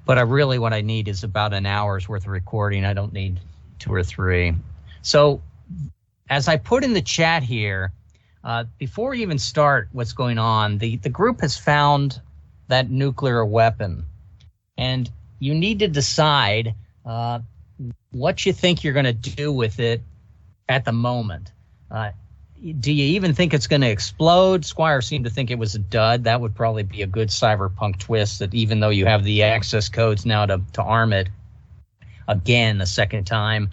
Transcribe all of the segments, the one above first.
But what I need is about an hour's worth of recording. I don't need 2 or 3. So as I put in the chat here, before we even start what's going on, the group has found that nuclear weapon. And you need to decide what you think you're going to do with it at the moment. Do you even think it's going to explode? Squire seemed to think it was a dud. That would probably be a good cyberpunk twist, that even though you have the access codes now to arm it again the second time,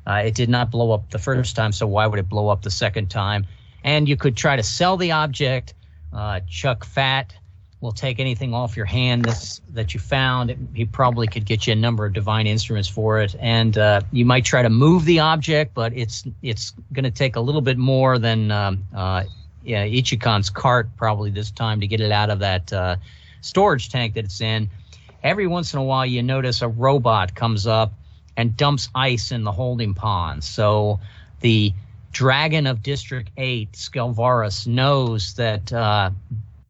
it did not blow up the first time, so why would it blow up the second time? And you could try to sell the object. Chuck Fat will take anything off your hand that you found. He probably could get you a number of divine instruments for it. And you might try to move the object, but it's going to take a little bit more than Ichikan's cart probably this time to get it out of that storage tank that it's in. Every once in a while you notice a robot comes up and dumps ice in the holding pond. So the Dragon of District 8, Skelvarus, knows that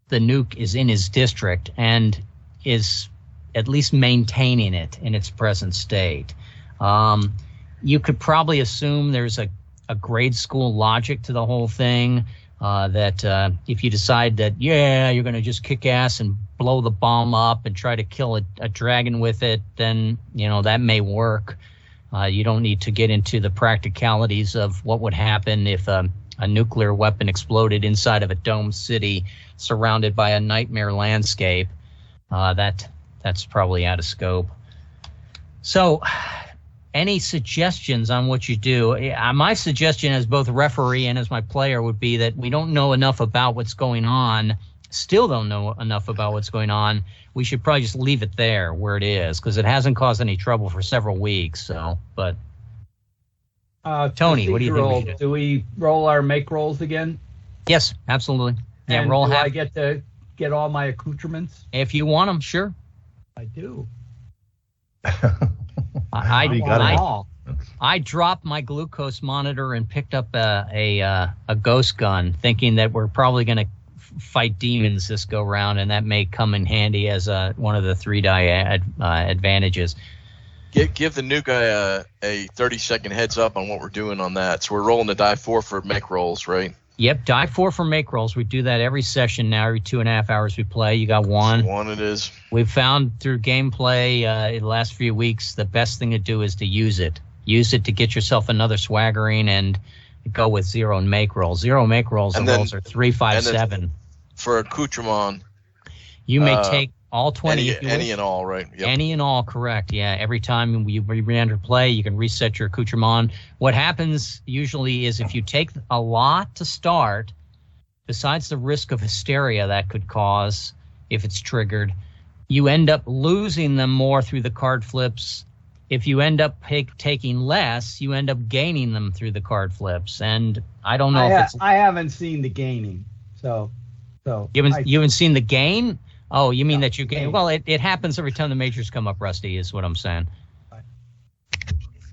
the nuke is in his district and is at least maintaining it in its present state. You could probably assume there's a grade school logic to the whole thing, that if you decide that, you're going to just kick ass and blow the bomb up and try to kill a dragon with it, then, that may work. You don't need to get into the practicalities of what would happen if a nuclear weapon exploded inside of a domed city surrounded by a nightmare landscape. That's probably out of scope. So any suggestions on what you do? My suggestion as both referee and as my player would be that we don't know enough about what's going on, still don't know enough about what's going on. We should probably just leave it there where it is, because it hasn't caused any trouble for several weeks. So, but Tony, what do you think we should do? Do we roll our make rolls again? Yes, absolutely. Yeah, and roll. Do I get to get all my accoutrements? If you want them, sure. I do. I dropped my glucose monitor and picked up a ghost gun, thinking that we're probably going to fight demons this go round, and that may come in handy as one of the 3-die advantages. Give the new guy a 30-second heads up on what we're doing on that. So we're rolling the die 4 for make rolls, right? Yep, die 4 for make rolls. We do that every session now, every 2.5 hours we play. You got one. One it is. We've found through gameplay in the last few weeks, the best thing to do is to use it. Use it to get yourself another swaggering and go with 0 and make rolls. 0 make rolls and rolls are 3, 5, 7. For accoutrement, you may take all 20. Any and all, right? Yep. Any and all, correct. Yeah, every time you re-enter play, you can reset your accoutrement. What happens usually is if you take a lot to start, besides the risk of hysteria that could cause if it's triggered, you end up losing them more through the card flips. If you end up taking less, you end up gaining them through the card flips. And I don't know I haven't seen the gaining, so you haven't seen the gain? Oh, you mean that you gain? Well, it happens every time the majors come up, Rusty, is what I'm saying.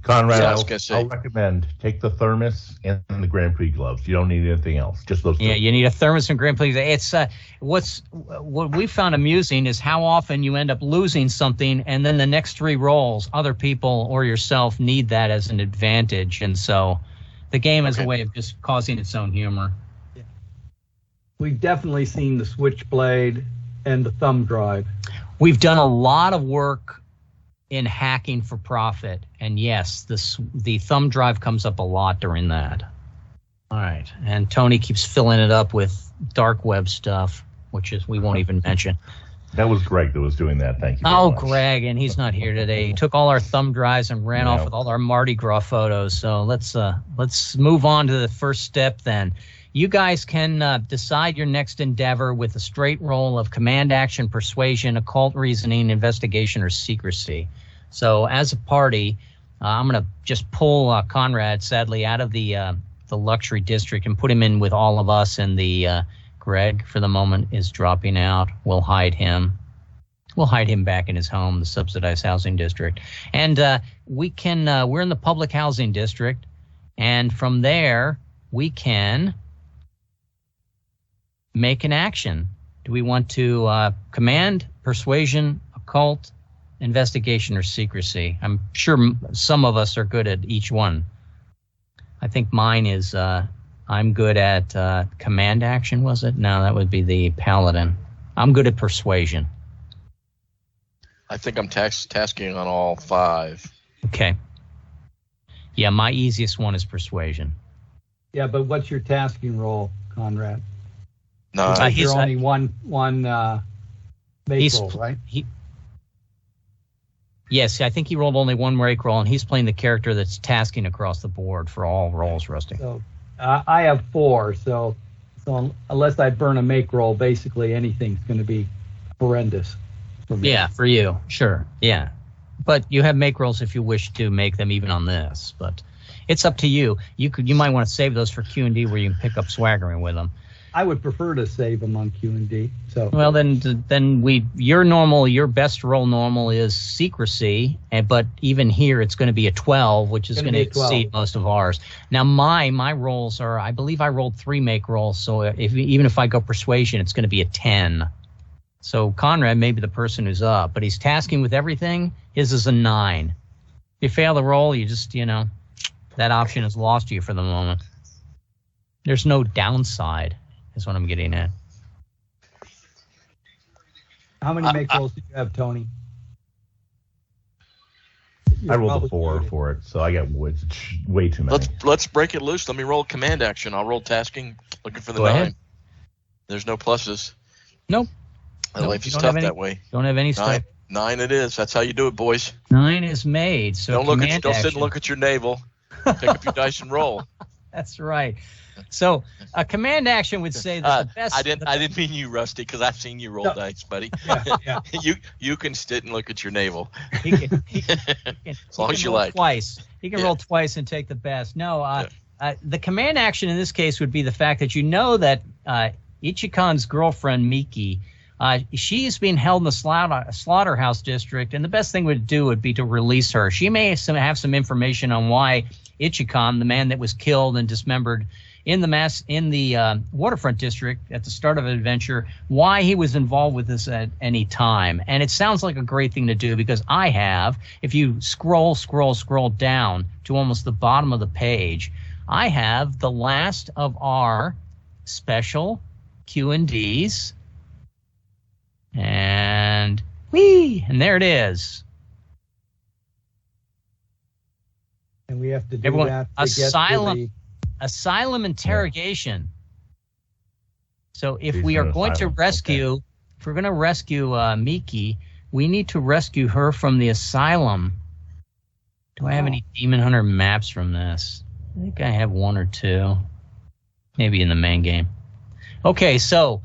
Conrad, I'll recommend take the thermos and the Grand Prix gloves. You don't need anything else. Just those two. Yeah, you need a thermos and Grand Prix. It's what we found amusing is how often you end up losing something, and then the next 3 rolls, other people or yourself need that as an advantage, and so the game is a way of just causing its own humor. We've definitely seen the switchblade and the thumb drive. We've done a lot of work in hacking for profit, and yes, the thumb drive comes up a lot during that. All right, and Tony keeps filling it up with dark web stuff, which is we won't even mention. That was Greg that was doing that. Thank you. Oh, Greg, and he's not here today. He took all our thumb drives and ran off with all our Mardi Gras photos. So let's move on to the first step then. You guys can decide your next endeavor with a straight roll of command action, persuasion, occult reasoning, investigation, or secrecy. So as a party, I'm going to just pull Conrad, sadly, out of the luxury district and put him in with all of us. And the Greg, for the moment, is dropping out. We'll hide him. We'll hide him back in his home, the subsidized housing district. And we're in the public housing district. And from there, we can make an action. Do we want to command, persuasion, occult, investigation or secrecy. I'm sure some of us are good at each one. I think mine is I'm good at command action, was it? No, that would be the paladin. I'm good at persuasion. I think I'm tasking on all 5. Okay. Yeah, my easiest one is persuasion. Yeah, but what's your tasking roll, Conrad? No, You're only one make roll, right? Yes, I think he rolled only one rake roll, and he's playing the character that's tasking across the board for all rolls, Rusty. So I have 4, so unless I burn a make roll, basically anything's going to be horrendous for me. Yeah, for you, sure, yeah. But you have make rolls if you wish to make them even on this, but it's up to you. You might want to save those for Q&D where you can pick up swaggering with them. I would prefer to save them on Q&D. So well, then your best roll normal is secrecy, but even here it's going to be a 12, which is going to exceed most of ours. Now my rolls are, I believe I rolled 3 make rolls, so even if I go persuasion, it's going to be a 10. So Conrad may be the person who's up, but he's tasking with everything. His is a 9. If you fail the roll, you just that option is lost to you for the moment. There's no downside. Is what I'm getting at. How many make rolls do you have, Tony? I rolled a 4 for it, so I got way too many. Let's break it loose. Let me roll command action. I'll roll tasking, looking for the Go 9. ahead. There's no pluses. Nope. Life is tough that way. Don't have any stuff. 9 it is. That's how you do it, boys. 9 is made. So don't sit and look at your navel. Pick up your dice and roll. That's right. So a command action would say that the best. I didn't mean you, Rusty, because I've seen you roll dice, buddy. Yeah. You can sit and look at your navel. He can as long as you like. Twice. He can roll twice and take the best. No, the command action in this case would be the fact that that Ichikan's girlfriend Miki, she's being held in the slaughterhouse district, and the best thing would be to release her. She may have some information on why Ichikan, the man that was killed and dismembered in the waterfront district at the start of an adventure, why he was involved with this at any time. And it sounds like a great thing to do because if you scroll down to almost the bottom of the page, I have the last of our special Q&Ds. And there it is. And we have to do that to asylum interrogation. So if we are going to rescue, if we're going to rescue Miki, we need to rescue her from the asylum. Do I have any Demon Hunter maps from this? I think I have 1 or 2, maybe in the main game. Okay, so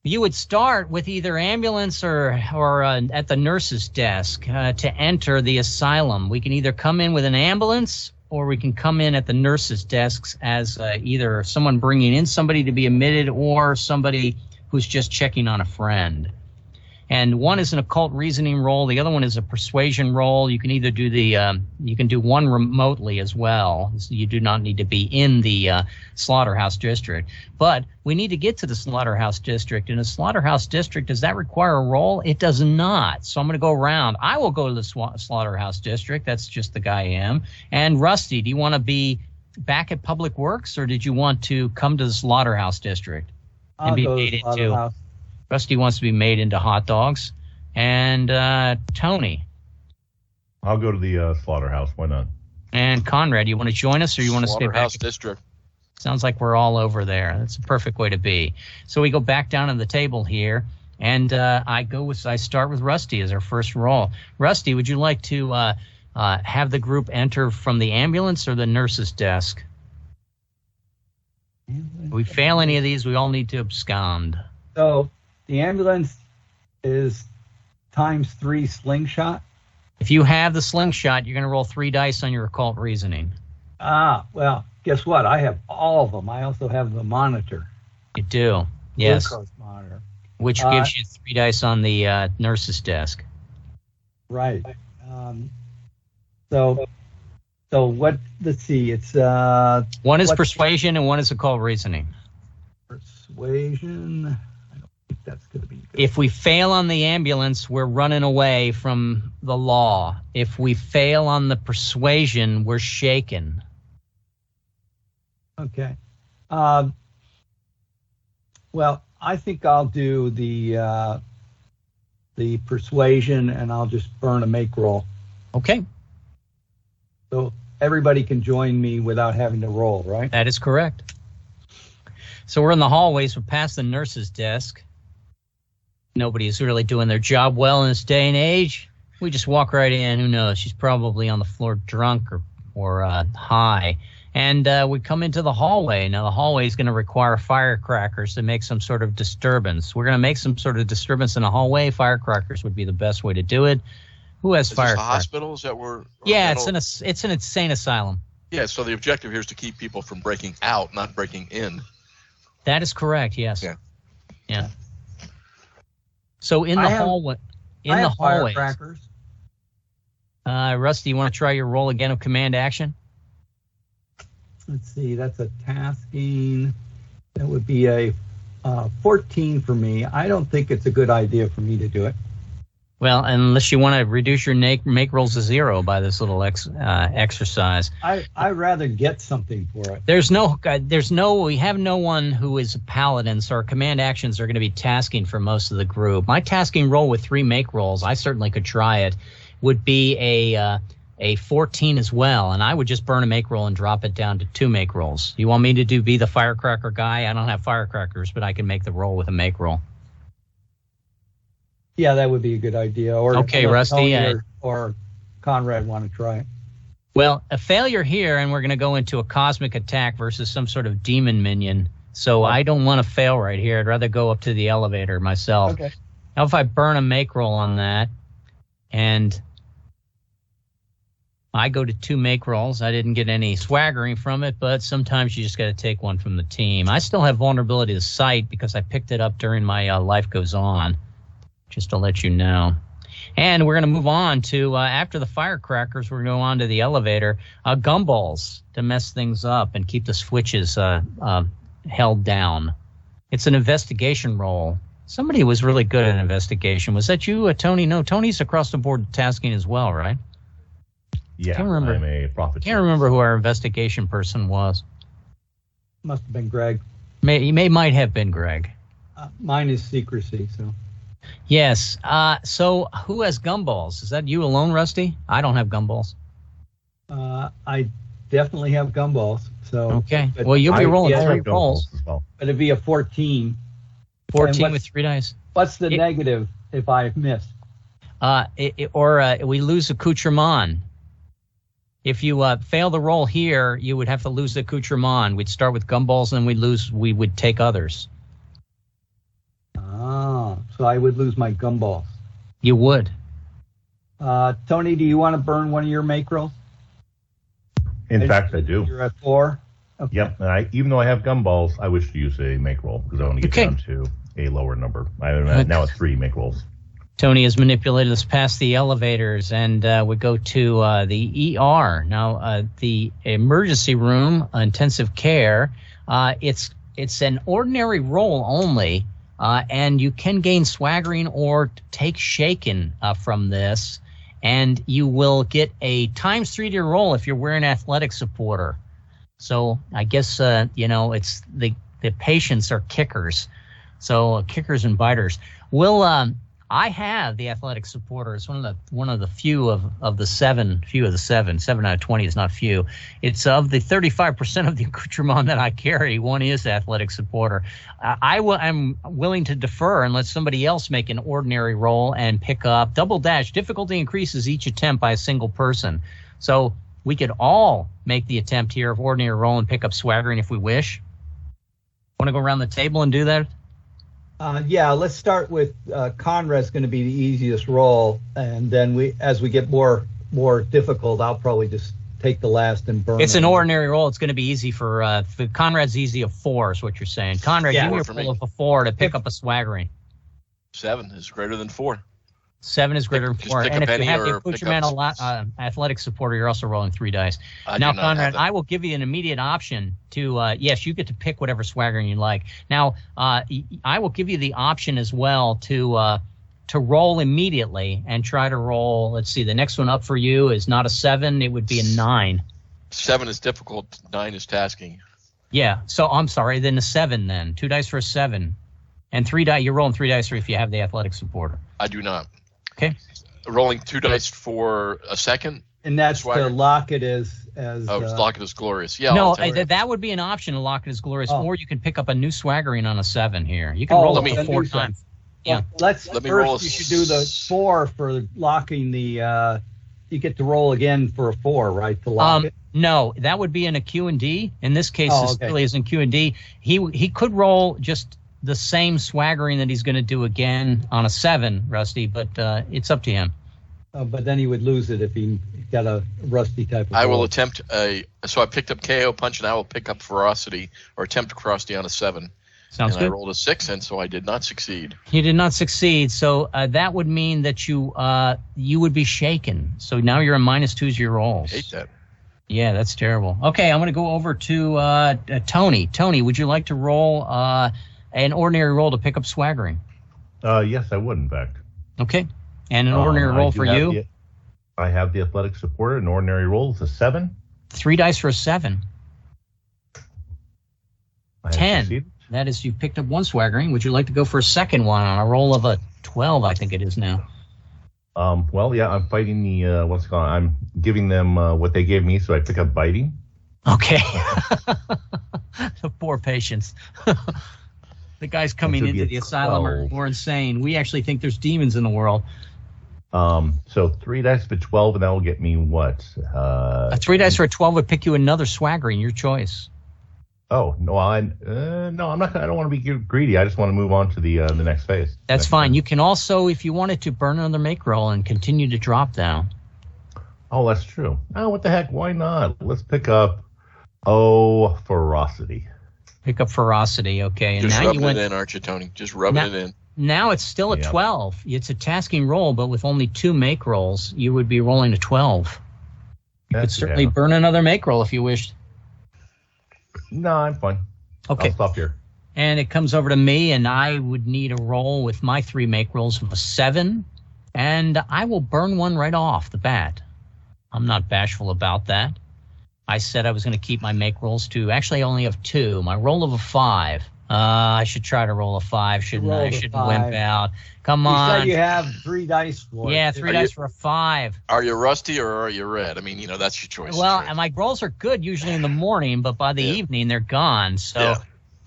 you would start with either ambulance or at the nurse's desk to enter the asylum. We can either come in with an ambulance or we can come in at the nurse's desks as either someone bringing in somebody to be admitted or somebody who's just checking on a friend. And one is an occult reasoning roll. The other one is a persuasion roll. You can either do you can do one remotely as well. So you do not need to be in the slaughterhouse district. But we need to get to the slaughterhouse district. In a slaughterhouse district, does that require a roll? It does not. So I'm going to go around. I will go to the slaughterhouse district. That's just the guy I am. And Rusty, do you want to be back at Public Works, or did you want to come to the slaughterhouse district and be made into? Rusty wants to be made into hot dogs. And Tony. I'll go to the slaughterhouse. Why not? And Conrad, you want to join us or you want to stay back? Slaughterhouse district. Sounds like we're all over there. That's a perfect way to be. So we go back down to the table here, and I start with Rusty as our first roll. Rusty, would you like to have the group enter from the ambulance or the nurse's desk? If we fail any of these, we all need to abscond. So the ambulance is ×3 slingshot. If you have the slingshot, you're going to roll 3 dice on your occult reasoning. Well, guess what? I have all of them. I also have the monitor. You do, yes. Glucose monitor. Which gives you 3 dice on the nurse's desk. Right. So what? Let's see. It's one is persuasion and one is occult reasoning. Persuasion. I don't think that's going to be good. If we fail on the ambulance, we're running away from the law. If we fail on the persuasion, we're shaken. Okay. Well, I think I'll do the persuasion, and I'll just burn a make roll. Okay. So everybody can join me without having to roll, right? That is correct. So we're in the hallways. We're past the nurse's desk. Nobody's really doing their job well in this day and age. We just walk right in. Who knows? She's probably on the floor drunk or high. And we come into the hallway. Now, the hallway is going to require firecrackers to make some sort of disturbance. We're going to make some sort of disturbance in the hallway. Firecrackers would be the best way to do it. Who has firecrackers? Is this a hospital? Is that where? Yeah, it's an insane asylum. Yeah, so the objective here is to keep people from breaking out, not breaking in. That is correct, yes. Yeah. So in the hallway. Firecrackers. Rusty, you want to try your roll again of command action? Let's see, that's a tasking. That would be a 14 for me. I don't think it's a good idea for me to do it. Well, unless you want to reduce your make rolls to 0 by this little exercise. I'd rather get something for it. We have no one who is a paladin, so our command actions are going to be tasking for most of the group. My tasking roll with 3 make rolls, I certainly could try it, would be a 14 as well, and I would just burn a make roll and drop it down to 2 make rolls. You want me to be the firecracker guy? I don't have firecrackers, but I can make the roll with a make roll. Yeah, that would be a good idea. Or okay, Rusty. Or Conrad want to try it. Well, a failure here, and we're going to go into a cosmic attack versus some sort of demon minion. So I don't want to fail right here. I'd rather go up to the elevator myself. Okay. Now, if I burn a make roll on that, and I go to 2 make rolls, I didn't get any swaggering from it, but sometimes you just got to take one from the team. I still have vulnerability to sight because I picked it up during my Life Goes On, just to let you know. And we're going to move on to, after the firecrackers, we're going to go on to the elevator, gumballs to mess things up and keep the switches held down. It's an investigation roll. Somebody was really good at investigation. Was that you, Tony? No, Tony's across the board tasking as well, right? Yeah, I'm a prophet. Can't remember who our investigation person was. Must have been Greg. Might have been Greg. Mine is secrecy, so. Yes. So who has gumballs? Is that you alone, Rusty? I don't have gumballs. I definitely have gumballs. So. Okay. Well, you'll be rolling 3 rolls. Well. But it'd be a 14. 14 with 3 dice. What's the negative if I miss? We lose accoutrement. If you fail the roll here, you would have to lose the accoutrement. We'd start with gumballs, and we would take others. So I would lose my gumballs. You would. Tony, do you want to burn one of your make rolls? In fact, I do. You're at 4? Okay. Yep. And even though I have gumballs, I wish to use a make roll because I want to get down to a lower number. Now it's 3 make rolls. Tony has manipulated us past the elevators, and we go to the ER. Now, the emergency room, intensive care, it's an ordinary roll only, and you can gain swaggering or take shaken from this, and you will get a ×3 to your roll if you're wearing athletic supporter. So I guess, it's the patients are kickers, so kickers and biters. I have the athletic supporter. It's one of the few of the 7. 7 out of 20 is not few. It's of the 35% of the accoutrement that I carry. One is athletic supporter. I'm willing to defer and let somebody else make an ordinary roll and pick up double dash. Difficulty increases each attempt by a single person. So we could all make the attempt here of ordinary roll and pick up swaggering if we wish. Want to go around the table and do that? Yeah, let's start with Conrad's going to be the easiest roll, and then as we get more difficult, I'll probably just take the last and burn. It's an ordinary roll. It's going to be easy for Conrad's easy of 4 is what you're saying. Conrad, give me a roll of a 4 to pick up a swaggering. 7 is greater than 4. 7 is greater than Just 4. pick And a if you penny have the or accoutrement athletic supporter, you're also rolling 3 dice. I Now, do not Conrad, have that. I will give you an immediate option to, yes, you get to pick whatever swaggering you like. Now, I will give you the option as well to roll immediately and try to roll. Let's see, the next one up for you is not a 7. It would be a 9. 7 is difficult. 9 is tasking. Yeah, so I'm sorry, then a 7 then. 2 dice for a 7. And 3 dice, you're rolling 3 dice if you have the athletic supporter. I do not. Okay. Rolling 2 dice for a second. And that's Swagger. to lock it as Lock it as glorious. Yeah. No, I'll take it. that would be an option to lock it as glorious, Oh. or you can pick up a new swaggering on a 7 here. You can Oh, roll let it me- 4 times. Yeah. Let me roll first you should do the 4 for locking the. You get to roll again for a 4, right? To lock it. No, that would be in a Q and D. In this case, Oh, this okay. really is in Q and D. He could roll just the same swaggering that he's going to do again on a 7, Rusty, but it's up to him. But then he would lose it if he got a rusty type of. I will roll. attempt so I picked up KO punch and I will pick up ferocity or attempt ferocity on a 7. Sounds and good. I rolled a 6, and so I did not succeed. You did not succeed, so that would mean that you would be shaken. So now you're a -2 to your rolls. I hate that. Yeah, that's terrible. Okay, I'm going to go over to Tony. Tony, would you like to roll an ordinary roll to pick up swaggering? Yes, I would, in fact. Okay, and an ordinary I roll do for have you? I have the athletic supporter. An ordinary roll is a 7. 3 dice for a 7. I have 10. succeeded. That is, you picked up 1 swaggering. Would you like to go for a second one on a roll of a 12, I think it is now? Well, yeah, I'm fighting the, what's it called? I'm giving them what they gave me, so I pick up biting. Okay. Poor patients. The guys coming should be into a the asylum are 12. more insane. We actually think there's demons in the world. So 3 dice for 12, and that will get me what? A 3 dice for a 12 would pick you another swaggering, your choice. Oh, no, no, I'm not. I don't want to be greedy. I just want to move on to the next phase. That's Next fine. phase. You can also, if you wanted to, burn another make roll and continue to drop down. Oh, that's true. Oh, what the heck? Why not? Let's pick up. Oh, ferocity. Pick up ferocity, okay. And Just now rubbing you went. it in, aren't you, Tony? Just rubbing it in. Now it's still a Yep. 12. It's a tasking roll, but with only 2 make rolls, you would be rolling a 12. You could certainly burn another make roll if you wished. No, I'm fine. Okay. I'll stop here. And it comes over to me, and I would need a roll with my 3 make rolls of a 7, and I will burn one right off the bat. I'm not bashful about that. I said I was going to keep my make rolls to, actually I only have 2. My roll of a 5. I should try to roll a 5, shouldn't I? I shouldn't wimp out. Come You on. said you have 3 dice for it. Yeah, 3 dice for a 5. Are you rusty or are you red? I mean, that's your choice. Well, and my rolls are good usually in the morning, but by the evening they're gone. So Yeah.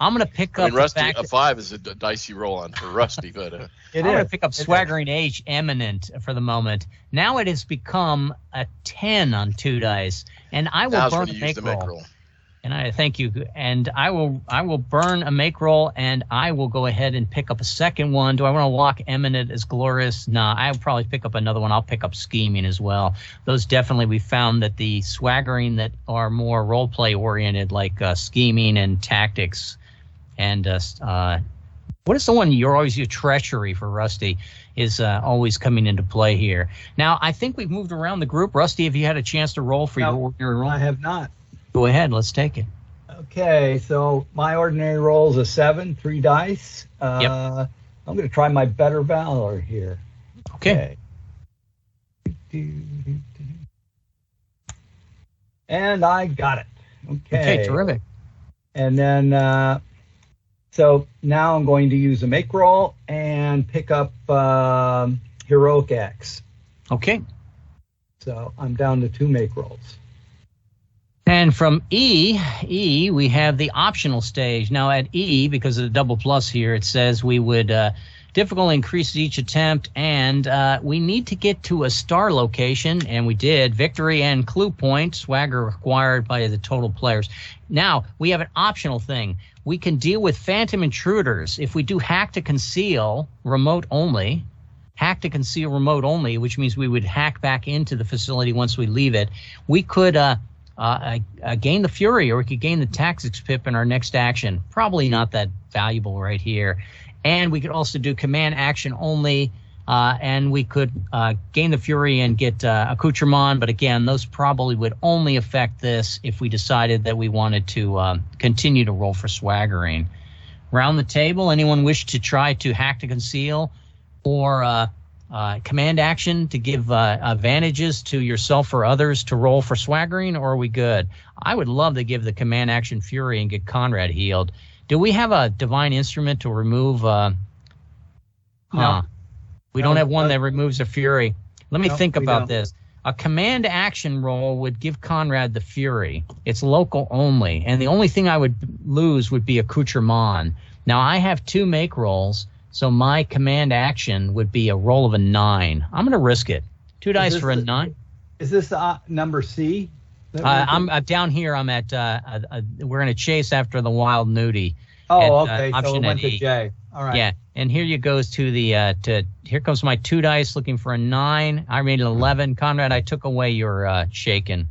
I'm going to pick I up mean, the rusty. fact A 5 is a dicey roll on for rusty, but It I'm going is. to pick up swaggering age eminent for the moment. Now it has become a 10 on 2 dice, and I will now's burn when a you use make the make roll. roll. And I thank you. And I will burn a make roll, and I will go ahead and pick up a second one. Do I want to lock eminent as glorious? Nah, I'll probably pick up another one. I'll pick up scheming as well. Those definitely, we found that the swaggering that are more role play oriented, like scheming and tactics, and what is the one you're always your treachery for Rusty is always coming into play here. Now I think we've moved around the group. Rusty, have you had a chance to roll for your ordinary roll? I have not. Go ahead, let's take it. Okay, so my ordinary roll is a 7, 3 dice. I'm going to try my better valor here. Okay. And I got it. Okay, terrific. And then, so now I'm going to use a make roll and pick up heroic X. Okay. So I'm down to 2 make rolls. And from E, we have the optional stage. Now at E, because of the double plus here, it says we would difficulty increase each attempt, and we need to get to a star location, and we did. Victory and clue point, swagger required by the total players. Now, we have an optional thing. We can deal with phantom intruders. If we do hack to conceal, remote only, which means we would hack back into the facility once we leave it, we could gain the Fury, or we could gain the Tactics pip in our next action. Probably not that valuable right here. And we could also do command action only and we could gain the Fury and get accoutrement. But again, those probably would only affect this if we decided that we wanted to continue to roll for swaggering. Round the table, anyone wish to try to hack to conceal or command action to give advantages to yourself or others to roll for swaggering, or are we good? I would love to give the command action Fury and get Conrad healed. Do we have a divine instrument to remove? No. We don't have one that removes a Fury. Let me think about this. A command action roll would give Conrad the Fury. It's local only, and the only thing I would lose would be accoutrement. Now, I have 2 make rolls, so my command action would be a roll of a 9. I'm going to risk it. 2 dice for a 9. Is this number C? I'm down here. I'm at. We're going to chase after the wild nudie. Oh, at, okay. So it went to J. All right. Yeah, and here you goes to the here comes my 2 dice looking for a 9. I made an 11. Conrad, I took away your shaken.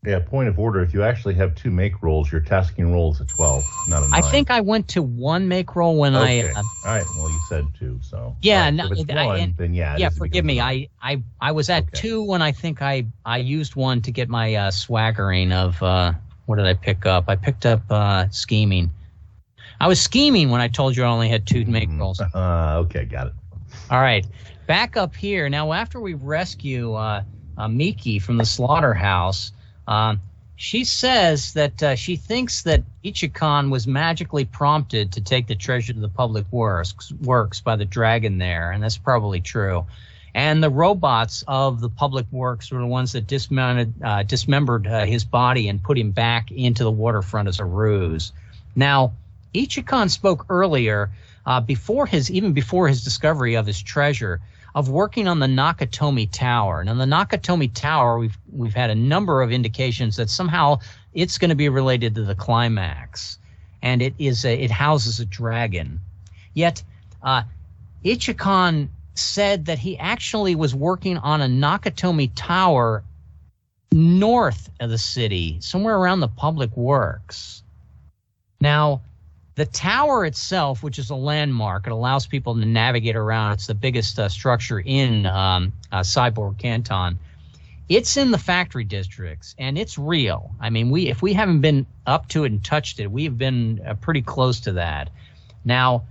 Yeah, point of order. If you actually have 2 make rolls, your tasking roll is a 12, not a 9. I think I went to 1 make roll when All right. Well, you said 2, so. Yeah, right. If it's 1, then yeah. Yeah, forgive me. I was at 2 when I think I used 1 to get my swaggering of what did I pick up? I picked up scheming. I was scheming when I told you I only had 2 make rolls. Okay, got it. All right, back up here. Now, after we rescue Miki from the slaughterhouse, she says that she thinks that Ichikan was magically prompted to take the treasure to the public works by the dragon there, and that's probably true. And the robots of the public works were the ones that dismembered his body and put him back into the waterfront as a ruse. Now, Ichikan spoke earlier, before his discovery of his treasure, of working on the Nakatomi Tower. Now, the Nakatomi Tower, we've had a number of indications that somehow it's going to be related to the climax, and it houses a dragon. Yet, Ichikan said that he actually was working on a Nakatomi Tower north of the city, somewhere around the public works. Now, the tower itself, which is a landmark, it allows people to navigate around. It's the biggest structure in Cyborg Canton. It's in the factory districts, and it's real. I mean, if we haven't been up to it and touched it, we've been pretty close to that. Now,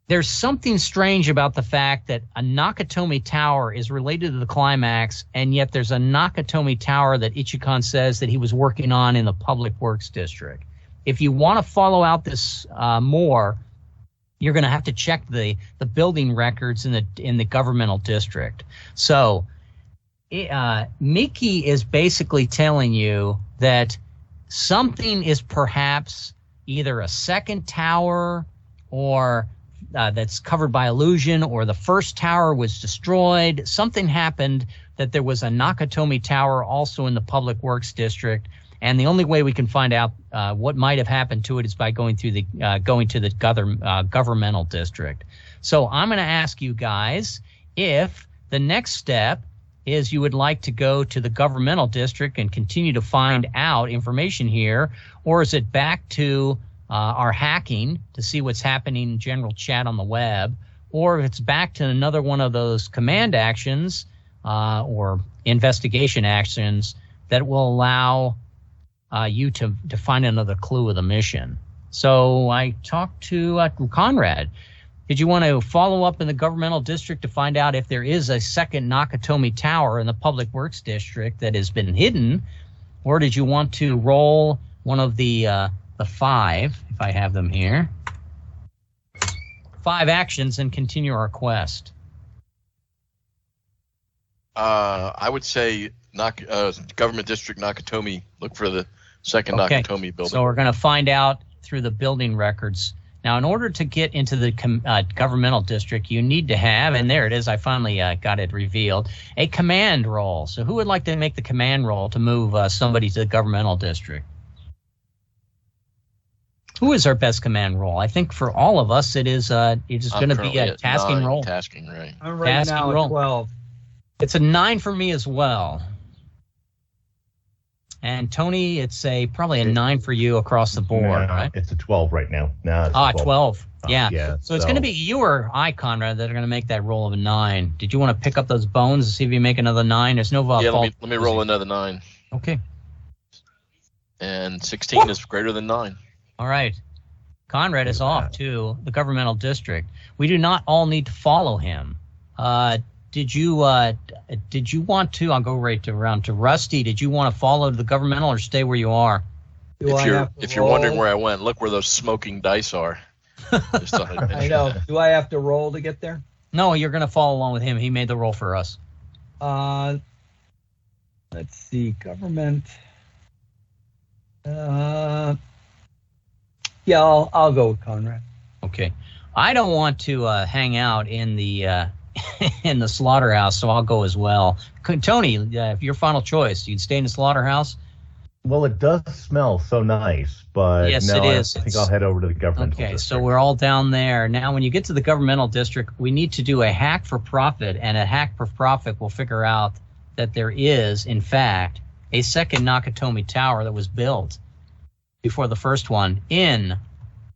there's something strange about the fact that a Nakatomi Tower is related to the climax, and yet there's a Nakatomi Tower that Ichikan says that he was working on in the Public Works District. If you want to follow out this more, you're going to have to check the building records in the governmental district. So Miki is basically telling you that something is perhaps either a second tower or that's covered by illusion, or the first tower was destroyed. Something happened that there was a Nakatomi Tower also in the Public Works District. And the only way we can find out what might have happened to it is by going to the governmental district. So I'm going to ask you guys if the next step is you would like to go to the governmental district and continue to find out information here, or is it back to our hacking to see what's happening in general chat on the web, or if it's back to another one of those command actions or investigation actions that will allow you to find another clue of the mission. So I talked to Conrad. Did you want to follow up in the governmental district to find out if there is a second Nakatomi Tower in the Public Works District that has been hidden, or did you want to roll one of the 5, if I have them here, 5 actions and continue our quest? I would say government district Nakatomi. Look for the second Nakatomi building. So we're going to find out through the building records. Now, in order to get into the governmental district, you need to have, and there it is, I finally got it revealed, a command roll. So who would like to make the command roll to move somebody to the governmental district? Who is our best command roll? I think for all of us, it is going to be a tasking roll. Tasking, right. I'm right now at 12. It's a 9 for me as well. And Tony, it's probably a 9 for you across the board, right? It's a 12 right now. 12. Yeah. So it's going to be you or I, Conrad, that are going to make that roll of a 9. Did you want to pick up those bones and see if you make another 9? There's no Yeah, let me roll another 9. Okay. And 16 is greater than 9. All right. Conrad is off to the governmental district. We do not all need to follow him. Did you want to? I'll go right around to Rusty. Did you want to follow the governmental or stay where you are? If you're wondering where I went, look where those smoking dice are. I know. Do I have to roll to get there? No, you're going to follow along with him. He made the roll for us. Let's see. Government. Yeah, I'll go with Conrad. Okay. I don't want to hang out in the in the slaughterhouse, so I'll go as well. Tony, your final choice. You'd stay in the slaughterhouse? Well, it does smell so nice, but yes, no, it is. I think I'll head over to the governmental district. So we're all down there. Now, when you get to the governmental district, we need to do a hack for profit, and a hack for profit will figure out that there is, in fact, a second Nakatomi Tower that was built before the first one in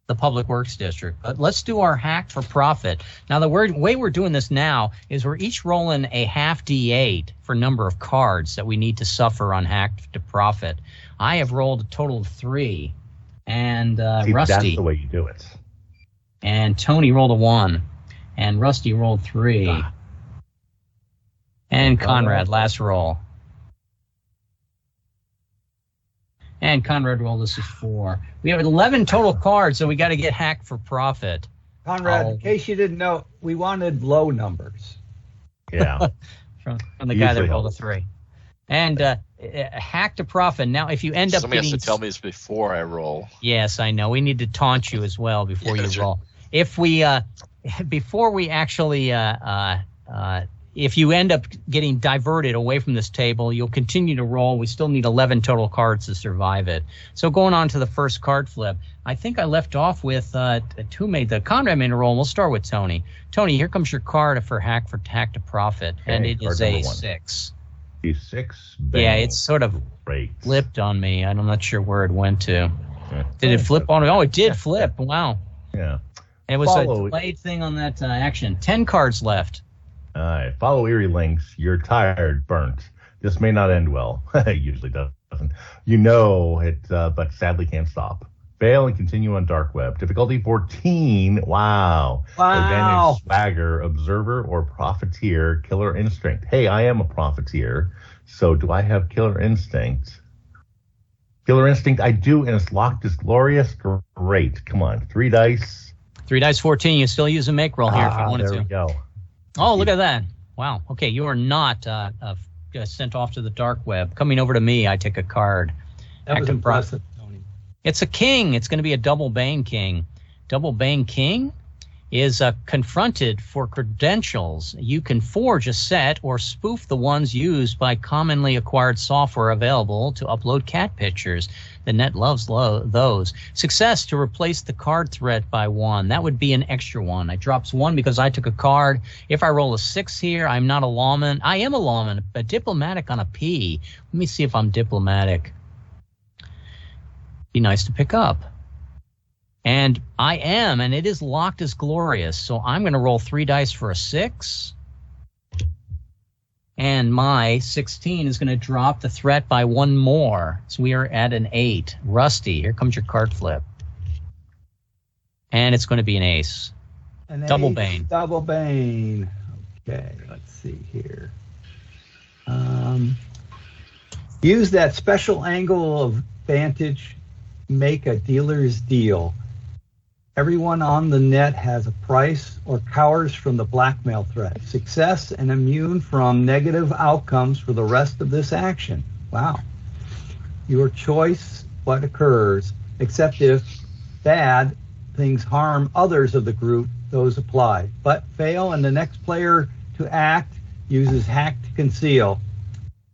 the Public Works District. But let's do our hack for profit. Now, the way we're doing this now is we're each rolling a half D8 for number of cards that we need to suffer on hack to profit. I have rolled a total of 3, and See, Rusty. That's the way you do it. And Tony rolled a 1, and Rusty rolled 3, and Conrad last roll. And Conrad rolled this as 4. We have 11 total cards, so we got to get hacked for profit. Conrad, in case you didn't know, we wanted low numbers. Yeah. from the guy that rolled a 3. And hack to profit. Now, if you end up somebody has to tell me this before I roll. Yes, I know. We need to taunt you as well before you roll. Right. If we before we actually if you end up getting diverted away from this table, you'll continue to roll. We still need 11 total cards to survive it. So going on to the first card flip, I think I left off with who made the Conrad made a roll. And we'll start with Tony. Tony, here comes your card for hack to profit, okay, and it is a 1. 6. D6. Yeah, it's sort of flipped on me. I'm not sure where it went to. Did it flip on me? Oh, it did flip. Wow. Yeah. And it was a delayed thing on that action. 10 cards left. All right. Follow eerie links. You're tired, burnt. This may not end well. It usually doesn't. You know it, but sadly can't stop. Fail and continue on dark web. Difficulty 14. Wow. Advantage swagger, observer, or profiteer, killer instinct. Hey, I am a profiteer. So do I have killer instinct? Killer instinct, I do, and it's locked as glorious. Great. Come on. 3 dice. 3 dice 14. You still use a make roll here if you wanted to. There we go. Oh, look at that. Wow. Okay, you are not sent off to the dark web. Coming over to me, I take a card. That was impressive, Tony. It's a king. It's going to be a double Bane king. Double Bane king is confronted for credentials. You can forge a set or spoof the ones used by commonly acquired software available to upload cat pictures. The net loves those. Success to replace the card threat by 1. That would be an extra 1. I drops 1 because I took a card. If I roll a 6 here, I'm not a lawman. I am a lawman, but diplomatic on a P. Let me see if I'm diplomatic. Be nice to pick up. And I am, and it is locked as glorious. So I'm going to roll 3 dice for a 6. And my 16 is going to drop the threat by 1 more. So we are at an 8. Rusty, here comes your card flip. And it's going to be an ace. Double Bane. Double Bane. Okay, let's see here. Use that special angle of vantage. Make a dealer's deal. Everyone on the net has a price or cowers from the blackmail threat. Success and immune from negative outcomes for the rest of this action. Wow. Your choice what occurs, except if bad things harm others of the group, those apply. But fail and the next player to act uses hack to conceal.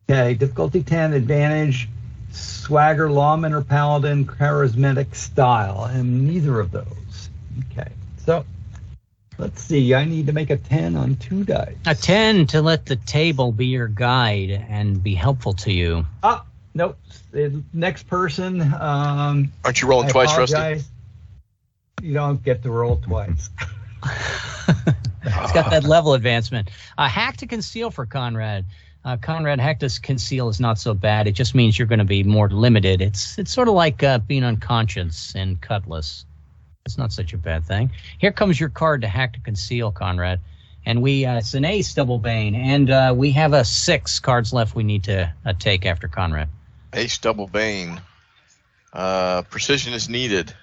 Okay, difficulty 10, advantage, swagger, lawman, or paladin, charismatic style, and neither of those. Okay, so let's see. I need to make a 10 on 2 dice. A 10 to let the table be your guide and be helpful to you. Nope. The next person. Aren't you rolling twice, Rusty? You don't get to roll twice. It's got that level advancement. Hack to conceal for Conrad. Conrad, hack to conceal is not so bad. It just means you're going to be more limited. It's sort of like being unconscious in Cutlass. It's not such a bad thing. Here comes your card to hack to conceal, Conrad. And it's an ace double bane, and we have 6 cards left we need to take after Conrad. Ace double bane. Precision is needed.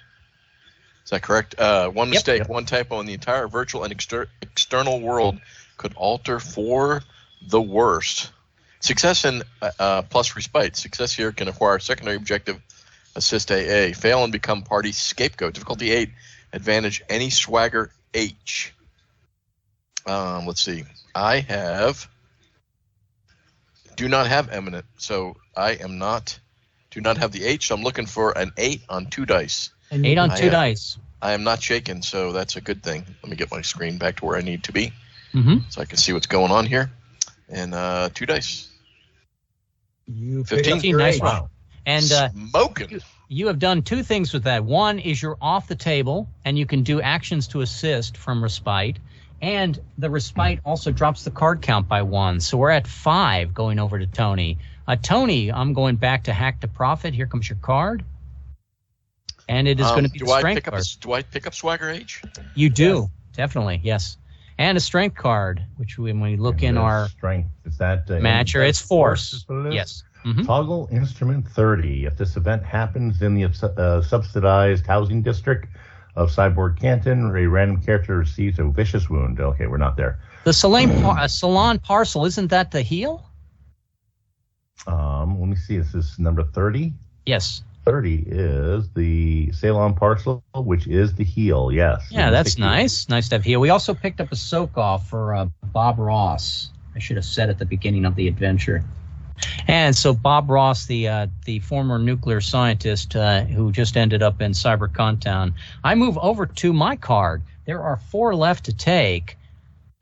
Is that correct? One mistake, Yep. one typo in the entire virtual and external world could alter for the worst. Success in plus respite. Success here can acquire secondary objective, assist AA. Fail and become party scapegoat. Difficulty 8. Advantage any swagger H. Let's see. I do not have eminent, so I do not have the H. So I'm looking for an 8 on 2 dice. 8 on 2 dice. I am not shaken, so that's a good thing. Let me get my screen back to where I need to be, so I can see what's going on here. And 2 dice. You 15. Nice one. one. And smoking. you have done 2 things with that. One is you're off the table, and you can do actions to assist from respite. And the respite also drops the card count by 1. So we're at 5 going over to Tony. Tony, I'm going back to hack to profit. Here comes your card. And it is going to be the strength card. Do I pick up swagger H? You do, definitely, yes. And a strength card, which when we look in our strength, is that matcher, it's force. Is what it is? Yes. Mm-hmm. Toggle instrument 30. If this event happens in the subsidized housing district of Cyborg Canton, a random character receives a vicious wound. Okay, we're not there. The Salon Parcel, isn't that the heal? Let me see. This is number 30. Yes. 30 is the Ceylon Parcel, which is the heal. Yes. Yeah, that's nice. Nice to have heal. We also picked up a soak off for Bob Ross. I should have said at the beginning of the adventure. And so Bob Ross, the former nuclear scientist who just ended up in CyberContown, I move over to my card. There are 4 left to take.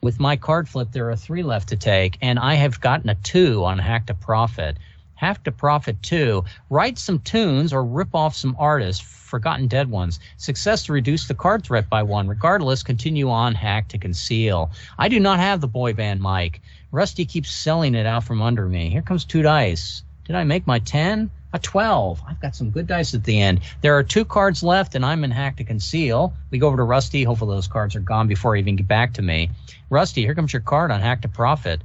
With my card flip, there are 3 left to take, and I have gotten a 2 on Hack to Profit. Hack to Profit 2. Write some tunes or rip off some artists, forgotten dead ones. Success to reduce the card threat by 1. Regardless, continue on Hack to Conceal. I do not have the boy band mic. Rusty keeps selling it out from under me. Here comes 2 dice. Did I make my 10? A 12. I've got some good dice at the end. There are 2 cards left, and I'm in Hack to Conceal. We go over to Rusty. Hopefully those cards are gone before he even get back to me. Rusty, here comes your card on Hack to Profit.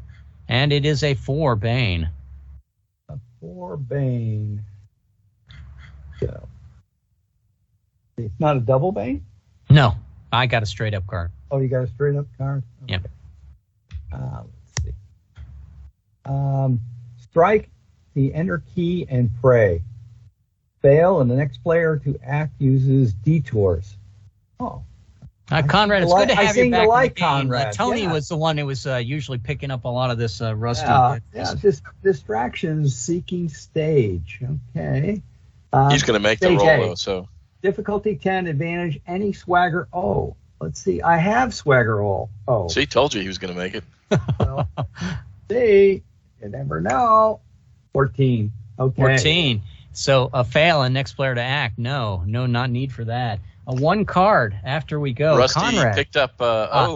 And it is a 4 Bane. A 4 Bane. So, it's not a double Bane? No, I got a straight up card. Oh, you got a straight up card? Okay. Yep. Let's see. Strike the enter key and pray. Fail, and the next player to act uses detours. Oh. Conrad, it's good to have you back. Like Conrad. Tony was the one who was usually picking up a lot of this Rusty. Just distractions seeking stage. Okay. He's going to make the roll, though, so. Difficulty 10, advantage, any swagger O. Let's see. I have swagger O. See, told you he was going to make it. Well, see, you never know. 14. Okay. 14. So a fail and next player to act. No, not need for that. A 1 card after we go. Rusty Conrad picked up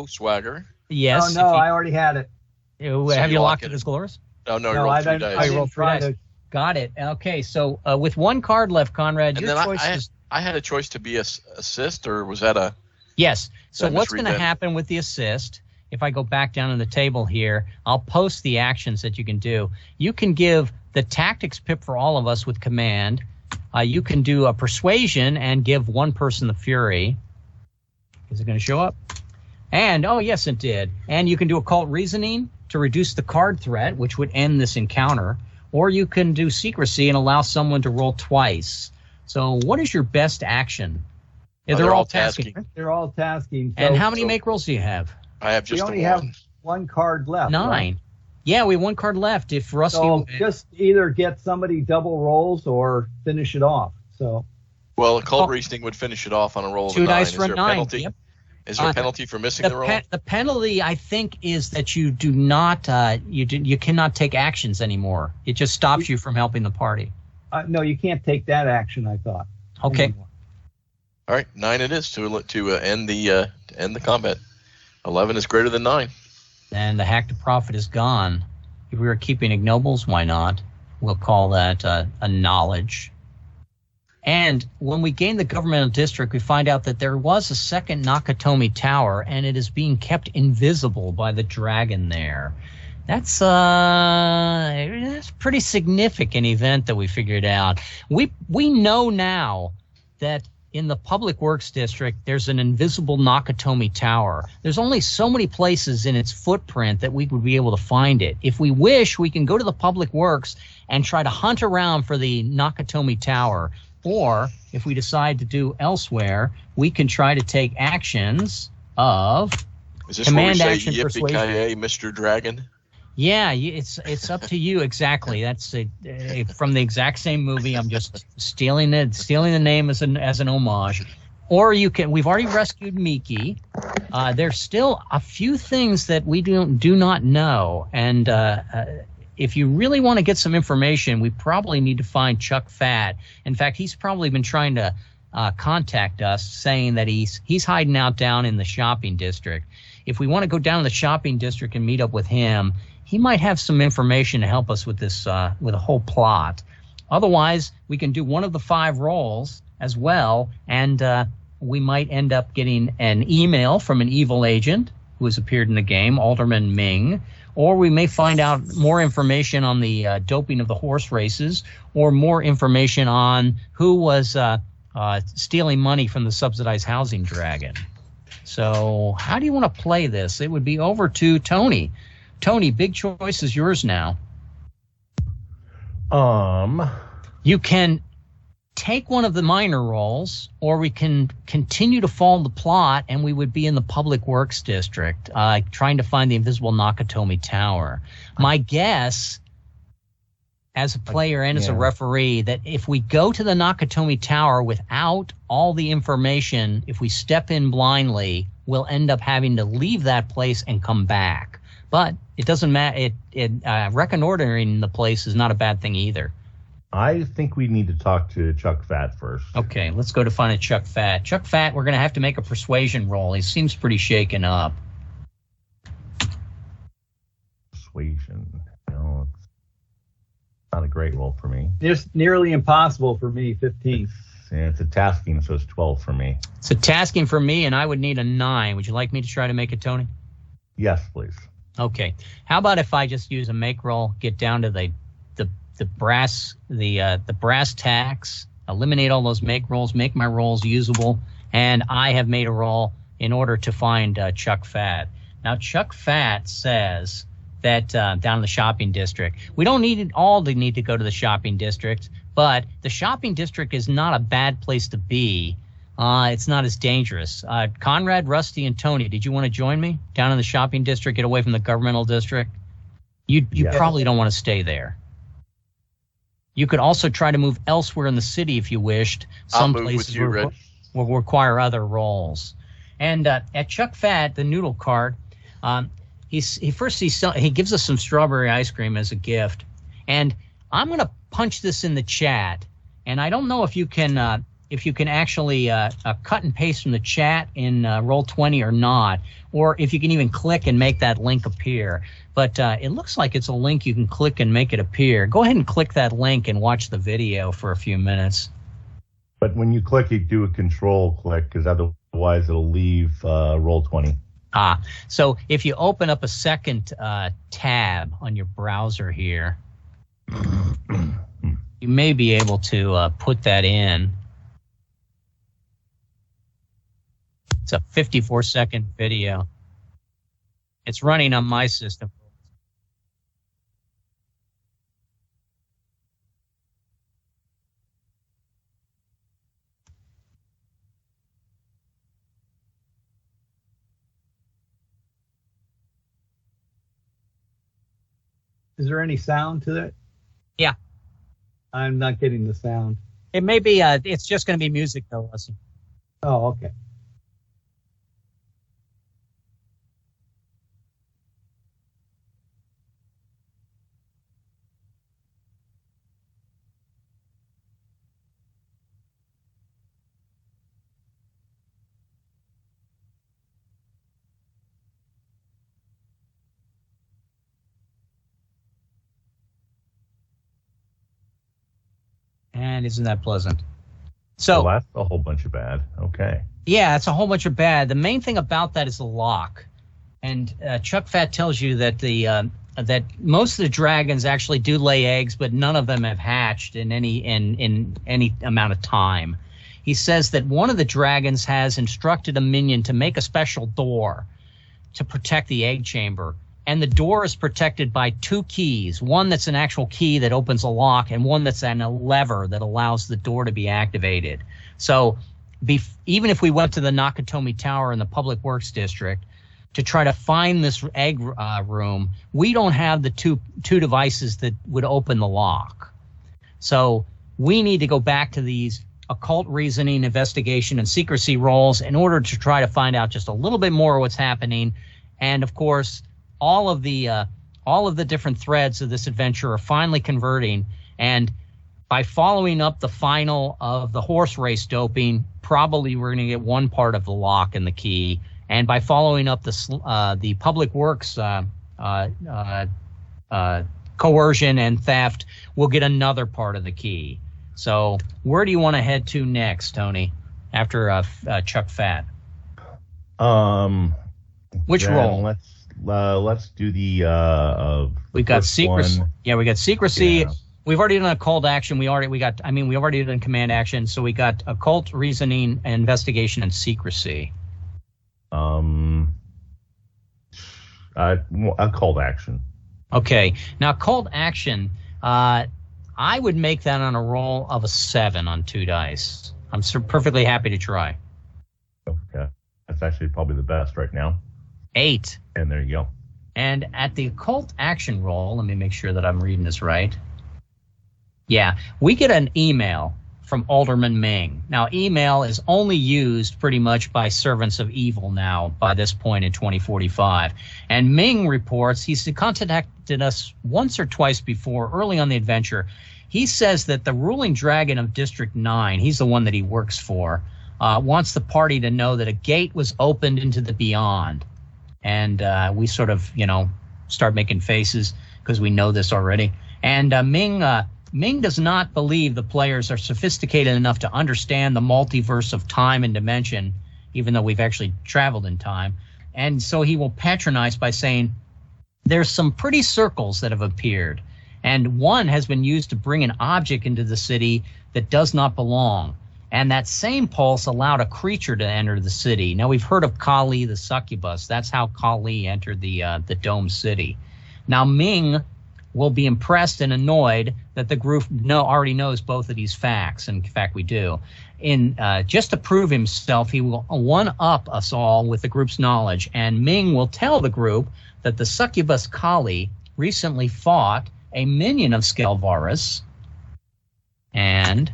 swagger. Oh, Yes. no, I already had it. Have you locked it as glorious? Oh, no, you rolled 3 dice. I rolled 3 dice. Got it. Okay, so with 1 card left, Conrad, and your then choice is... I had a choice to be assist, or was that a... Yes. So what's going to happen with the assist, if I go back down on the table here, I'll post the actions that you can do. You can give the tactics pip for all of us with command. You can do a persuasion and give 1 person the fury. Is it going to show up? And, oh, yes, it did. And you can do occult reasoning to reduce the card threat, which would end this encounter. Or you can do secrecy and allow someone to roll twice. So what is your best action? They're all tasking. Right? They're all tasking. And how many make rolls do you have? I have just we only have 1 card left. 9. Right? Yeah, we have 1 card left. If Rusty... So just either get somebody double rolls or finish it off. So. Well, occult reasoning would finish it off on a roll of 2 a 9. dice for a 9. Penalty? Yep. Is there a penalty for missing the roll? The penalty, I think, is that you do not you cannot take actions anymore. It just stops you from helping the party. No, you can't take that action, I thought. Okay. Anymore. All right, 9 it is to end the combat. 11 is greater than 9. And the hack to profit is gone. If we were keeping ignobles, why not? We'll call that a knowledge. And when we gain the governmental district, we find out that there was a second Nakatomi Tower, and it is being kept invisible by the dragon there. That's a pretty significant event that we figured out. We know now that in the Public Works District, there's an invisible Nakatomi Tower. There's only so many places in its footprint that we would be able to find it. If we wish, we can go to the Public Works and try to hunt around for the Nakatomi Tower. Or, if we decide to do elsewhere, we can try to take actions of Is this command where we action say persuasion. Yippee-ki-yay, Mr. Dragon? Yeah, it's up to you exactly. That's from the exact same movie. I'm just stealing the name as an homage. Or you can. We've already rescued Miki. There's still a few things that we do not know, and if you really want to get some information, we probably need to find Chuck Fat. In fact, he's probably been trying to contact us, saying that he's hiding out down in the shopping district. If we want to go down to the shopping district and meet up with him, he might have some information to help us with this with a whole plot. Otherwise, we can do one of the 5 roles as well, and we might end up getting an email from an evil agent who has appeared in the game, Alderman Ming, or we may find out more information on the doping of the horse races, or more information on who was stealing money from the subsidized housing dragon. So how do you want to play this? It would be over to Tony. Tony, big choice is yours now. You can take one of the minor roles, or we can continue to follow the plot, and we would be in the Public Works District, trying to find the invisible Nakatomi Tower. My guess, as a player and as a referee, that if we go to the Nakatomi Tower without all the information, if we step in blindly, we'll end up having to leave that place and come back. But it doesn't matter. Reconnoitering the place is not a bad thing either. I think we need to talk to Chuck Fat first. Okay, let's go to find a Chuck Fat. Chuck Fat, we're going to have to make a persuasion roll. He seems pretty shaken up. Persuasion. No, it's not a great roll for me. It's nearly impossible for me, 15. It's a tasking, so it's 12 for me. It's a tasking for me, and I would need a 9. Would you like me to try to make it, Tony? Yes, please. Okay. How about if I just use a make roll, get down to the brass tacks, eliminate all those make rolls, make my rolls usable, and I have made a roll in order to find Chuck Fat. Now, Chuck Fat says that down in the shopping district, we don't need to go to the shopping district, but the shopping district is not a bad place to be. It's not as dangerous. Conrad, Rusty, and Tony, did you want to join me down in the shopping district, get away from the governmental district? You probably don't want to stay there. You could also try to move elsewhere in the city if you wished. Some places will require other roles. And at Chuck Fat, the noodle cart, he gives us some strawberry ice cream as a gift. And I'm going to punch this in the chat. And I don't know if you can actually cut and paste from the chat in Roll20 or not, or if you can even click and make that link appear. But it looks like it's a link you can click and make it appear. Go ahead and click that link and watch the video for a few minutes. But when you click, you do a control click, because otherwise it'll leave Roll20. So if you open up a second tab on your browser here, you may be able to put that in. It's a 54-second video. It's running on my system. Is there any sound to it? Yeah. I'm not getting the sound. It may be, it's just going to be music though, Leslie. Oh, okay. And isn't that pleasant? So well, that's a whole bunch of bad. Okay. Yeah, it's a whole bunch of bad. The main thing about that is the lock. And Chuck Fat tells you that that most of the dragons actually do lay eggs, but none of them have hatched in any amount of time. He says that one of the dragons has instructed a minion to make a special door to protect the egg chamber. And the door is protected by 2 keys, one that's an actual key that opens a lock and one that's a lever that allows the door to be activated. So even if we went to the Nakatomi Tower in the Public Works District to try to find this egg room, we don't have the two devices that would open the lock. So we need to go back to these occult reasoning, investigation, and secrecy roles in order to try to find out just a little bit more of what's happening. And of course, all of the different threads of this adventure are finally converging, and by following up the final of the horse race doping, probably we're going to get one part of the lock and the key, and by following up the public works coercion and theft, we'll get another part of the key. So where do you want to head to next, Tony, after Chuck Fat? Which role? Let's do the we got secrecy. One. Yeah, we got secrecy. Yeah. We've already done occult action. We've already done command action. So we got occult reasoning, investigation, and secrecy. Occult action. Okay. Now occult action, I would make that on a roll of a 7 on 2 dice. I'm perfectly happy to try. Okay. That's actually probably the best right now. 8. And there you go. And at the occult action roll, let me make sure that I'm reading this right. Yeah, we get an email from Alderman Ming. Now, email is only used pretty much by servants of evil now by this point in 2045. And Ming reports he's contacted us once or twice before, early on the adventure. He says that the ruling dragon of District 9, he's the one that he works for, wants the party to know that a gate was opened into the beyond. And we sort of, start making faces because we know this already. And Ming does not believe the players are sophisticated enough to understand the multiverse of time and dimension, even though we've actually traveled in time. And so he will patronize by saying, there's some pretty circles that have appeared, and one has been used to bring an object into the city that does not belong. And that same pulse allowed a creature to enter the city. Now, we've heard of Kali the succubus. That's how Kali entered the Dome City. Now, Ming will be impressed and annoyed that the group already knows both of these facts. In fact, we do. Just to prove himself, he will one-up us all with the group's knowledge. And Ming will tell the group that the succubus Kali recently fought a minion of Skelvaris. And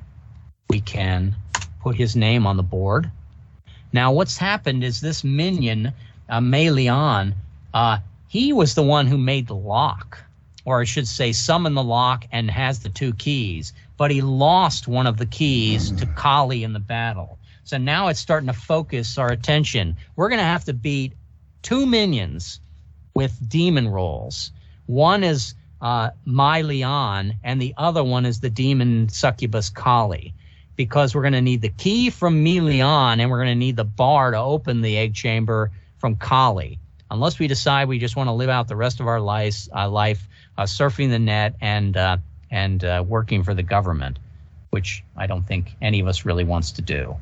we can put his name on the board. Now, what's happened is this minion, Mei Lian, he was the one who made the lock, or I should say summoned the lock and has the 2 keys, but he lost one of the keys to Kali in the battle. So now it's starting to focus our attention. We're going to have to beat 2 minions with demon rolls. One is Mai Lian, and the other one is the demon succubus Kali, because we're going to need the key from Mai Lian, and we're going to need the bar to open the egg chamber from Kali, unless we decide we just want to live out the rest of our life surfing the net and working for the government, which I don't think any of us really wants to do.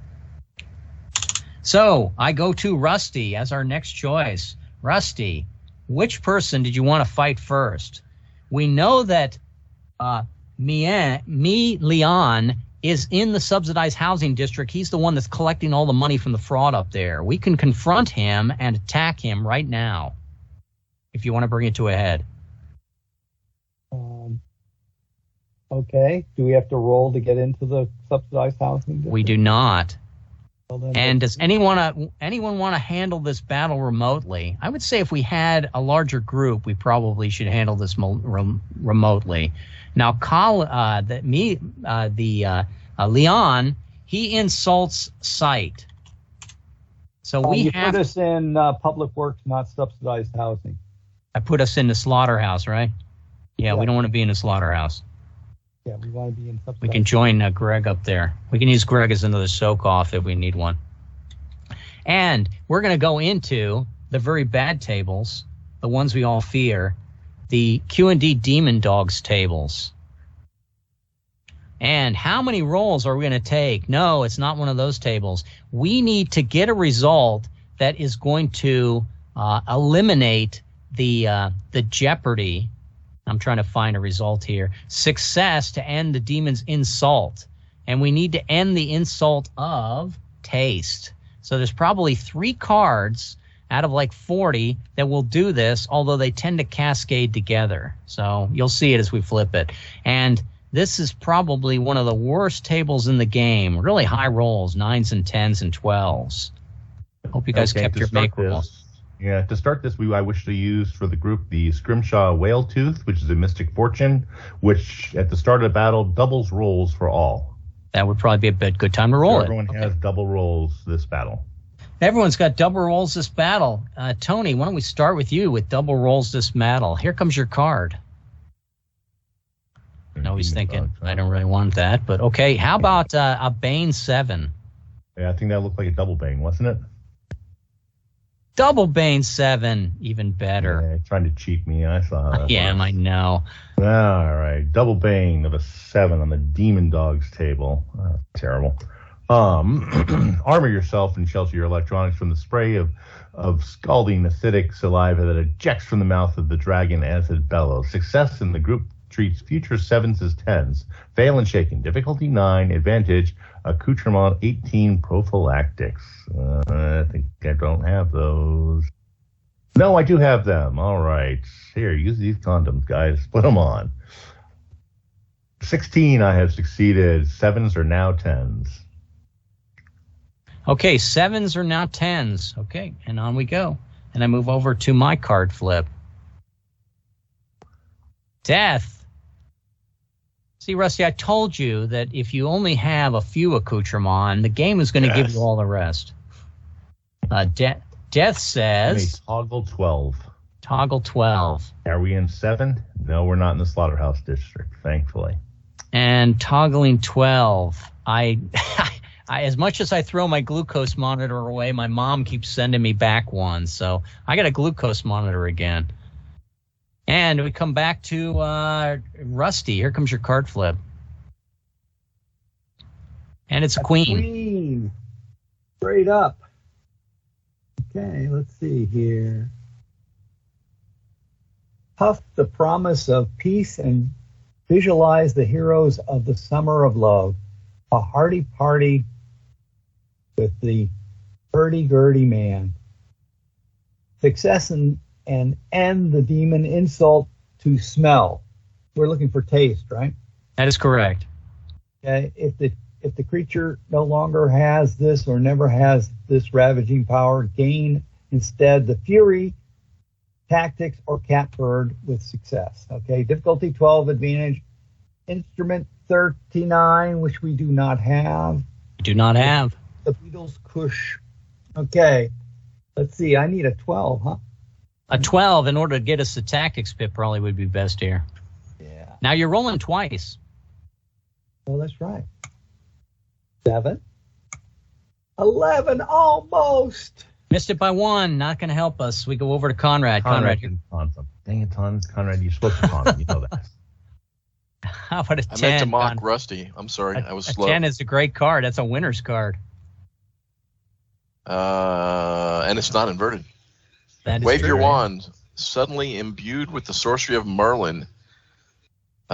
So I go to Rusty as our next choice. Rusty, which person did you want to fight first? We know that Mai Lian is in the subsidized housing district. He's the one that's collecting all the money from the fraud up there. We can confront him and attack him right now, if you want to bring it to a head. Okay. Do we have to roll to get into the subsidized housing district? We do not. Well, and does anyone want to handle this battle remotely? I would say if we had a larger group, we probably should handle this remotely. Now, Leon, he insults sight. So we have put us in public works, not subsidized housing. I put us in the slaughterhouse, right? Yeah, we don't want to be in the slaughterhouse. Yeah, we want to be in subsidized. We can join Greg up there. We can use Greg as another soak-off if we need one. And we're going to go into the very bad tables, the ones we all fear, the Q&D Demon Dogs tables. And how many rolls are we going to take? No, it's not one of those tables. We need to get a result that is going to eliminate the jeopardy. I'm trying to find a result here. Success to end the demon's insult. And we need to end the insult of taste. So there's probably 3 cards out of like 40 that will do this, although they tend to cascade together. So you'll see it as we flip it. And this is probably one of the worst tables in the game. Really high rolls, 9s and 10s and 12s. Hope you guys kept your make rolls. Yeah, to start this, I wish to use for the group the Scrimshaw Whale Tooth, which is a Mystic Fortune, which at the start of the battle doubles rolls for all. That would probably be a good time to roll Everyone has double rolls this battle. Everyone's got double rolls this battle. Tony, why don't we start with you with double rolls this battle? Here comes your card. No, he's thinking, I don't really want that, but okay. How about a Bane 7? Yeah, I think that looked like a double Bane, wasn't it? Double Bane 7, even better. Yeah, trying to cheat me. I saw that. Yeah, I know. All right, double Bane of a 7 on the Demon Dogs table. Terrible. Armor yourself and shelter your electronics from the spray of scalding acidic saliva that ejects from the mouth of the dragon as it bellows. Success in the group treats future 7s as 10s. Fail and shaken. Difficulty 9. Advantage. Accoutrement 18. Prophylactics. I think I don't have those. No, I do have them. All right. Here, use these condoms, guys. Put them on. 16, I have succeeded. 7s are now 10s. Okay, 7s are now 10s. Okay, and on we go. And I move over to my card flip. Death. See, Rusty, I told you that if you only have a few accoutrements, the game is going to give you all the rest. Death says... Toggle 12. Toggle 12. Are we in 7? No, we're not in the Slaughterhouse District, thankfully. And toggling 12. I as much as I throw my glucose monitor away, my mom keeps sending me back one. So I got a glucose monitor again. And we come back to Rusty. Here comes your card flip. And it's a queen. Queen. Straight up. Okay, let's see here. Puff the promise of peace and visualize the heroes of the summer of love. A hearty party with the hurdy-gurdy man. Success and end the demon insult to smell. We're looking for taste, right? That is correct. Okay. If the creature no longer has this or never has this ravaging power, gain instead the fury, tactics, or catbird with success. Okay. Difficulty 12, advantage. Instrument 39, which we do not have. Do not have. The Beatles Kush. Okay. Let's see. I need a 12, huh? A 12 in order to get us the tactics bit probably would be best here. Yeah. Now you're rolling twice. Oh, that's right. 7. 11, almost. Missed it by 1. Not going to help us. We go over to Conrad. Conrad. Dang it, Conrad. You're supposed to taunt him. You know that. How about a 10? I meant to mock Rusty. I'm sorry. I was slow. 10 is a great card. That's a winner's card. And it's not inverted. Wave your wand. Suddenly imbued with the sorcery of Merlin.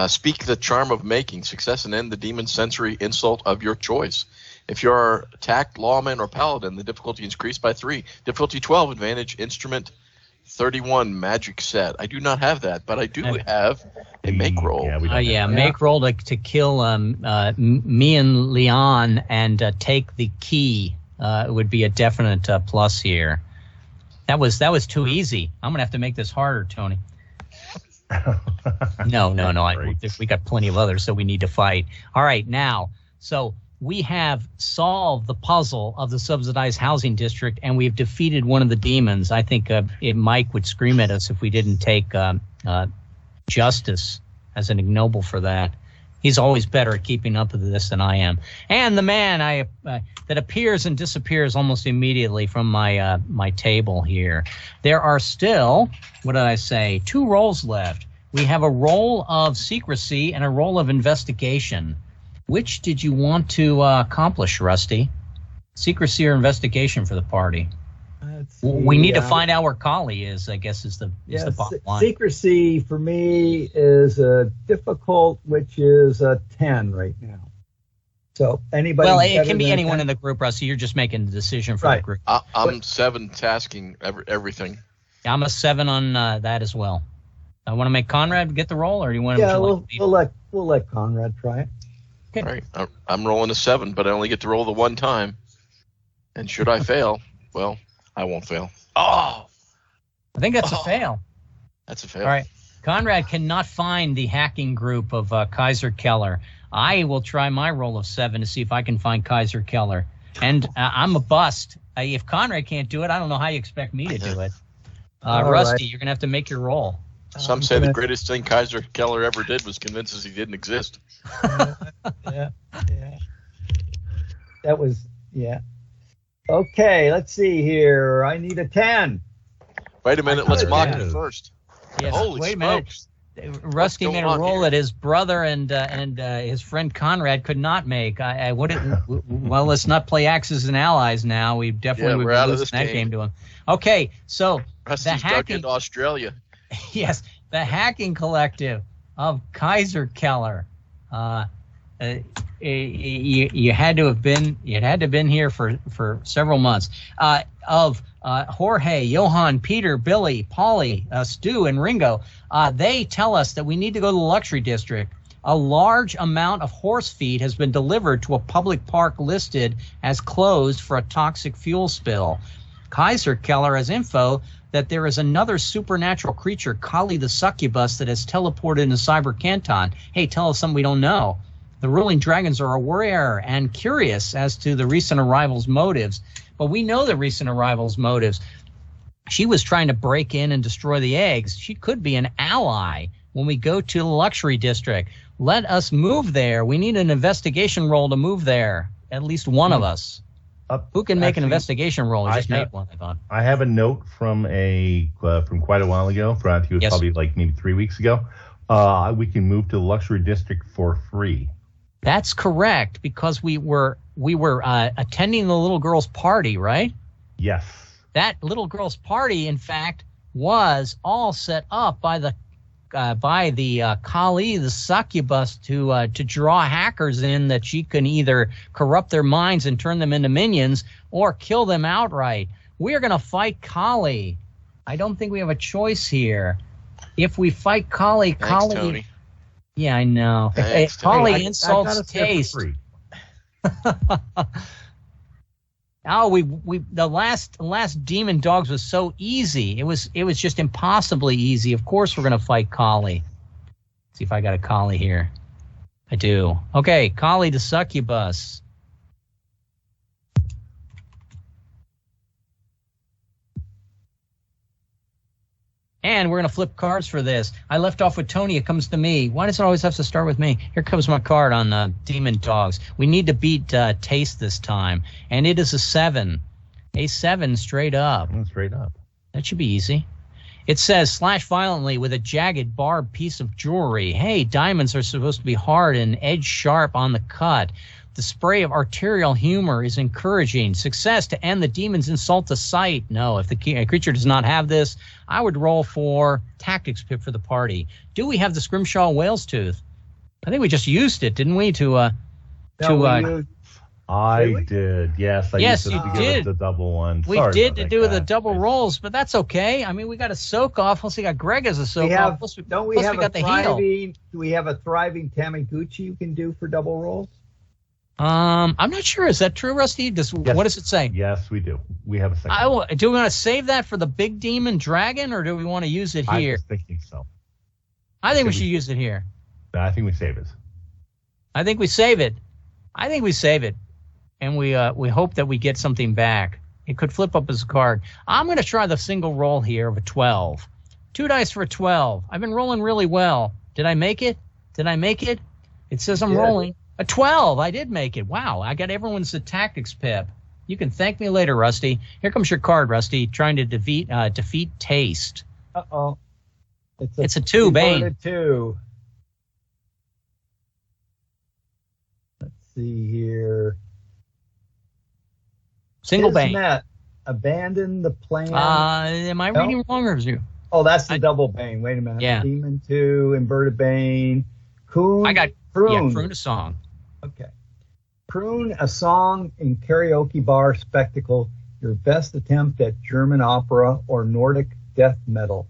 Speak the charm of making. Success and end the demon sensory insult of your choice. If you are attacked, lawman, or paladin, the difficulty is increased by 3. Difficulty 12, advantage, instrument 31, magic set. I do not have that, but I do have a make roll. Make roll to kill me and Leon and take the key would be a definite plus here. That was too easy. I'm gonna have to make this harder, Tony. No. We got plenty of others, so we need to fight. All right, now, so we have solved the puzzle of the subsidized housing district, and we've defeated one of the demons. I think Mike would scream at us if we didn't take justice as an ignoble for that. He's always better at keeping up with this than I am. And the man that appears and disappears almost immediately from my table here. There are still, what did I say, 2 rolls left. We have a roll of secrecy and a roll of investigation. Which did you want to accomplish, Rusty? Secrecy or investigation for the party? We need to find out where Kali is, I guess, is the bottom line. Secrecy for me is difficult, which is a 10 right now. So anybody. Well, it can be anyone in the group, Rusty. You're just making the decision for the group. I'm 7 tasking everything. I'm a 7 on that as well. I want to make Conrad get the roll, or do you want to? Yeah, we'll let Conrad try it. Okay. All right. I'm rolling a 7, but I only get to roll the 1 time. And should I fail, well, I won't fail. Oh! I think that's a fail. That's a fail. All right. Conrad cannot find the hacking group of Kaiser Keller. I will try my roll of 7 to see if I can find Kaiser Keller. And I'm a bust. If Conrad can't do it, I don't know how you expect me to do it. Rusty, you're going to have to make your roll. Some say the greatest thing Kaiser Keller ever did was convince us he didn't exist. Yeah. That was, Okay, let's see here. I need a 10. Wait a minute. Let's mock it first. Yes. Holy wait smokes. a minute. Rusty made a roll that his brother and his friend Conrad could not make. Well, let's not play Axis and Allies now. We definitely would be losing that game to him. Okay, so Rusty's dug into Australia. Yes, the hacking collective of Kaiser Keller. You had to have been here for several months. Of Jorge, Johan, Peter, Billy, Polly, Stu, and Ringo. They tell us that we need to go to the luxury district. A large amount of horse feed has been delivered to a public park listed as closed for a toxic fuel spill. Kaiser Keller has info that there is another supernatural creature, Kali the succubus, that has teleported into Cyber Canton. Hey, tell us something we don't know. The ruling dragons are aware and curious as to the recent arrival's motives, but we know the recent arrival's motives. She was trying to break in and destroy the eggs. She could be an ally when we go to the luxury district. Let us move there. We need an investigation roll to move there. At least one of us. Who can make an investigation roll? I just made one, I thought. I have a note from from quite a while ago. I think it was probably like maybe 3 weeks ago. We can move to the luxury district for free. That's correct, because we were attending the little girl's party, right? Yes. That little girl's party, in fact, was all set up by the Kali, the succubus, to draw hackers in that she can either corrupt their minds and turn them into minions or kill them outright. We are going to fight Kali. I don't think we have a choice here. If we fight Kali, Thanks, Tony. Yeah, I know. Thanks, Kali insults taste. The last Demon Dogs was so easy. It was just impossibly easy. Of course we're gonna fight Kali. See if I got a Kali here. I do. Okay, Kali the succubus. And we're going to flip cards for this. I left off with Tony. It comes to me. Why does it always have to start with me? Here comes my card on Demon Dogs. We need to beat Taste this time. And it is a 7. A 7 straight up. Straight up. That should be easy. It says, slash violently with a jagged, barbed piece of jewelry. Hey, diamonds are supposed to be hard and edge sharp on the cut. The spray of arterial humor is encouraging. Success to end the demon's insult to sight. No, if the creature does not have this, I would roll for tactics pip for the party. Do we have the Scrimshaw Whale's Tooth? I think we just used it, didn't we? I did. Yes. Yes, you did. The double one. We did to do the double rolls, but that's okay. I mean, we got a soak off. Plus, we got Greg as a soak off. Don't we have a thriving? Do we have a thriving Tamaguchi you can do for double rolls? I'm not sure. Is that true, Rusty? Yes. What does it say? Yes, we do. We have a second. Do we want to save that for the big demon dragon, or do we want to use it here? I was thinking so. I think we should use it here. I think we save it. I think we save it. And we hope that we get something back. It could flip up as a card. I'm going to try the single roll here of a 12. 2 dice for a 12. I've been rolling really well. Did I make it? It says I'm rolling a 12. I did make it. Wow, I got everyone's tactics pip. You can thank me later, Rusty. Here comes your card, Rusty, trying to defeat Taste. Uh-oh. It's a 2, Bane. 2. Let's see here. Single Bane. Kismet, abandon the plan. Am I reading wrong or is you? Oh, that's the double Bane. Wait a minute. Yeah. Demon 2, inverted Bane. Coon. I got Prune. Prune a song. Okay. Prune, a song in karaoke bar spectacle, your best attempt at German opera or Nordic death metal.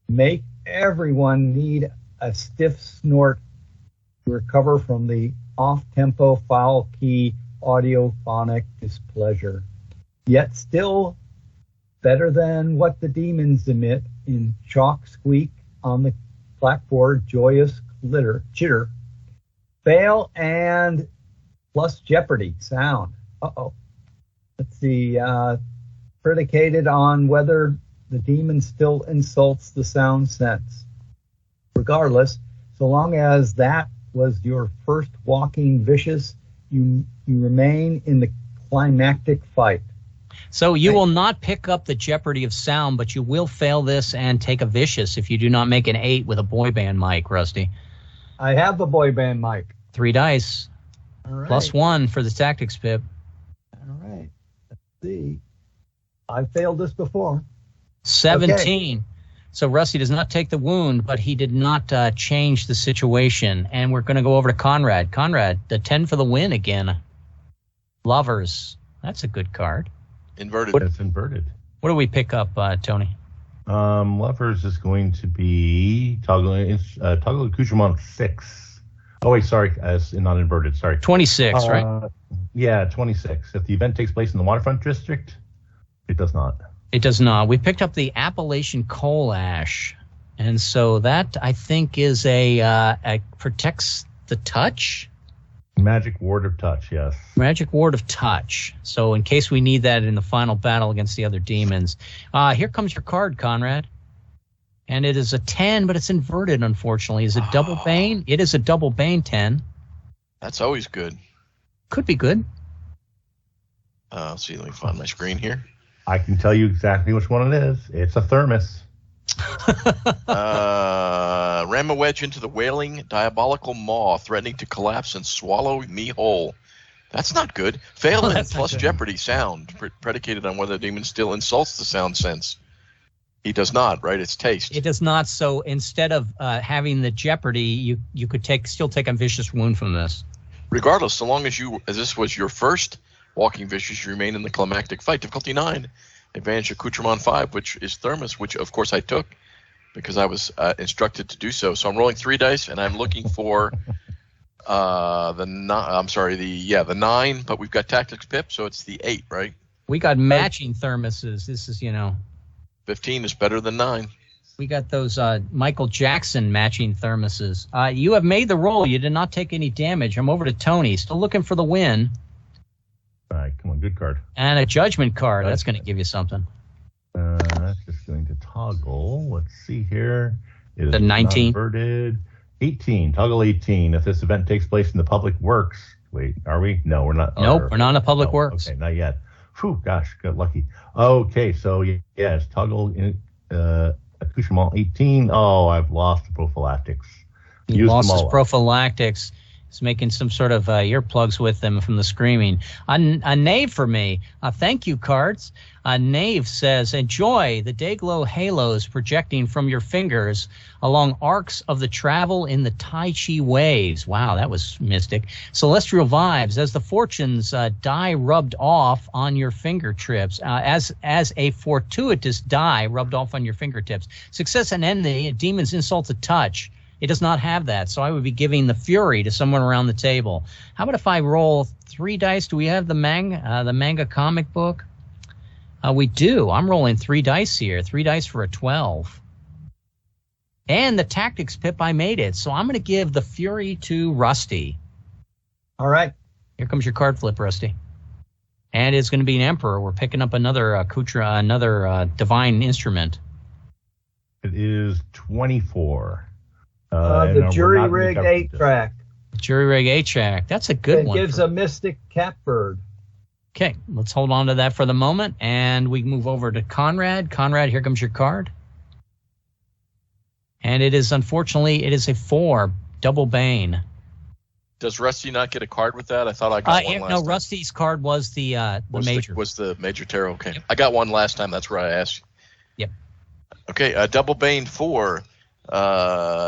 Make everyone need a stiff snort to recover from the off-tempo, foul-key, audiophonic displeasure. Yet still better than what the demons emit in chalk squeak on the blackboard, joyous chitter. Fail and plus Jeopardy sound. Uh-oh. Let's see. Predicated on whether the demon still insults the sound sense. Regardless, so long as that was your first walking vicious, you remain in the climactic fight. So you will not pick up the Jeopardy of sound, but you will fail this and take a vicious if you do not make an 8 with a boy band mic, Rusty. I have a boy band mic. 3 dice. All right. Plus 1 for the tactics pip. All right. Let's see. I've failed this before. 17. Okay. So Rusty does not take the wound, but he did not change the situation. And we're going to go over to Conrad. Conrad, the 10 for the win again. Lovers. That's a good card. Inverted. It's inverted. What do we pick up, Tony? Lovers is going to be toggle accoutrement 6. Oh wait, sorry, as not inverted. Sorry. 26, right? Yeah, 26. If the event takes place in the waterfront district, it does not. It does not. We picked up the Appalachian Coal Ash, and so that I think is a protects the touch. Magic Ward of Touch, yes. Magic Ward of Touch. So in case we need that in the final battle against the other demons. Here comes your card, Conrad. And it is a 10, but it's inverted, unfortunately. Is it double Bane? It is a double Bane 10. That's always good. Could be good. Let's see, let me find my screen here. I can tell you exactly which one it is. It's a thermos. Ram a wedge into the wailing, diabolical maw, threatening to collapse and swallow me whole. That's not good. Fail and plus Jeopardy sound, predicated on whether the demon still insults the sound sense. He does not, right? It's taste. It does not. So instead of having the Jeopardy, you could still take a vicious wound from this. Regardless, so long as this was your first walking vicious, you remain in the climactic fight. Difficulty 9, advantage accoutrement 5, which is thermos, which of course I took because I was instructed to do so. So I'm rolling 3 dice, and I'm looking for the 9, but we've got tactics pip, so it's the 8, right? We got matching thermoses. This is, 15 is better than 9. We got those Michael Jackson matching thermoses. You have made the roll. You did not take any damage. I'm over to Tony. Still looking for the win. All right, come on, good card. And a judgment card. That's going to give you something. That's just going to toggle. Let's see here. It is the 19. Inverted. 18. Toggle 18. If this event takes place in the public works. Wait, are we? No, we're not. Nope, we're not in the public works. Okay, not yet. Whew, gosh, got lucky. Okay, so yes, toggle accoutrement 18. Oh, I've lost the prophylactics. He lost his prophylactics. He's making some sort of earplugs with them from the screaming. A Knave for me. Thank you, cards. Knave says, enjoy the day-glow halos projecting from your fingers along arcs of the travel in the Tai Chi waves. Wow, that was mystic. Celestial vibes as the fortunes die rubbed off on your fingertips, as a fortuitous die rubbed off on your fingertips. Success and envy, demons insult to touch. It does not have that, so I would be giving the fury to someone around the table. How about if I roll 3 dice? Do we have the manga comic book? We do. I'm rolling 3 dice here. 3 dice for a 12. And the tactics pip, I made it. So I'm going to give the fury to Rusty. All right. Here comes your card flip, Rusty. And it's going to be an emperor. We're picking up another divine instrument. It is 24. The jury-rigged 8-track. Jury Rig HAC. That's a good one. It gives a Mystic Catbird. Okay, let's hold on to that for the moment, and we move over to Conrad. Conrad, here comes your card. And it is, unfortunately, it is a 4, Double Bane. Does Rusty not get a card with that? I thought I got one last time. No, Rusty's card was the major. Was the major tarot. Okay. Yep. I got one last time. That's where I asked you. Yep. Okay, Double Bane 4.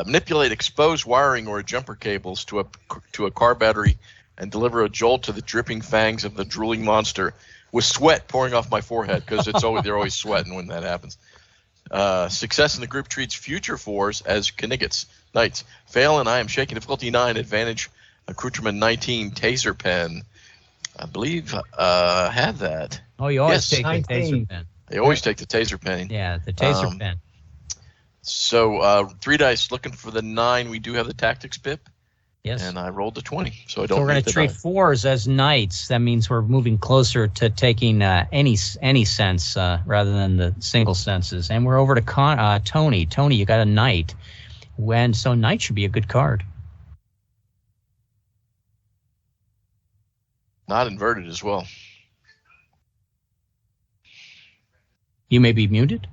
Manipulate exposed wiring or jumper cables to a car battery and deliver a jolt to the dripping fangs of the drooling monster with sweat pouring off my forehead, because they're always sweating when that happens. Success in the group treats future 4s as Knights. Fail and I am shaking. Difficulty 9. Advantage accoutrement 19. Taser pen. I believe had that. Oh, you always take the taser pen. They always take the taser pen. Yeah, the taser pen. So 3 dice looking for the 9. We do have the tactics pip. Yes. And I rolled a 20, so I don't. So we're going to treat 4s as knights. That means we're moving closer to taking any sense rather than the single senses. And we're over to Tony. Tony, you got a knight. So knight should be a good card. Not inverted as well. You may be muted.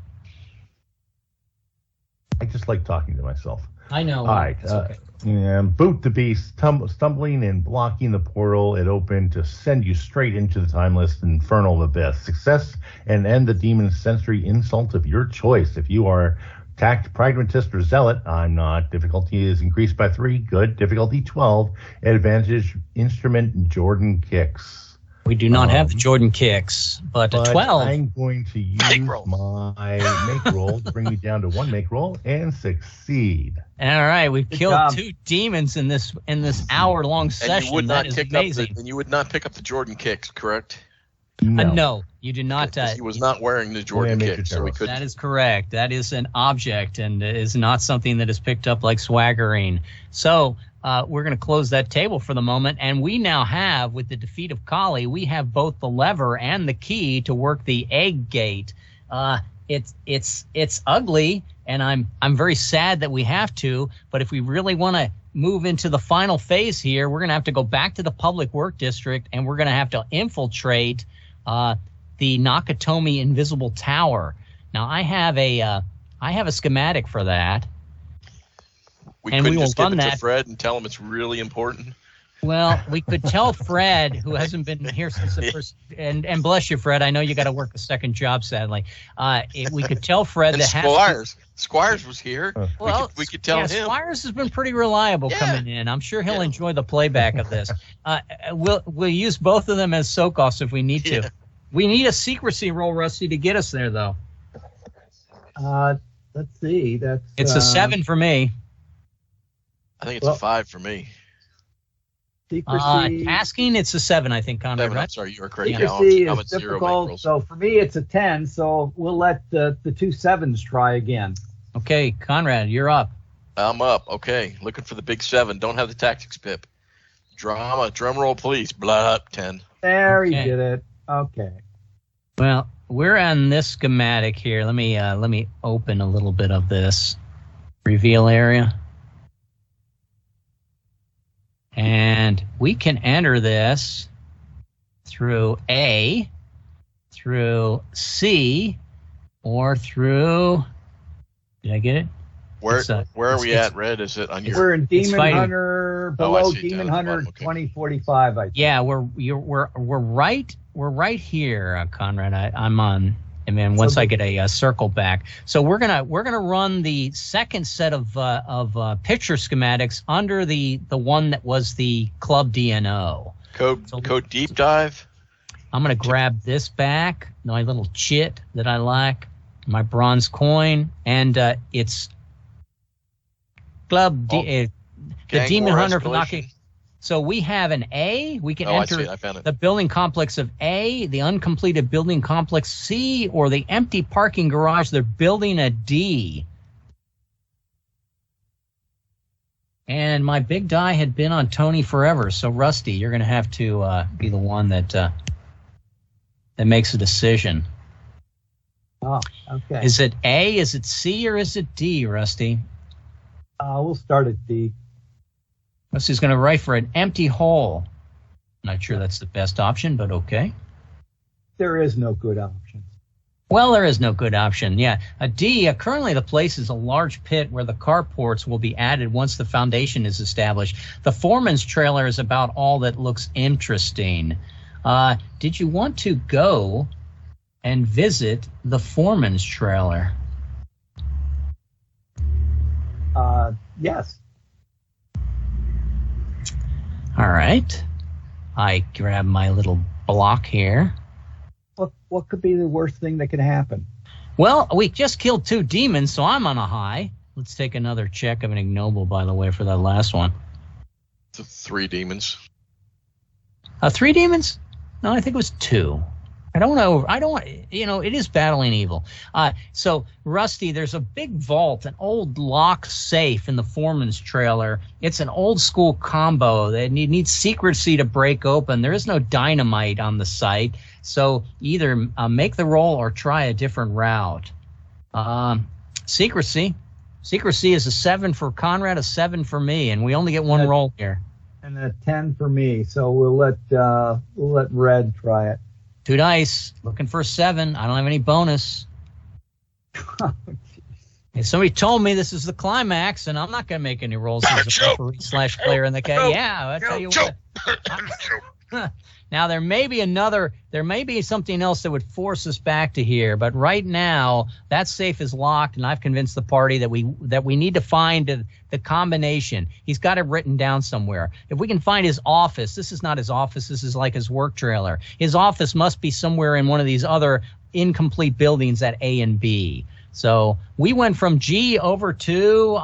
I just like talking to myself. I know. All right. Okay. And boot the beast, stumbling and blocking the portal it opened to send you straight into the timeless infernal abyss. Success and end the demon's sensory insult of your choice. If you are tact, pragmatist, or zealot, I'm not. Difficulty is increased by 3. Good. Difficulty 12. Advantage instrument Jordan kicks. We do not have the Jordan kicks, but a 12. I'm going to use my make roll to bring me down to 1 make roll and succeed. All right, we've killed 2 demons in this hour-long session. And you would not amazing. and you would not pick up the Jordan kicks, correct? No, you do not. He was not wearing the Jordan kicks, so we couldn't. That is correct. That is an object and is not something that is picked up like swaggering. So we're going to close that table for the moment, and we now have, with the defeat of Kali, we have both the lever and the key to work the egg gate. It's ugly, and I'm very sad that we have to. But if we really want to move into the final phase here, we're going to have to go back to the public work district, and we're going to have to infiltrate the Nakatomi Invisible Tower. Now I have a schematic for that. We couldn't just give it to Fred and tell him it's really important. Well, we could tell Fred, who hasn't been here since the first, and bless you, Fred. I know you got to work a second job, sadly. We could tell Fred that Squires was here. Well, we could tell him. Squires has been pretty reliable coming in. I'm sure he'll enjoy the playback of this. We'll use both of them as soak-offs if we need to. Yeah. We need a secrecy roll, Rusty, to get us there, though. Let's see. It's a 7 for me. I think it's a 5 for me. Secrecy. Tasking, it's a 7, I think, Conrad. 7, right? I'm sorry, you are correct. Secrecy is difficult, so for me it's a 10, so we'll let the 2 7s try again. Okay, Conrad, you're up. I'm up. Okay, looking for the big 7. Don't have the tactics pip. Drama, drum roll, please. Blah, 10. There, he did it. Okay. Well, we're on this schematic here. Let me open a little bit of this reveal area. And we can enter this through A, through C, or through... Did I get it? Where are we at, Red? Is it on your... We're in Demon Hunter, below Demon Hunter 2045, I think. Yeah, we're right here, Conrad. I'm on... And then once I get a circle back, so we're gonna run the second set of picture schematics under the one that was the Club DNO. Code deep dive. I'm gonna grab this back, my little chit that I like, my bronze coin, and it's the Demon Hunter for knocking. So we have an A. We can enter the building complex of A, the uncompleted building complex C, or the empty parking garage. They're building a D. And my big die had been on Tony forever. So Rusty, you're going to have to be the one that makes a decision. Oh, okay. Is it A? Is it C? Or is it D, Rusty? We'll start at D. Rusty's going to write for an empty hole. Not sure that's the best option, but okay. There is no good option. Well, there is no good option. Yeah. A D, currently the place is a large pit where the carports will be added once the foundation is established. The foreman's trailer is about all that looks interesting. Did you want to go and visit the foreman's trailer? Yes. All right. I grab my little block here. What could be the worst thing that could happen? Well, we just killed 2 demons, so I'm on a high. Let's take another check of an ignoble, by the way, for that last one. 3 demons. 3 demons? No, I think it was 2. I don't know. It is battling evil. So, Rusty, there's a big vault, an old lock safe in the foreman's trailer. It's an old school combo that needs secrecy to break open. There is no dynamite on the site. So either make the roll or try a different route. Secrecy. Secrecy is a 7 for Conrad, a 7 for me, and we only get one roll here. And a 10 for me. So we'll let Red try it. 2 dice, looking for a 7. I don't have any bonus. If somebody told me this is the climax, and I'm not going to make any rolls as a referee/player in the case. Yeah, I'll tell you what. Now there may be something else that would force us back to here, but right now that safe is locked, and I've convinced the party that we need to find the combination. He's got it written down somewhere. If we can find his office, this is not his office. This is like his work trailer. His office must be somewhere in one of these other incomplete buildings at A and B. So we went from G over to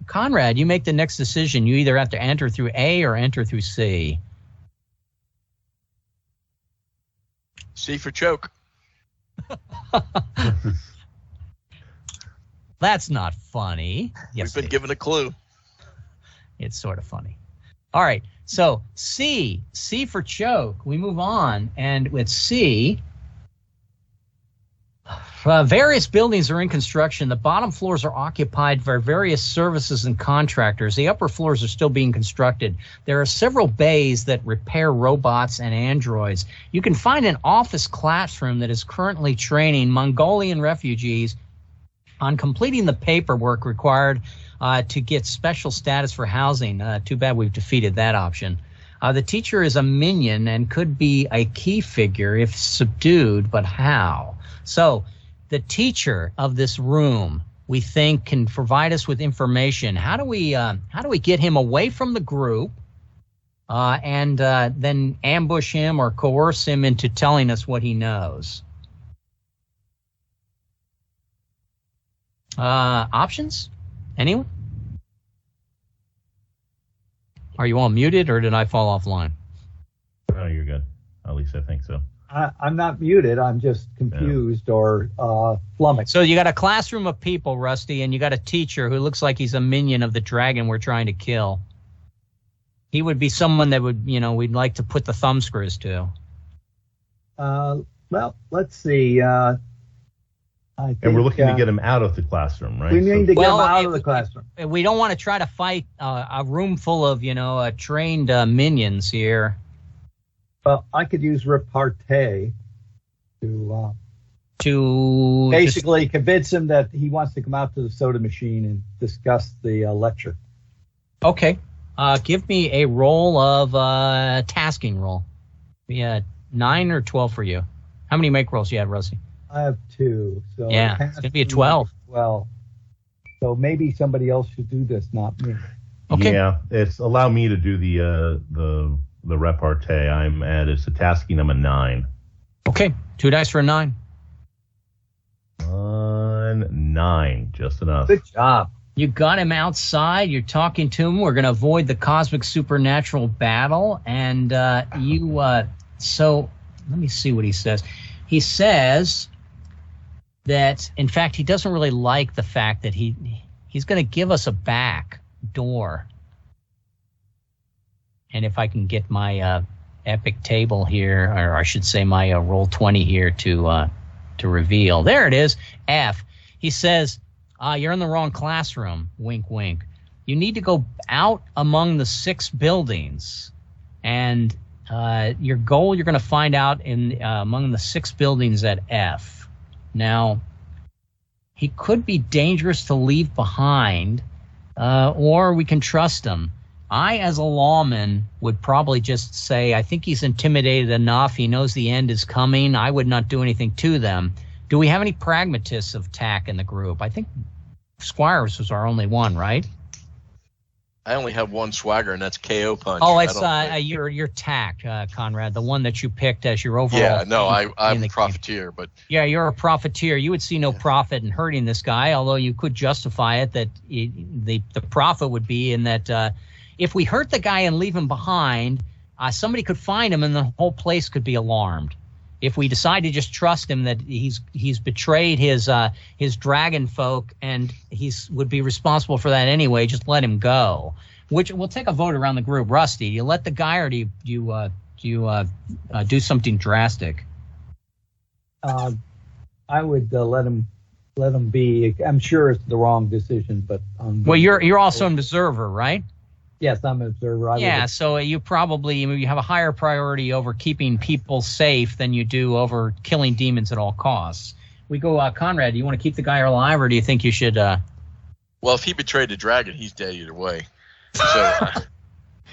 Conrad. You make the next decision. You either have to enter through A or enter through C. C for choke. That's not funny. Yes, We've been given a clue. It's sort of funny. All right, so C for choke. We move on, and with C, various buildings are in construction. The bottom floors are occupied by various services and contractors. The upper floors are still being constructed. There are several bays that repair robots and androids. You can find an office classroom that is currently training Mongolian refugees on completing the paperwork required to get special status for housing. Too bad we've defeated that option. The teacher is a minion and could be a key figure if subdued, but how? So the teacher of this room, we think, can provide us with information. How do we get him away from the group and then ambush him or coerce him into telling us what he knows? Options? Anyone? Are you all muted, or did I fall offline? No, you're good. At least I think so. I'm not muted. I'm just confused or flummoxed. So you got a classroom of people, Rusty, and you got a teacher who looks like he's a minion of the dragon we're trying to kill. He would be someone that would, we'd like to put the thumb screws to. Well, let's see. I think, and we're looking to get him out of the classroom, right? We need to get him out of the classroom. We don't want to try to fight a room full of, trained minions here. Well, I could use repartee to basically convince him that he wants to come out to the soda machine and discuss the lecture. Okay. Give me a roll of tasking roll. Yeah, 9 or 12 for you. How many make rolls you have, Rusty? I have 2. So yeah, it's going to be a 12. Well, so maybe somebody else should do this, not me. Okay. Yeah, it's allow me to do the repartee. It's a tasking. I'm a 9. Okay, 2 dice for a 9. 9, just enough. Good job. You got him outside. You're talking to him. We're going to avoid the cosmic supernatural battle. And so let me see what he says. He says that, in fact, he doesn't really like the fact that he's going to give us a back door. And if I can get my epic table here, or I should say my roll 20 here to reveal. There it is, F. He says, you're in the wrong classroom, wink, wink. you need to go out among the 6 buildings, and your goal you're going to find out in among the 6 buildings at F. Now, he could be dangerous to leave behind, or we can trust him. I, as a lawman, would probably just say, I think he's intimidated enough. He knows the end is coming. I would not do anything to them. Do we have any pragmatists of TAC in the group? I think Squires was our only one, right? I only have one swagger, and that's KO punch. Oh, it's your TAC, Conrad, the one that you picked as your overall. Yeah, no, I'm a profiteer, but yeah, you're a profiteer. You would see no profit in hurting this guy, although you could justify it that the profit would be in that if we hurt the guy and leave him behind, somebody could find him and the whole place could be alarmed. If we decide to just trust him that he's betrayed his dragon folk and would be responsible for that anyway, just let him go. Which we'll take a vote around the group. Rusty, do you let the guy, or do you do something drastic? I would let him be. I'm sure it's the wrong decision, but well, you're also an observer, right? Yes, I'm an observer. So you have a higher priority over keeping people safe than you do over killing demons at all costs. We go, Conrad, do you want to keep the guy alive, or do you think you should... Well, if he betrayed the dragon, he's dead either way. So,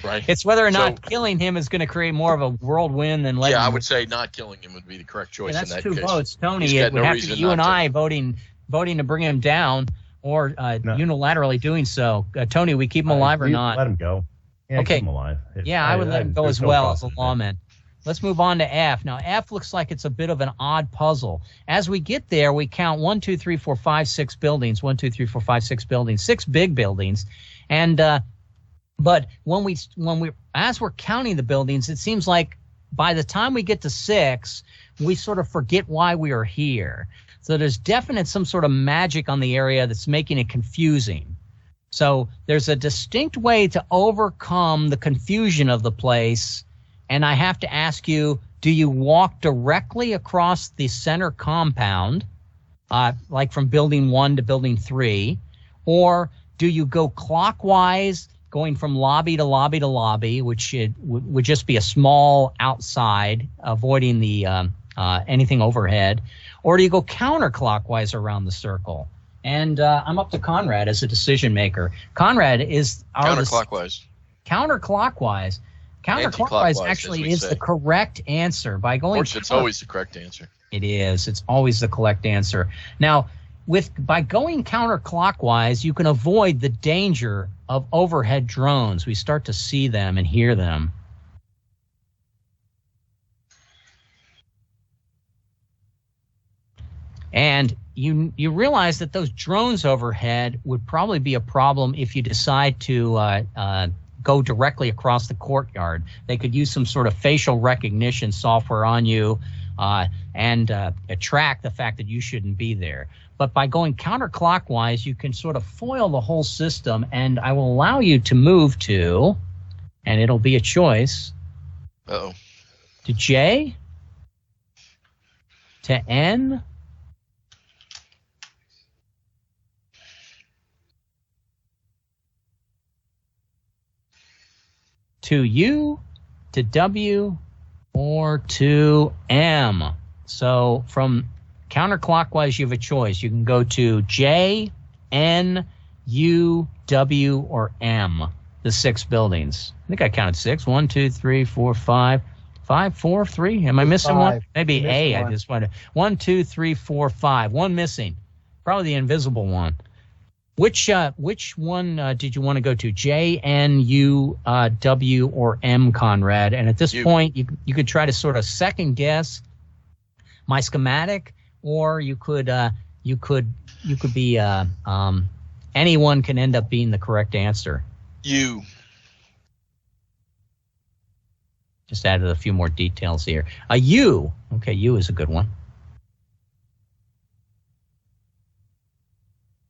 right? It's whether or not killing him is going to create more of a whirlwind than letting him... I would say not killing him would be the correct choice in that case. That's 2 votes. Tony, it would have to be you and I voting to bring him down, or unilaterally doing so. Tony, we keep him alive or not? Let him go. Yeah, okay. Keep him alive. I would let him go as well as a lawman. Let's move on to F. Now, F looks like it's a bit of an odd puzzle. As we get there, we count 1, 2, 3, 4, 5, 6 buildings. 1, 2, 3, 4, 5, 6 buildings. 6 big buildings. And but as we're counting the buildings, it seems like by the time we get to 6, we sort of forget why we are here. So there's definite some sort of magic on the area that's making it confusing. So there's a distinct way to overcome the confusion of the place. And I have to ask you, do you walk directly across the center compound, like from building 1 to building 3? Or do you go clockwise, going from lobby to lobby to lobby, which would just be a small outside, avoiding the anything overhead? Or do you go counterclockwise around the circle? And I'm up to Conrad as a decision maker. Conrad is counterclockwise. Counterclockwise. Counterclockwise actually is the correct answer. By going, of course, it's always the correct answer. It is. It's always the correct answer. Now, by going counterclockwise, you can avoid the danger of overhead drones. We start to see them and hear them. And you realize that those drones overhead would probably be a problem if you decide to go directly across the courtyard. They could use some sort of facial recognition software on you and track the fact that you shouldn't be there. But by going counterclockwise, you can sort of foil the whole system, and I will allow you to move to, and it'll be a choice, to J, to N, to U, to W, or to M. So from counterclockwise, you have a choice. You can go to J, N, U, W, or M, the 6 buildings. I think I counted 6. 1, 2, 3, 4, 5. 5, 4, 3. Am I missing 5. One? Maybe A. One. I just wanted 1, 2, 3, 4, 5. One missing. Probably the invisible one. Which one did you want to go to? J, N, U, W, or M, Conrad? And at this point, you could try to sort of second guess my schematic, or you could be anyone can end up being the correct answer. U. Just added a few more details here. A U. Okay, U is a good one.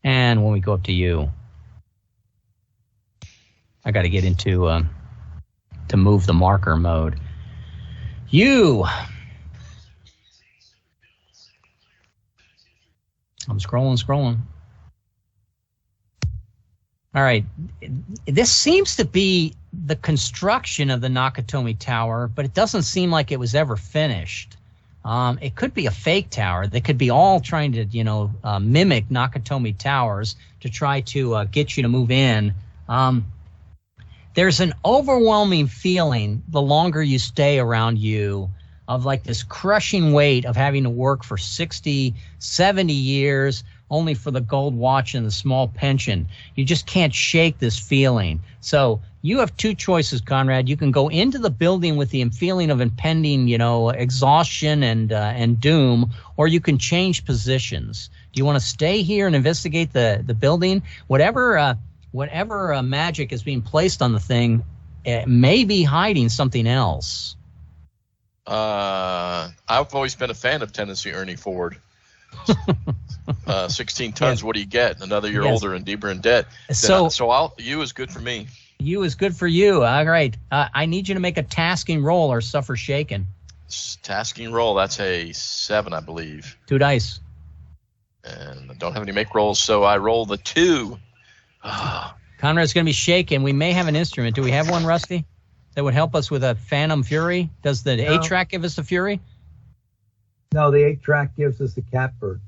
And when we go up to U, I got to get into to move the marker mode. U. I'm scrolling. All right. This seems to be the construction of the Nakatomi Tower, but it doesn't seem like it was ever finished. It could be a fake tower. They could be all trying to, mimic Nakatomi Towers to try to get you to move in. There's an overwhelming feeling the longer you stay around you of like this crushing weight of having to work for 60, 70 years only for the gold watch and the small pension. You just can't shake this feeling. So you have two choices, Conrad. You can go into the building with the feeling of impending, exhaustion and doom, or you can change positions. Do you want to stay here and investigate the building? Whatever magic is being placed on the thing, it may be hiding something else. I've always been a fan of Tennessee Ernie Ford. 16 tons. Yes. What do you get? Another year older and deeper in debt. You is good for me. You is good for you. All right. I need you to make a tasking roll or suffer shaken. Tasking roll. That's a 7, I believe. 2 dice. And I don't have any make rolls, so I roll the 2. Conrad's going to be shaken. We may have an instrument. Do we have one, Rusty, that would help us with a Phantom Fury? Does the 8-track give us the Fury? No, the 8-track gives us the Catbird.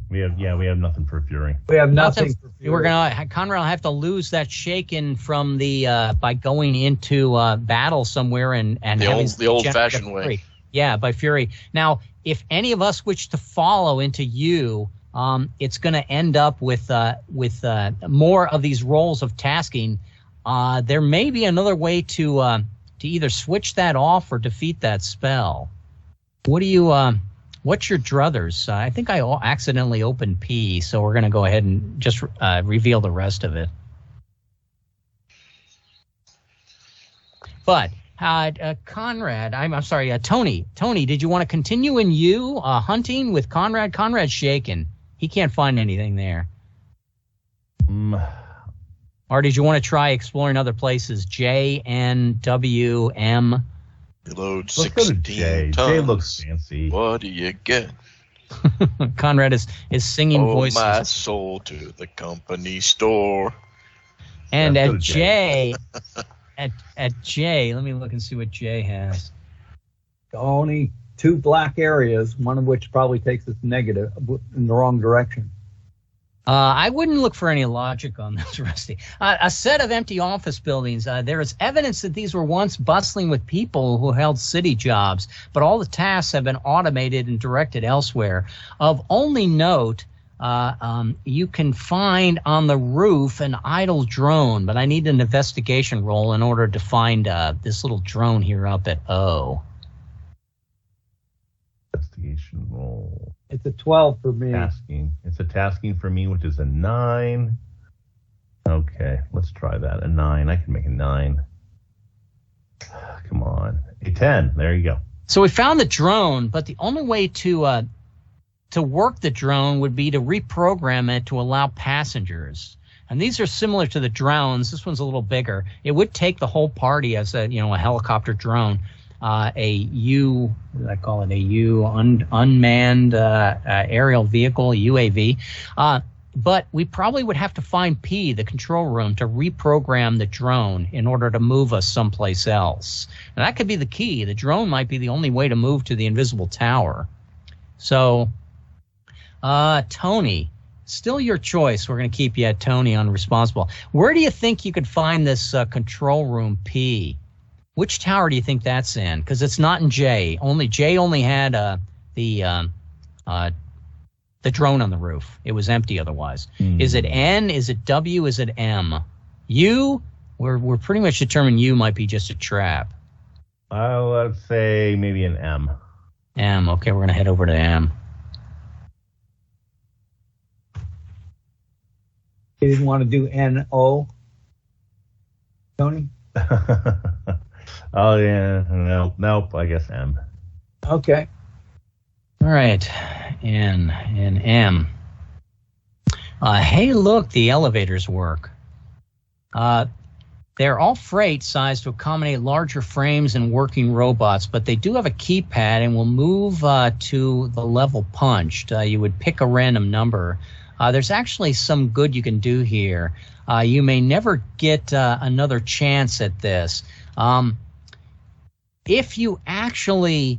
We have nothing for Fury. We have nothing for Fury. Conrad will have to lose that shaken from by going into battle somewhere and the old-fashioned way. Yeah, by Fury. Now, if any of us wish to follow into you, it's going to end up with more of these roles of tasking. There may be another way to either switch that off or defeat that spell. What's your druthers? I think I accidentally opened P, so we're going to go ahead and just reveal the rest of it. But Conrad, I'm sorry, Tony, did you want to continue in hunting with Conrad? Conrad's shaken. He can't find anything there. Or did you want to try exploring other places? J, N, W, M. Reload 16 J. tons. J looks fancy. What do you get? Conrad is singing voices. Oh, my soul to the company store. And at J, at J, let me look and see what J has. Only 2 black areas, one of which probably takes us negative in the wrong direction. I wouldn't look for any logic on this, Rusty. A set of empty office buildings. There is evidence that these were once bustling with people who held city jobs, but all the tasks have been automated and directed elsewhere. Of only note, you can find on the roof an idle drone, but I need an investigation roll in order to find this little drone here up at O. Investigation roll. It's a 12 for me. Tasking. It's a tasking for me, which is a 9. Okay, let's try that. A 9. I can make a 9. Come on. A 10. There you go. So we found the drone, but the only way to work the drone would be to reprogram it to allow passengers. And these are similar to the drones. This one's a little bigger. It would take the whole party as a helicopter drone. Unmanned aerial vehicle, UAV. But we probably would have to find P, the control room, to reprogram the drone in order to move us someplace else. And that could be the key. The drone might be the only way to move to the invisible tower. So, Tony, still your choice. We're going to keep you at Tony unresponsible. Where do you think you could find this control room P? Which tower do you think that's in? Because it's not in J. J only had the drone on the roof. It was empty otherwise. Is it N? Is it W? Is it M? U? We're pretty much determined U might be just a trap. Let's say maybe an M. M. Okay, we're going to head over to M. You didn't want to do N-O, Tony? Oh, yeah. Nope. I guess M. Okay. All right. N and M. Hey, look, the elevators work. They're all freight sized to accommodate larger frames and working robots, but they do have a keypad and will move to the level punched. You would pick a random number. there's actually some good you can do here. You may never get another chance at this. If you actually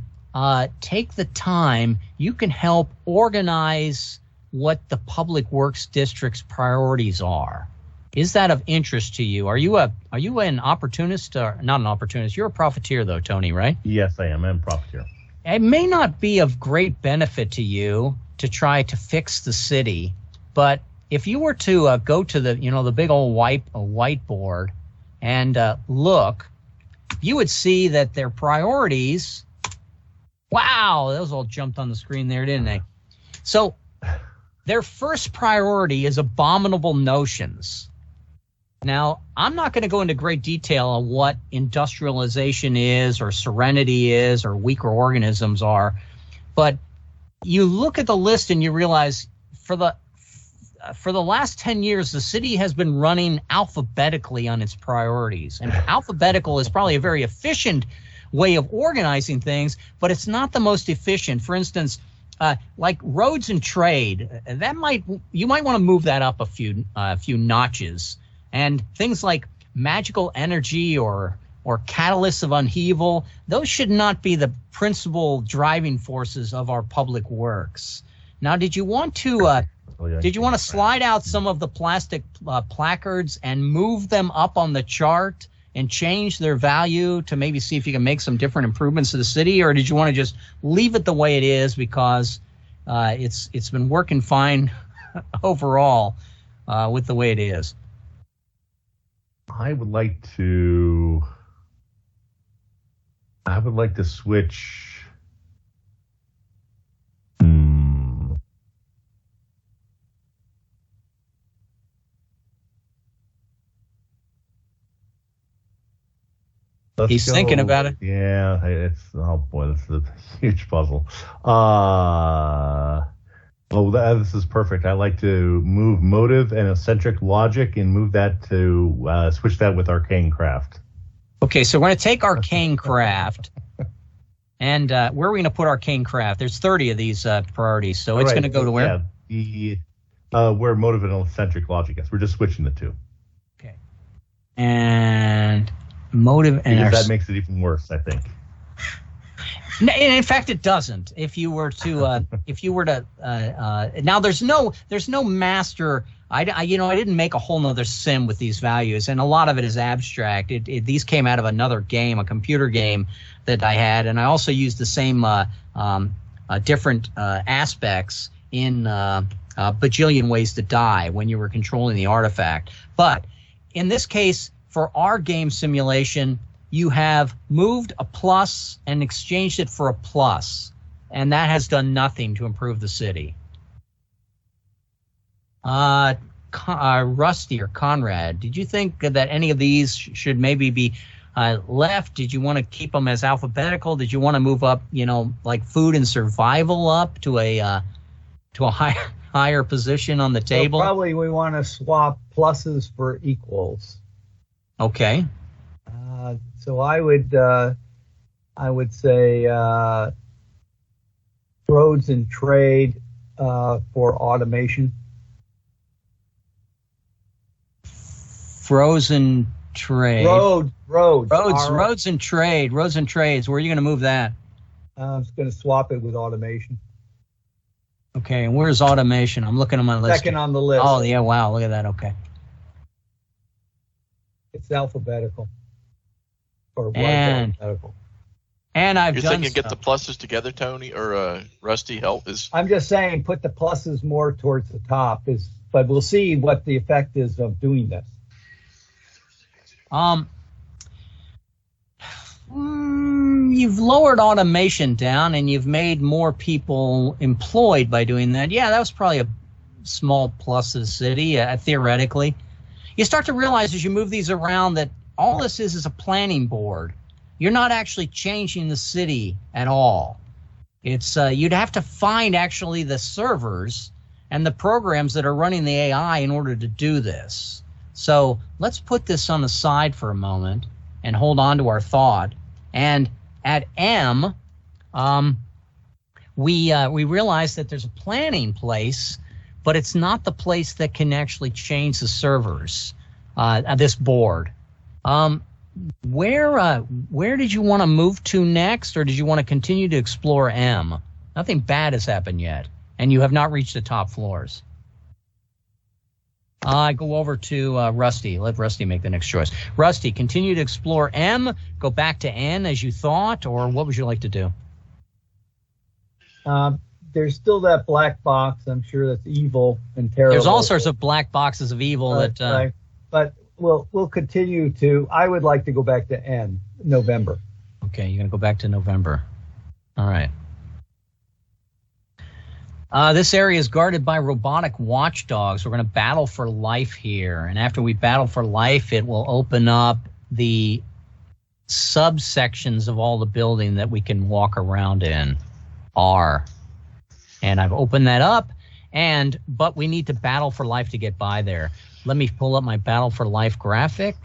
take the time, you can help organize what the public works district's priorities are. Is that of interest to you? Are you an opportunist or not an opportunist? You're a profiteer though, Tony, right? Yes, I am. I'm a profiteer. It may not be of great benefit to you to try to fix the city, but if you were to go to the big old whiteboard and look, you would see that their priorities. Wow, those all jumped on the screen there, didn't they? So their first priority is abominable notions. Now, I'm not going to go into great detail on what industrialization is or serenity is or weaker organisms are, but you look at the list and you realize for the last 10 years, the city has been running alphabetically on its priorities. And alphabetical is probably a very efficient way of organizing things, but it's not the most efficient. For instance, like roads and trade, you might want to move that up a few notches. And things like magical energy or catalysts of upheaval, those should not be the principal driving forces of our public works. Now, did you want to slide out some of the plastic placards and move them up on the chart and change their value to maybe see if you can make some different improvements to the city, or did you want to just leave it the way it is because it's been working fine overall with the way it is? I would like to switch. He's thinking about it. Yeah, this is a huge puzzle. This is perfect. I like to move motive and eccentric logic and move that to switch that with arcane craft. Okay, so we're going to take arcane craft, and where are we going to put arcane craft? There's 30 of these priorities, so it's going to go to where? Yeah, where motive and eccentric logic is. We're just switching the two. Okay, and motive and because that makes it even worse, I think. In fact, it doesn't. If you were to, now there's no master. I didn't make a whole nother sim with these values, and a lot of it is abstract. These came out of another game, a computer game that I had, and I also used the same different aspects in Bajillion Ways to Die when you were controlling the artifact. But in this case, for our game simulation, you have moved a plus and exchanged it for a plus, and that has done nothing to improve the city. Rusty or Conrad, did you think that any of these should maybe be left? Did you want to keep them as alphabetical? Did you want to move up, like food and survival up to a higher position on the table? So probably we want to swap pluses for equals. Okay. So I would say roads and trade for automation. Frozen trade. Roads and trade. Roads and trades. Where are you going to move that? I'm just going to swap it with automation. Okay, and where's automation? I'm looking at my list. Second on the list. Oh, yeah, wow, look at that. Okay. It's alphabetical. And I've You're done thinking get the pluses together, Tony, or Rusty? Help is. I'm just saying, put the pluses more towards the top. But we'll see what the effect is of doing this. You've lowered automation down, and you've made more people employed by doing that. Yeah, that was probably a small plus to the city, theoretically. You start to realize as you move these around that all this is a planning board. You're not actually changing the city at all. It's you'd have to find actually the servers and the programs that are running the AI in order to do this. So let's put this on the side for a moment and hold on to our thought. And at M, we realize that there's a planning place, but it's not the place that can actually change the servers. This board. Where did you want to move to next, or did you want to continue to explore M? Nothing bad has happened yet, and you have not reached the top floors. Go over to Rusty. Let Rusty make the next choice. Rusty, continue to explore M, go back to N as you thought, or what would you like to do? There's still that black box. I'm sure that's evil and terrible. There's all sorts of black boxes of evil that... Right. But we'll continue to... I would like to go back to N, November. Okay, you're going to go back to November. All right. This area is guarded by robotic watchdogs. We're going to battle for life here. And after we battle for life, it will open up the subsections of all the building that we can walk around in. R. And I've opened that up. But we need to battle for life to get by there. Let me pull up my battle for life graphic.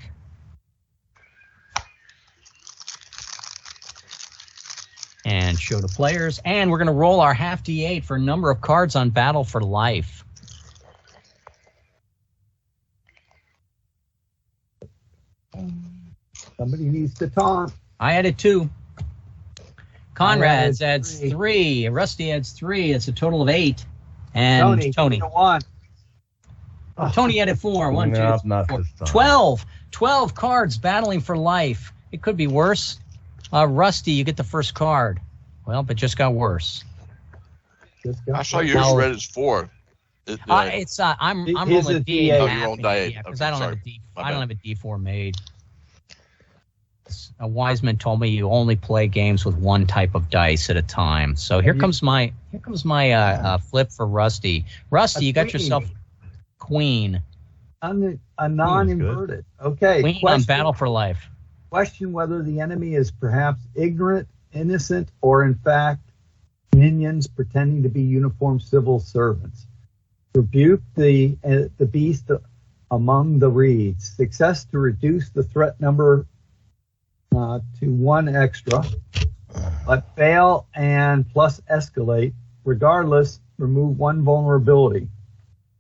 And show to players. And we're going to roll our half D8 for a number of cards on Battle for Life. Somebody needs to taunt. I added 2. Conrad adds 3. Rusty adds 3. It's a total of 8. And Tony. 1. Oh, Tony added 4. 1, 2, No, 3, not 4. this time. 12. 12 cards battling for life. It could be worse. Rusty, you get the first card. Well, but just got worse. I saw yours read as 4. I'm His rolling is D8. D8. Oh, you're on D8. Yeah, because Okay, I don't have a sorry. D. My I don't bad. have a D4 made. A wise man told me you only play games with one type of dice at a time. So here comes my flip for Rusty. Rusty, you got queen. yourself Queen. A non-inverted. Okay. Queen on Battle for Life. Question whether the enemy is perhaps ignorant, innocent, or in fact minions pretending to be uniformed civil servants. Rebuke the beast among the reeds. Success to reduce the threat number to 1 extra, but fail and plus escalate. Regardless, remove 1 vulnerability.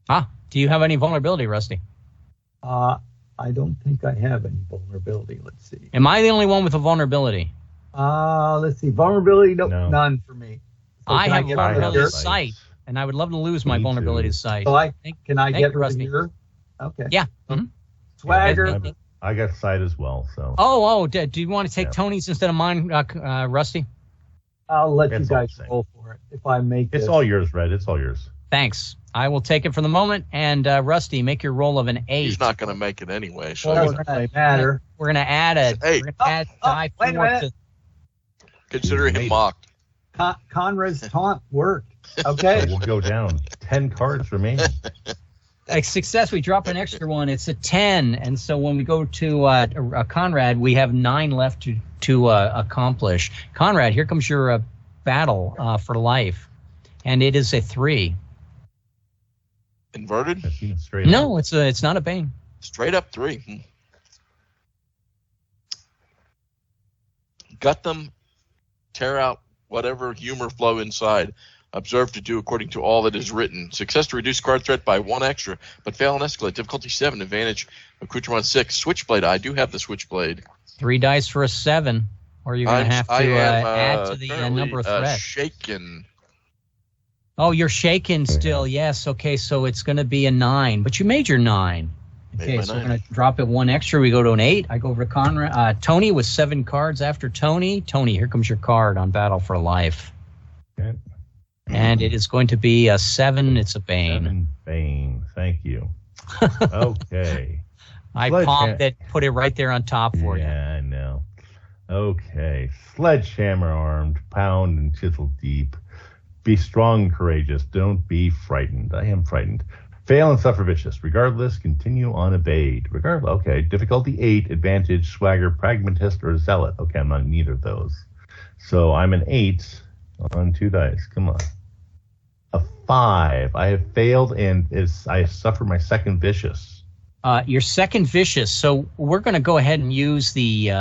Do you have any vulnerability, Rusty? I don't think I have any vulnerability. Let's see. Am I the only one with a vulnerability? Let's see. Vulnerability, no. None for me. So I have get vulnerability rid to of yours? sight, and I would love to lose my Me vulnerability too. to sight. So can I thank get you, rid Rusty. of your? Okay. Yeah. Mhm. Swagger. I got sight as well, so. Do you want to take Tony's instead of mine, Rusty? I'll let It's you all guys the same. roll for it if I make It's this. all yours, Red. It's all yours. Thanks. I will take it for the moment. And Rusty, make your roll of an 8. He's not going to make it anyway. So Well, it doesn't matter. We're going to add a. Hey. We're going to add die wait a 4 minute. to. consider him mocked. Conrad's taunt worked. Okay. We'll go down. 10 cards remaining. A success, we drop an extra 1. It's a 10. And so when we go to Conrad, we have 9 left to accomplish. Conrad, here comes your battle for life. And it is a 3. Inverted? Straight up. No, it's not a bane. Straight up 3. Gut them, tear out whatever humor flow inside. Observe to do according to all that is written. Success to reduce card threat by 1 extra, but fail and escalate. Difficulty 7, advantage accoutrement 6. Switchblade. I do have the switchblade. 3 dice for a 7. Or you're going to have to add to the number of threats. Shaken. Oh, you're shaken still. Yes. Okay, so it's going to be a 9. But you made your 9. Okay, so we're going to drop it 1 extra. We go to an 8. I go over to Conrad. Tony with 7 cards after Tony. Tony, here comes your card on Battle for Life. Okay. And it is going to be a 7. It's a bane. 7 bane. Thank you. Okay. I popped it, put it right there on top for you. Yeah, I know. Okay. Sledgehammer armed, pound and chisel deep. Be strong and courageous. Don't be frightened. I am frightened. Fail and suffer vicious. Regardless, continue unobeyed. Regardless. Okay. Difficulty 8, advantage, swagger, pragmatist, or zealot. Okay, I'm not neither of those. So I'm an 8 on 2 dice. Come on. A 5. I have failed and I suffer my second vicious. Your second vicious. So we're going to go ahead and use the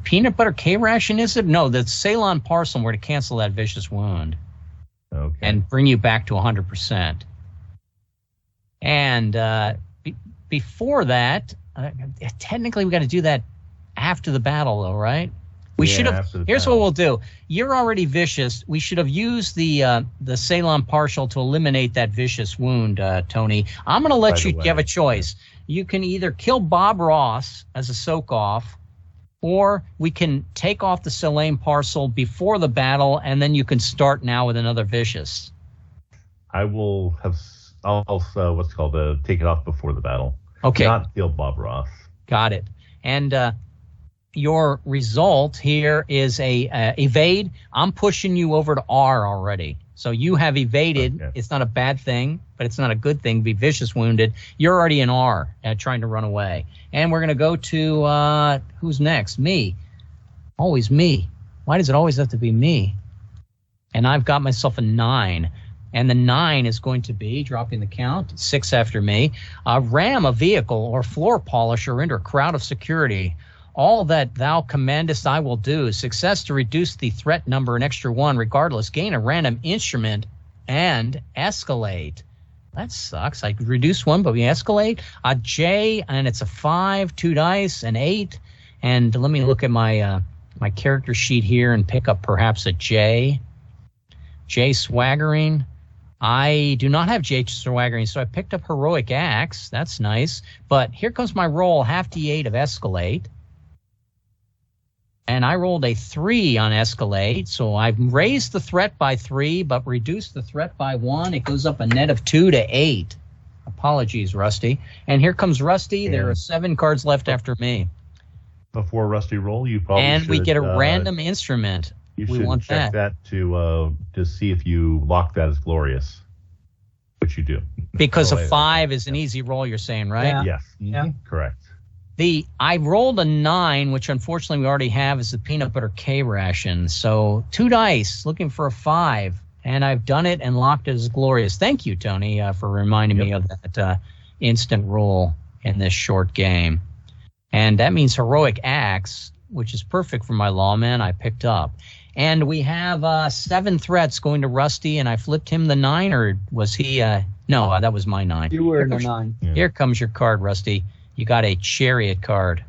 peanut butter K ration, is it? No, the Ceylon parcel. We're to cancel that vicious wound Okay. and bring you back to 100%. And before that, technically we got to do that after the battle, though, right? We should have. Here's what we'll do. You're already vicious. We should have used the Ceylon partial to eliminate that vicious wound, Tony. I'm going to let you have a choice. You can either kill Bob Ross as a soak-off, or we can take off the Ceylon partial before the battle, and then you can start now with another vicious. I'll take it off before the battle. Okay. Not kill Bob Ross. Got it. And your result here is a evade. I'm pushing you over to R already. So you have evaded. Okay. It's not a bad thing, but it's not a good thing. Be vicious wounded. You're already in R, trying to run away. And we're going to go to, who's next? Me. Always me. Why does it always have to be me? And I've got myself a 9. And the 9 is going to be, dropping the count, 6 after me, ram a vehicle or floor polisher into a crowd of security. All that thou commandest I will do. Success to reduce the threat number an extra 1. Regardless, gain a random instrument and escalate. That sucks. I reduce 1, but we escalate. A J, and it's a 5, 2 dice, an 8. And let me look at my my character sheet here and pick up perhaps a J. J swaggering. I do not have J swaggering, so I picked up heroic acts. That's nice. But here comes my roll, half D8 of escalate. And I rolled a 3 on escalate, so I've raised the threat by 3, but reduced the threat by 1. It goes up a net of 2 to 8. Apologies, Rusty. And here comes Rusty. Yeah. There are 7 cards left after me. Before Rusty roll, you probably and should, we get a random instrument. You should check that to see if you lock that as glorious, which you do. Because a 5 is an easy roll, you're saying, right? Yeah. Yes. Yeah. Correct. I rolled a 9, which unfortunately we already have, is the peanut butter K ration. So 2 dice, looking for a 5, and I've done it and locked it as glorious. Thank you, Tony, for reminding me of that instant roll in this short game. And that means heroic acts, which is perfect for my lawman, I picked up. And we have 7 threats going to Rusty, and I flipped him the 9, or was he? No, that was my 9. You were in the 9. Yeah. Here comes your card, Rusty. You got a chariot card.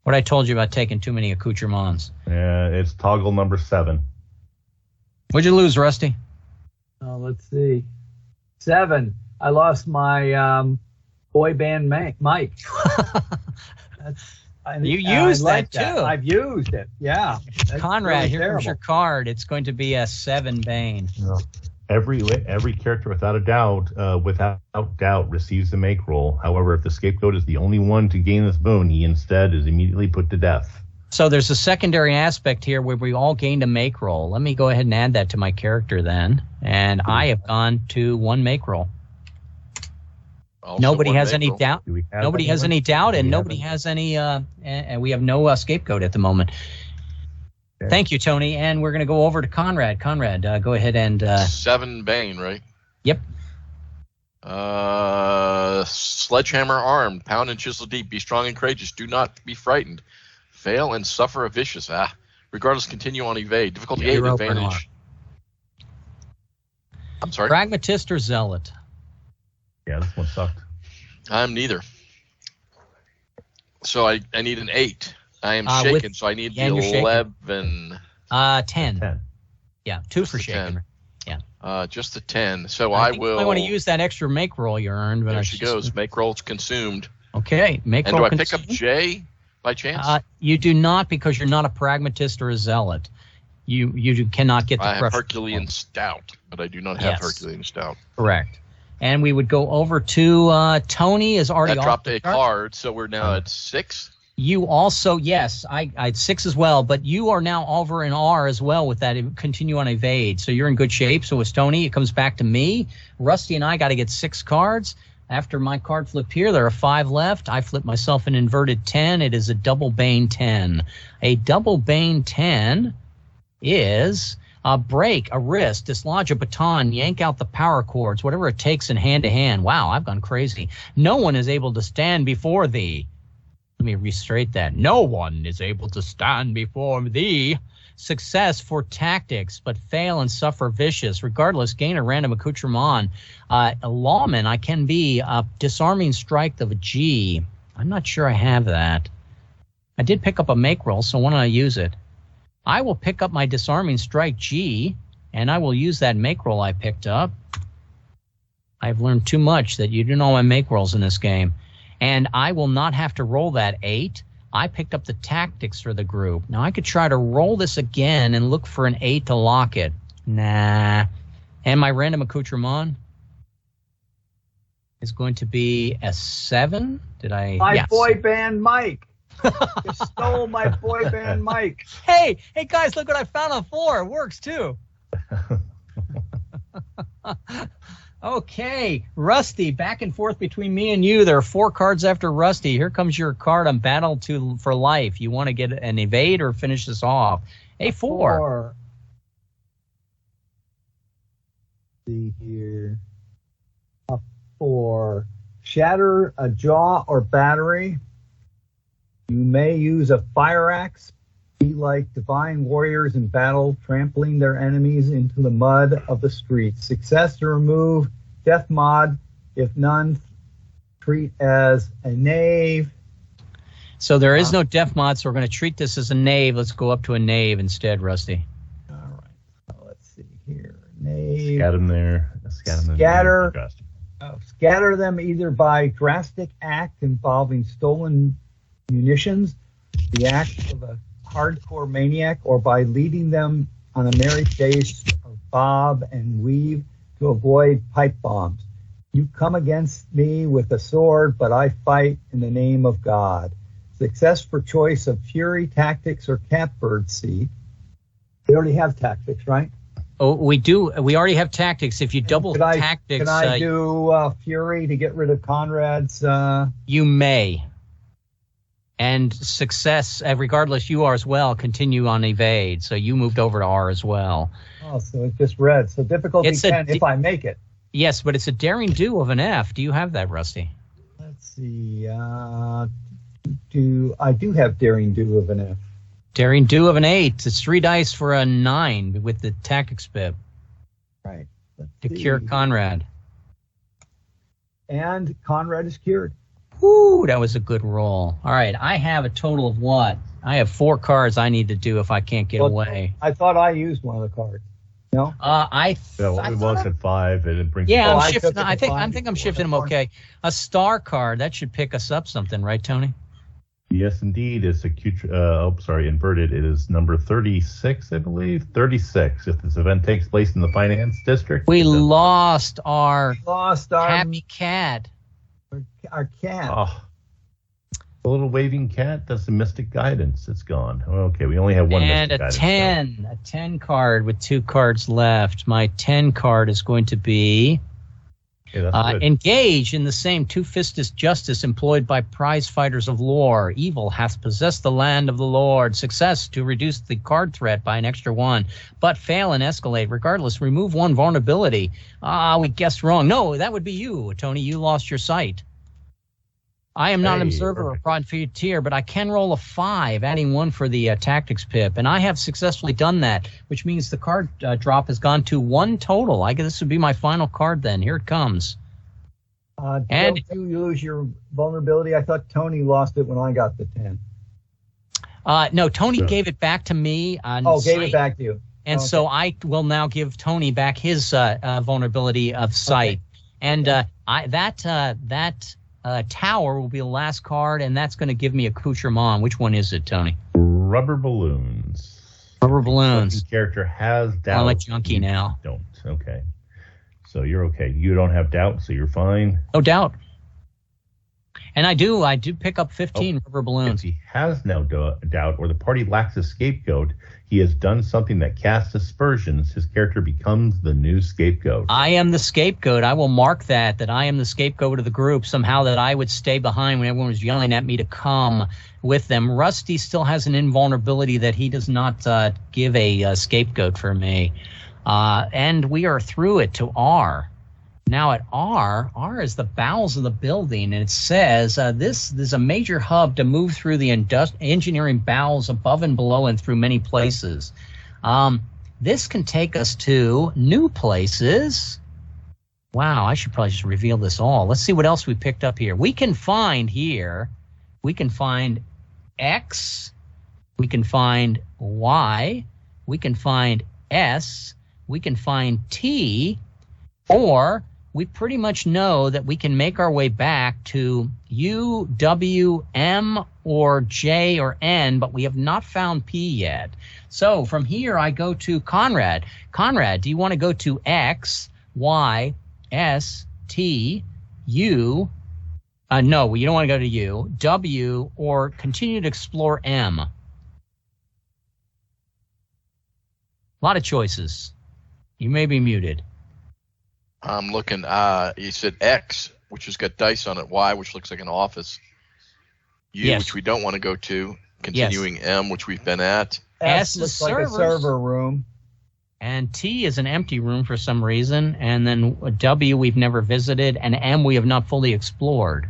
What I told you about taking too many accoutrements. Yeah, it's toggle number 7. What'd you lose, Rusty? Oh, let's see. 7. I lost my boy band Mike. You used that too. I've used it. Yeah. Conrad, really here terrible. comes your card. It's going to be a 7 Bane. No. Every character without doubt receives the make roll. However, if the scapegoat is the only one to gain this boon, he instead is immediately put to death. So there's a secondary aspect here where we all gained a make roll. Let me go ahead and add that to my character then. And I have gone to 1 make roll. Also Nobody one has make any roll. doubt. Nobody has any doubt, and nobody has any. And we have no scapegoat at the moment. Okay. Thank you, Tony. And we're going to go over to Conrad. Conrad, go ahead and. 7 Bane, right? Yep. Sledgehammer armed, pound and chisel deep, be strong and courageous, do not be frightened. Fail and suffer a vicious. Regardless, continue on evade. Difficulty 8, advantage. I'm sorry? Pragmatist or zealot? Yeah, this one sucked. I'm neither. So I need an 8. I am shaken, so I need the 11. 10. 10. Yeah, 2 Just for the shaken. 10. Just the 10. So I will. I want to use that extra make roll you earned. But there she goes. Make rolls consumed. Okay, make and roll. And do I pick up J by chance? You do not, because you're not a pragmatist or a zealot. You cannot get the I have Herculean Stout, but I do not have Herculean Stout. Correct. And we would go over to Tony is already that dropped a card, so we're now at 6. You also, yes, I had 6 as well, but you are now over in R as well with that continue on evade. So you're in good shape. So it's Tony. It comes back to me. Rusty and I got to get 6 cards. After my card flipped here, there are 5 left. I flip myself an inverted 10. It is a double Bane 10. A double Bane 10 is a break, a wrist, dislodge a baton, yank out the power cords, whatever it takes in hand-to-hand. Wow, I've gone crazy. No one is able to stand before thee. Let me restate that. No one is able to stand before thee. Success for tactics, but fail and suffer vicious. Regardless, gain a random accoutrement. A lawman, I can be a disarming strike of a G. I'm not sure I have that. I did pick up a make roll, so why don't I use it? I will pick up my disarming strike G, and I will use that make roll I picked up. I've learned too much that you do know my make rolls in this game. And I will not have to roll that 8. I picked up the tactics for the group. Now, I could try to roll this again and look for an 8 to lock it. Nah. And my random accoutrement is going to be a 7. Did I? My boy band Mike. You stole my boy band Mike. Hey, guys, look what I found on 4. It works, too. Okay, Rusty, back and forth between me and you. There are 4 cards after Rusty. Here comes your card on Battle for Life. You want to get an evade or finish this off? A 4. See here. A 4. Shatter a jaw or battery. You may use a fire axe. Be like divine warriors in battle, trampling their enemies into the mud of the streets. Success to remove death mod. If none, treat as a knave. So there is no death mod, so we're going to treat this as a knave. Let's go up to a knave instead, Rusty. All right. Let's see here. Knave. Scatter them there. Scatter them either by drastic act involving stolen munitions, the act of a hardcore maniac, or by leading them on a merry chase of bob and weave to avoid pipe bombs. You come against me with a sword, but I fight in the name of God. Success for choice of fury, tactics, or catbird seed. We already have tactics, right? Oh, we do. We already have tactics. If you double tactics... Can I do fury to get rid of Conrad's... You may. And success, regardless, you are as well, continue on evade. So you moved over to R as well. Oh, so it's just red. So difficulty 10 if I make it. Yes, but it's a daring do of an F. Do you have that, Rusty? Let's see. I do have daring do of an F. Daring do of an 8. It's 3 dice for a 9 with the tactics bib. Right. To cure Conrad. And Conrad is cured. Woo, that was a good roll. All right, I have a total of what? I have 4 cards I need to do if I can't get away. I thought I used one of the cards. No? It was at 5, and it brings. Yeah, I'm shifting. I think I'm shifting them. Okay, a star card that should pick us up something, right, Tony? Yes, indeed. It's inverted. It is number 36, I believe. 36. If this event takes place in the finance district, we lost our happy cat. Our cat. Oh, the little waving cat. That's the mystic guidance. It's gone. Okay, we only have one. And mystic a guidance, 10, a 10 card with 2 cards left. My 10 card is going to be engage in the same two-fisted justice employed by prize fighters of lore. Evil hath possessed the land of the Lord. Success to reduce the card threat by an extra 1, but fail and escalate. Regardless, remove 1 vulnerability. We guessed wrong. No, that would be you, Tony. You lost your sight. I am not an observer or profiteer, but I can roll a 5, adding 1 for the tactics pip, and I have successfully done that, which means the card drop has gone to 1 total. I guess this would be my final card then. Here it comes. And you lose your vulnerability? I thought Tony lost it when I got the 10. No, Tony gave it back to me. Gave it back to you. And so I will now give Tony back his vulnerability of sight. Okay. And that tower will be the last card, and that's going to give me accoutrement. Which one is it, Tony? Rubber balloons. Rubber balloons. The character has doubt. I'm a junkie now. Don't. Okay. So you're okay. You don't have doubt, so you're fine. No doubt. And I do pick up 15 rubber balloons. If he has no doubt, or the party lacks a scapegoat, he has done something that casts aspersions. His character becomes the new scapegoat. I am the scapegoat. I will mark that I am the scapegoat of the group. Somehow that I would stay behind when everyone was yelling at me to come with them. Rusty still has an invulnerability that he does not give a scapegoat for me. And we are through it to R. Now at R is the bowels of the building, and it says this is a major hub to move through the engineering bowels above and below and through many places. This can take us to new places. Wow, I should probably just reveal this all. Let's see what else we picked up here. We can find X, we can find Y, we can find S, we can find T, or we pretty much know that we can make our way back to U, W, M, or J, or N, but we have not found P yet. So from here, I go to Conrad. Conrad, do you want to go to X, Y, S, T, U? No, you don't want to go to U, W, or continue to explore M? A lot of choices. You may be muted. I'm looking. You said X, which has got dice on it. Y, which looks like an office. U, Yes. which we don't want to go to. Continuing M, which we've been at. S looks is like a servers. server room. And T is an empty room for some reason. And then W we've never visited. And M we have not fully explored.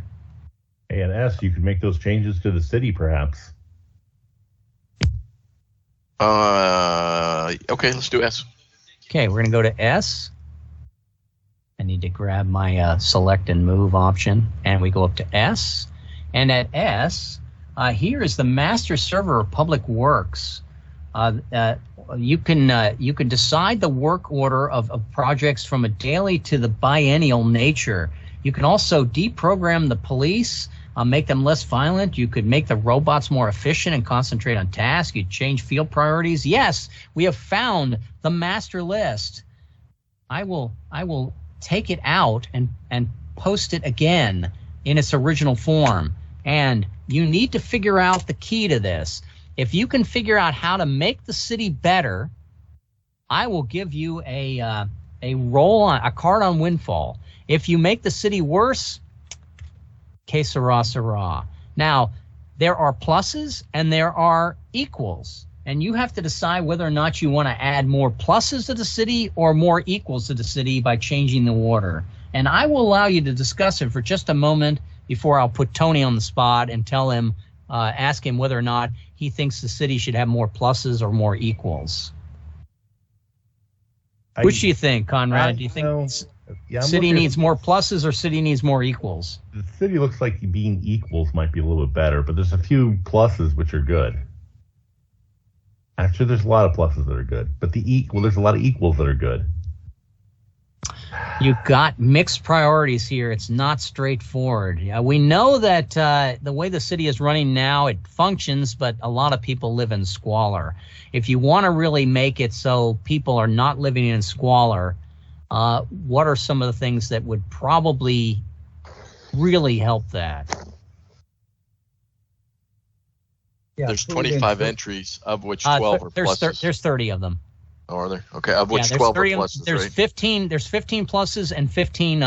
Hey, and S, you could make those changes to the city, perhaps. Okay, let's do S. Okay, we're going to go to S. I need to grab my select and move option. And we go up to S. And at S, here is the master server of Public Works. You can decide the work order of projects from a daily to the biennial nature. You can also deprogram the police, make them less violent. You could make the robots more efficient and concentrate on tasks. You change field priorities. Yes, we have found the master list. I will take it out and post it again in its original form. And you need to figure out the key to this. If you can figure out how to make the city better, I will give you a card on Windfall. If you make the city worse, que sera, sera. Now, there are pluses and there are equals. And you have to decide whether or not you want to add more pluses to the city or more equals to the city by changing the order. And I will allow you to discuss it for just a moment before I'll put Tony on the spot and tell him, ask him whether or not he thinks the city should have more pluses or more equals. Which do you think, Conrad? Do you think city needs more pluses or city needs more equals? The city looks like being equals might be a little bit better, but there's a few pluses which are good. Actually, there's a lot of pluses that are good, but there's a lot of equals that are good. You've got mixed priorities here. It's not straightforward. We know that the way the city is running now, it functions, but a lot of people live in squalor. If you want to really make it so people are not living in squalor, what are some of the things that would probably really help that? Yeah, There's 25 entries, of which 12 are pluses. There's 30 of them. Oh, are there? Okay, of which 12 are pluses, there's right? 15 pluses and 15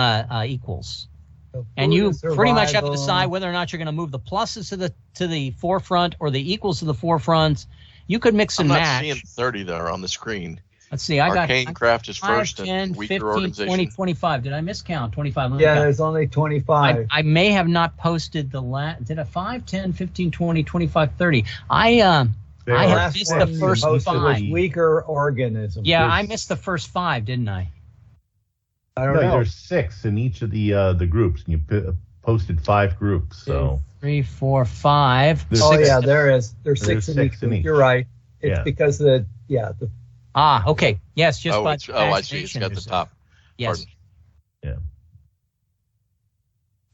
equals. So And you food, pretty much have to survival. decide whether or not you're going to move the pluses to the forefront or the equals to the forefront. You could mix and I'm not match. seeing 30 there on the screen. Let's see. I got Arcane Craft is 5, first 10, and weaker 15, organization. 20, 25. Did I miscount? 25. Let me Yeah, count. there's only 25. I may have not posted the last. Did I 5, 10, 15, 20, 25, 30? I have Last missed one the you first posted was 5. weaker organism. Yeah, I missed the first 5, didn't I? I don't No, know. there's 6 in each of the groups, and you posted 5 groups. So 3, 4, 5. There's Oh 6. yeah, there is. There's There's 6 in 6 each. in each. You're right. It's Yeah. because the Okay. Yes, just by I see. It's got the top. Yes. Pardon.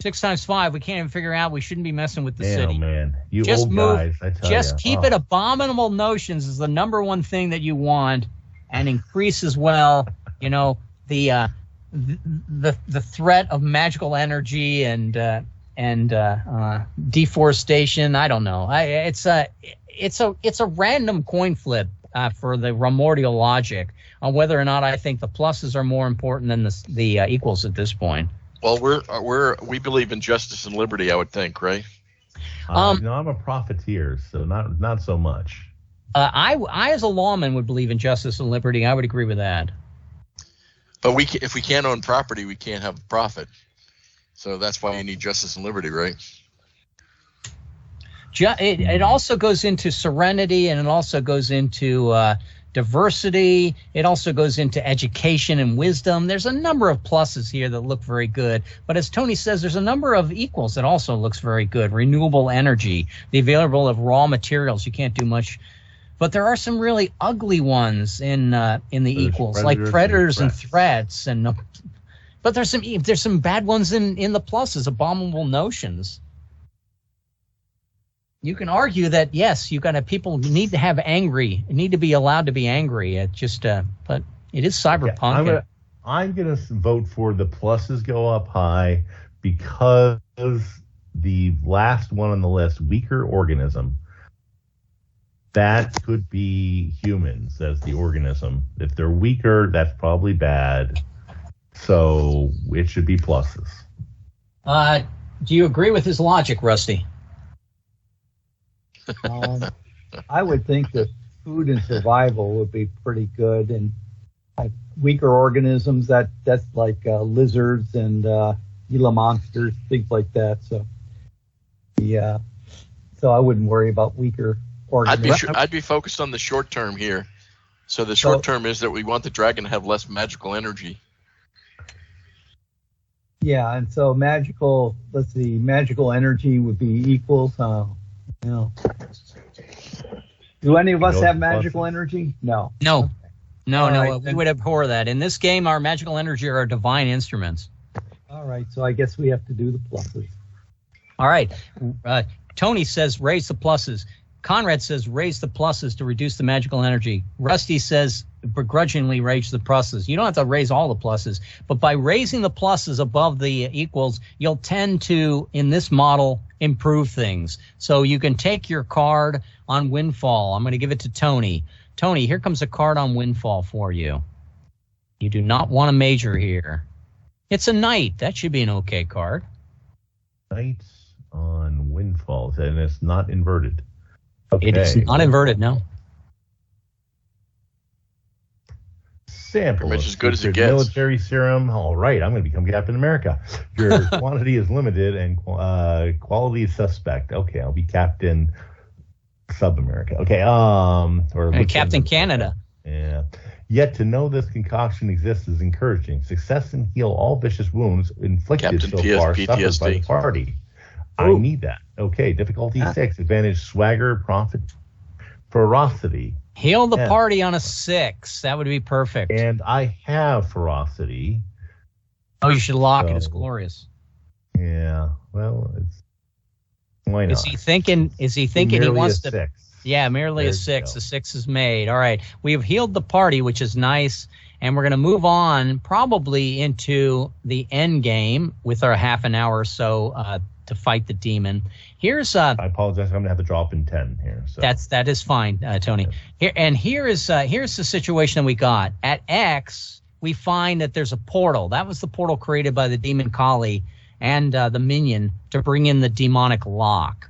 6 times 5. We can't even figure out. We shouldn't be messing with the man, city. oh man, you Just old move- guys, I tell Just ya. keep Oh. it abominable notions is the number one thing that you want, and increase as well. You know the threat of magical energy and deforestation. I don't know. It's a random coin flip for the primordial logic on whether or not I think the pluses are more important than the equals at this point. Well, we believe in justice and liberty, I would think, right? No, I'm a profiteer, so not so much. I as a lawman would believe in justice and liberty. I would agree with that. But if we can't own property, we can't have profit. So that's why you need justice and liberty, right? It also goes into serenity, and it also goes into diversity. It also goes into education and wisdom. There's a number of pluses here that look very good. But as Tony says, there's a number of equals that also looks very good. Renewable energy, the available of raw materials. You can't do much. But there are some really ugly ones in the equals, like predators and threats. But there's some bad ones in the pluses, abominable notions. You can argue that yes, people need to have need to be allowed to be angry. It just, but it is cyberpunk. Okay, I'm gonna vote for the pluses go up high because the last one on the list, weaker organism. That could be humans as the organism. If they're weaker, that's probably bad. So it should be pluses. Do you agree with his logic, Rusty? I would think that food and survival would be pretty good, and weaker organisms that's like lizards and Gila monsters, things like that. So yeah, so I wouldn't worry about weaker organisms. I'd be focused on the short term here. So the short term is that we want the dragon to have less magical energy. Yeah, and so magical energy would be equal. Do any of us have magical energy? No. No. Right, we would abhor that. In this game, our magical energy are divine instruments. All right, so I guess we have to do the pluses. All right. Tony says raise the pluses. Conrad says raise the pluses to reduce the magical energy. Rusty says begrudgingly raise the pluses. You don't have to raise all the pluses, but by raising the pluses above the equals, you'll tend to, in this model, improve things. So you can take your card on Windfall. I'm going to give it to Tony. Tony, here comes a card on Windfall for you. You do not want a major here. It's a knight. That should be an okay card. Knights on Windfall, and it's not inverted. Okay. It is not inverted, no. Sample as good as it gets. Military serum. All right, I'm going to become Captain America. Your quantity is limited and quality is suspect. Okay, I'll be Captain Sub-America. Okay, or Captain Canada. Yeah. Yet to know this concoction exists is encouraging. Success and heal all vicious wounds inflicted Captain far PTSD. suffered by the party. I need that. Okay, difficulty 6. Advantage swagger, profit, ferocity. Heal the party on a 6. That would be perfect. And I have ferocity. Oh, you should lock it. It's glorious. Yeah. Well, why not? Is he thinking he wants to? 6. Yeah, merely a 6. The 6 is made. All right. We have healed the party, which is nice. And we're going to move on probably into the end game with our half an hour or so to fight the demon. Here's I apologize. I'm going to have to drop in 10 here. So. That is fine, Tony. Here's the situation that we got. At X, we find that there's a portal. That was the portal created by the demon Kali and the minion to bring in the demonic lock.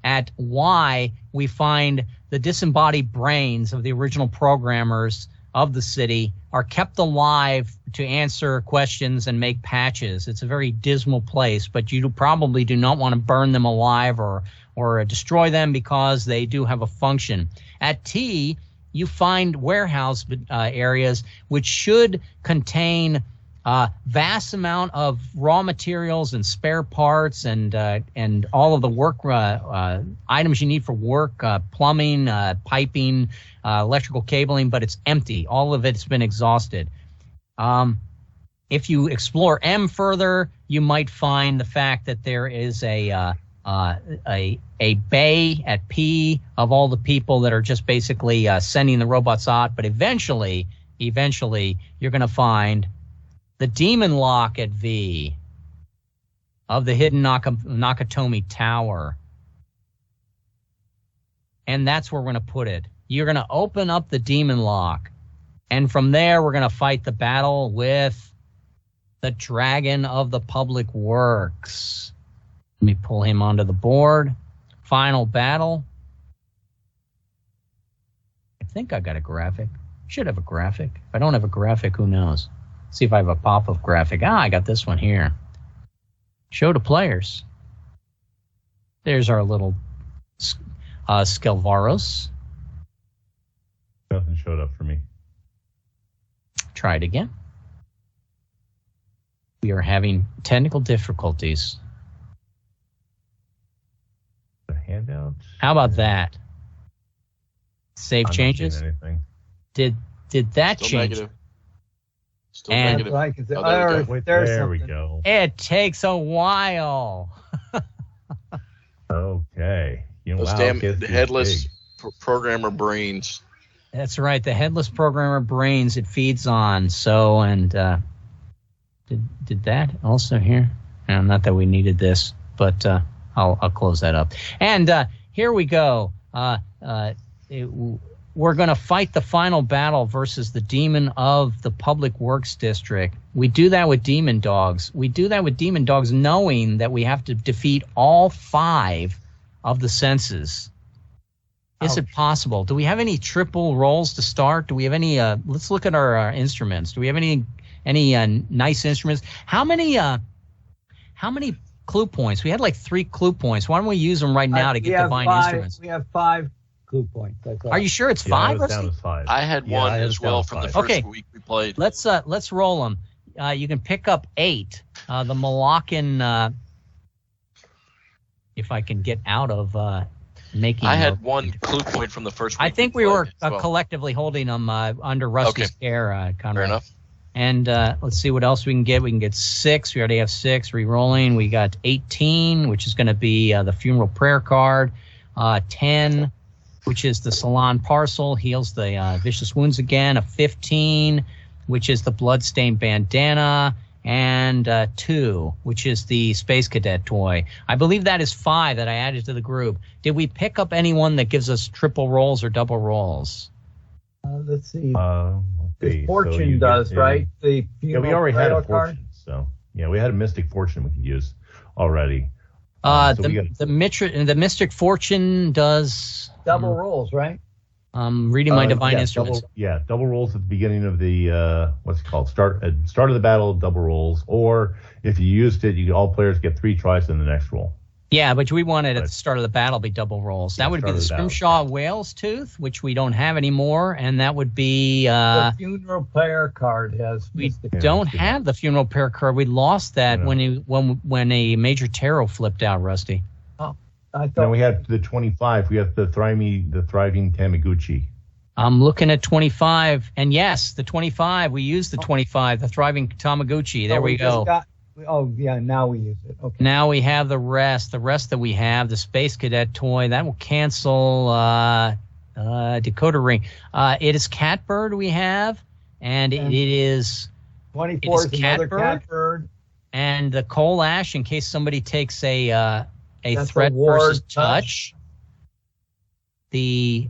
At Y, we find the disembodied brains of the original programmers of the city are kept alive to answer questions and make patches. It's a very dismal place, but you probably do not want to burn them alive or destroy them because they do have a function. At T, you find warehouse areas which should contain vast amount of raw materials and spare parts and all of the work items you need for work, plumbing, piping, electrical cabling, but it's empty. All of it's been exhausted. If you explore M further, you might find the fact that there is a bay at P of all the people that are just basically sending the robots out. But eventually, you're going to find the demon lock at V of the hidden Nakatomi Tower. And that's where we're going to put it. You're going to open up the demon lock. And from there, we're going to fight the battle with the Dragon of the Public Works. Let me pull him onto the board. Final battle. I think I got a graphic. Should have a graphic. If I don't have a graphic, who knows? See if I have a pop-up graphic. I got this one here. Show to players. There's our little Skelvaros. Nothing showed up for me. Try it again. We are having technical difficulties. The handout. How about that? Save I'm changes. Not seeing anything. Did that Still change? negative. Still And- negative. I can say, Oh, there we oh, go. Wait, there's there we something. go. It takes a while. Okay. You know, Those wow, damn kids is headless big. programmer brains. That's right. The headless programmer brains it feeds on. So, and did that also here? Not that we needed this, but I'll close that up. And here we go. We're going to fight the final battle versus the demon of the Public Works District. We do that with demon dogs. We do that with demon dogs knowing that we have to defeat all 5 of the senses. Is it possible? Do we have any triple rolls to start? Do we have any let's look at our instruments. Do we have any nice instruments? How many clue points? We had like 3 clue points. Why don't we use them right now to get divine instruments? We have 5 clue points. That's all. Are you sure it's 5? Yeah, down to 5. I had Yeah, one I had as it well down from the 5. first Okay. week we played. Let's roll them. You can pick up 8. The Malaccan, if I can get out of making. I had 1 clue point from the first week. I think we played were as well. collectively holding them under Rusty's care, Conrad. Fair enough. And let's see what else we can get. We can get 6. We already have 6. Re-rolling. We got 18, which is going to be the funeral prayer card. 10, which is the Salon parcel, heals the vicious wounds again. A 15, which is the bloodstained bandana. And 2, which is the Space Cadet toy. I believe that is 5 that I added to the group. Did we pick up anyone that gives us triple rolls or double rolls? Let's see. Okay, Fortune so you does, get right? The Yeah, we funeral already had a prayer card. fortune. So, yeah, we had a Mystic Fortune we could use already. So we got- The Mystic Fortune does Double rolls, right? reading my divine instruments. Double rolls at the beginning of the what's it called? Start of the battle, double rolls. Or if you used it, all players get 3 tries in the next roll. Yeah, but we wanted at Right. the start of the battle be double rolls. That Yeah, would be start the of the battle. Scrimshaw Whale's Tooth, which we don't have anymore, and that would be The funeral prayer card has. we Mystic- don't have the funeral prayer card. We lost that Yeah. when a major tarot flipped out, Rusty. I Then thought we had the 25. We have the thriving Tamiguchi. I'm looking at 25, and yes, the 25. We used the 25, the thriving Tamagotchi. There we go. Now we use it. Okay. Now we have the rest. The rest that we have, the Space Cadet toy, that will cancel Decoder Ring. It is Catbird we have, and it is 24 It is is another Catbird? catbird. and the Coal Ash in case somebody takes a That's threat a ward versus touch. touch. The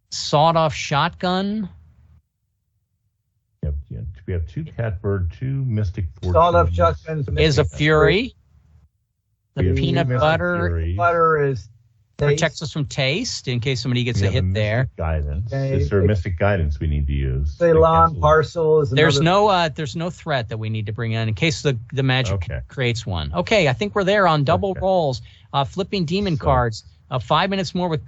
sawed-off shotgun. We have 2 Catbird, 2 Mystic Fortune. Sawed-off shotguns. Is a Fury. We The have peanut Mystic butter Fury. Butter is protects us from taste in case somebody gets We a have hit there. Mystic Guidance. Okay. Is there Mystic Guidance we need to use? Ceylon parcel is There's another. there's no threat that we need to bring in case the magic Okay. creates one. Okay, I think we're there on double Okay. rolls. Flipping demon So- cards. 5 minutes more with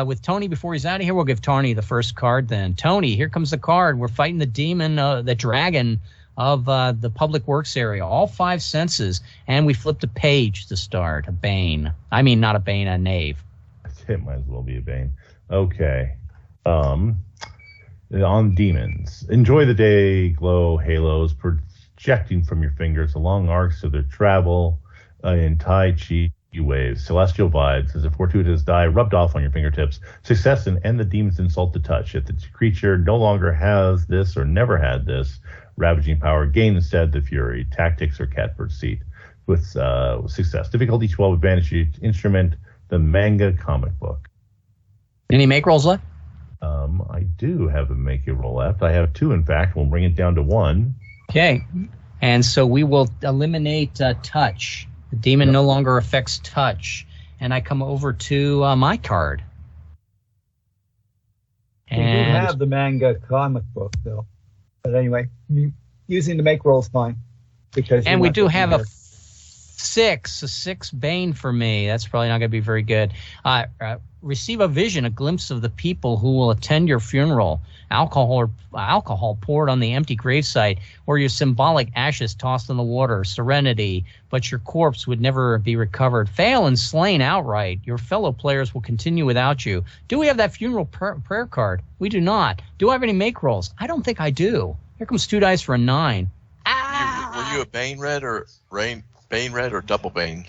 with Tony before he's out of here. We'll give Tony the first card then. Tony, here comes the card. We're fighting the demon, the dragon of the public works area. All 5 senses, and we flipped a page to start. A bane. I mean, not a bane, a knave. It might as well be a Bane. Okay. On demons. Enjoy the day, glow halos projecting from your fingers along arcs of their travel in Tai Chi waves. Celestial vibes as a fortuitous die rubbed off on your fingertips. Success and end the demon's insult to touch. If the creature no longer has this or never had this ravaging power, gain instead the fury. Tactics or catbird seat with success. Difficulty 12, advantage instrument, the manga comic book. Any make rolls left? I do have a make a roll left. I have 2, in fact. We'll bring it down to 1. Okay. And so we will eliminate touch. The demon no longer affects touch. And I come over to my card. We do And have the manga comic book, though. But anyway, using the make roll is fine. And we do have a 6 Bane for me. That's probably not going to be very good. Receive a vision, a glimpse of the people who will attend your funeral. Alcohol poured on the empty gravesite, or your symbolic ashes tossed in the water. Serenity, but your corpse would never be recovered. Fail and slain outright. Your fellow players will continue without you. Do we have that funeral prayer card? We do not. Do I have any make rolls? I don't think I do. Here comes 2 dice for a 9. Were you a Bane Red or double Bane?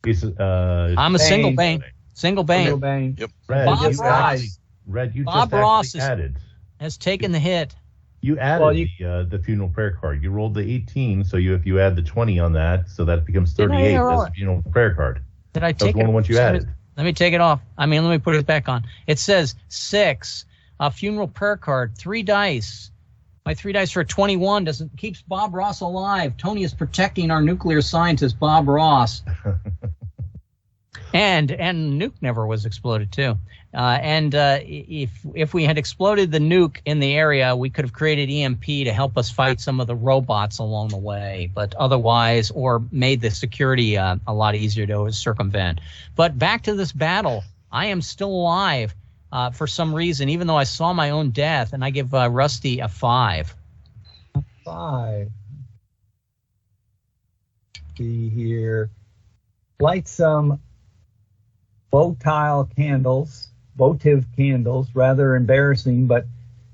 I'm a single Bane. Single Bane. Yep. Bob Ross has taken the hit. You added the funeral prayer card. You rolled the 18, so if you add the 20 on that, so that becomes 38. That's the funeral prayer card. Did I take it? One of the ones you added. Let me take it off. Let me put it back on. It says 6, a funeral prayer card, 3 dice. My 3 dice for a 21 keeps Bob Ross alive. Tony is protecting our nuclear scientist, Bob Ross. And nuke never was exploded too. If we had exploded the nuke in the area, we could have created EMP to help us fight some of the robots along the way. But otherwise, or made the security a lot easier to circumvent. But back to this battle, I am still alive for some reason, even though I saw my own death, and I give Rusty a 5. 5. See here. Light some votive candles, rather embarrassing, but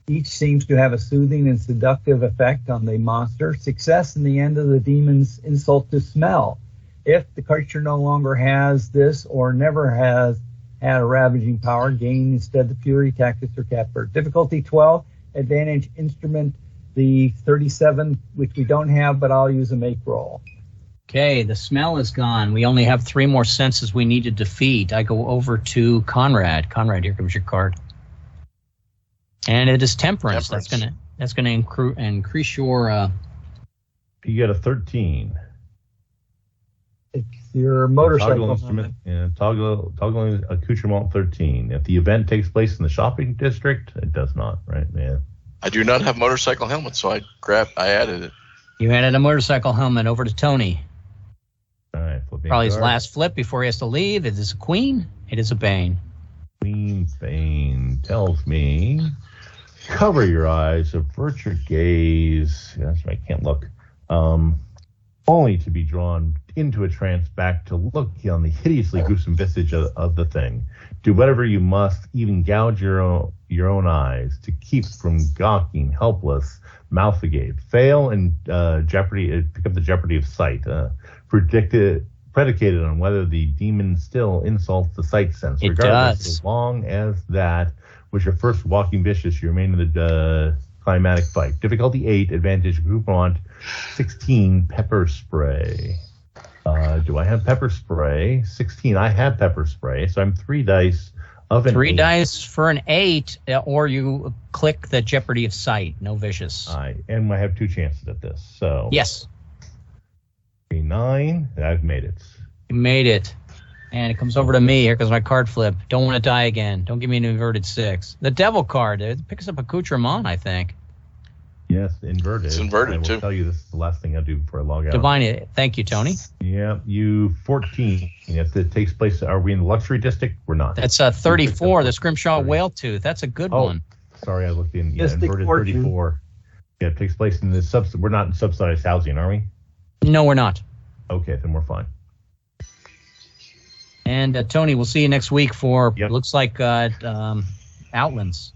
each seems to have a soothing and seductive effect on the monster. Success in the end of the demon's insult to smell. If the creature no longer has this or never has had a ravaging power, gain instead the fury, tactics, or capture. Difficulty 12, advantage instrument the 37, which we don't have, but I'll use a make roll. Okay, the smell is gone. We only have 3 more senses we need to defeat. I go over to Conrad. Conrad, here comes your card. And it is temperance. That's gonna increase your. You get a 13. It's your motorcycle toggle instrument. Yeah, toggling accoutrement 13. If the event takes place in the shopping district, it does not. Right? Yeah. I do not have motorcycle helmet, so I added it. You added a motorcycle helmet over to Tony. All right, probably his last flip before he has to leave. It is a queen. It is a bane. Queen Bane tells me, cover your eyes, avert your gaze. That's right, I can't look. Only to be drawn into a trance back to look on the hideously gruesome visage of the thing. Do whatever you must, even gouge your own eyes, to keep from gawking, helpless, mouth agape. Fail and pick up the jeopardy of sight. Predicated on whether the demon still insults the sight sense. It regardless, does. As long as that was your first walking vicious, you remain in the climatic fight. Difficulty 8, advantage groupon 16, pepper spray. Do I have pepper spray? 16, I have pepper spray, so I'm 3 dice of an 3 8. dice for an 8, or you click the jeopardy of sight. No vicious. And I have 2 chances at this. So yes. 3, 9. I've made it. You made it. And it comes over to me. Here comes my card flip. Don't want to die again. Don't give me an inverted 6. The devil card. It picks up accoutrement, I think. Yes, inverted. It's inverted, I will too. tell you this is the last thing I do before I log out. Divine. Thank you, Tony. Yeah, you 14. If it takes place, are we in the luxury district? We're not. That's 34, the Scrimshaw Whale Tooth. That's a good one. Sorry, I looked in. Yeah, Mystic inverted Fortune. 34. Yeah, it takes place in the we're not in subsidized housing, are we? No, we're not. Okay, then we're fine. And Tony, we'll see you next week for, Yep. looks like, Outlands.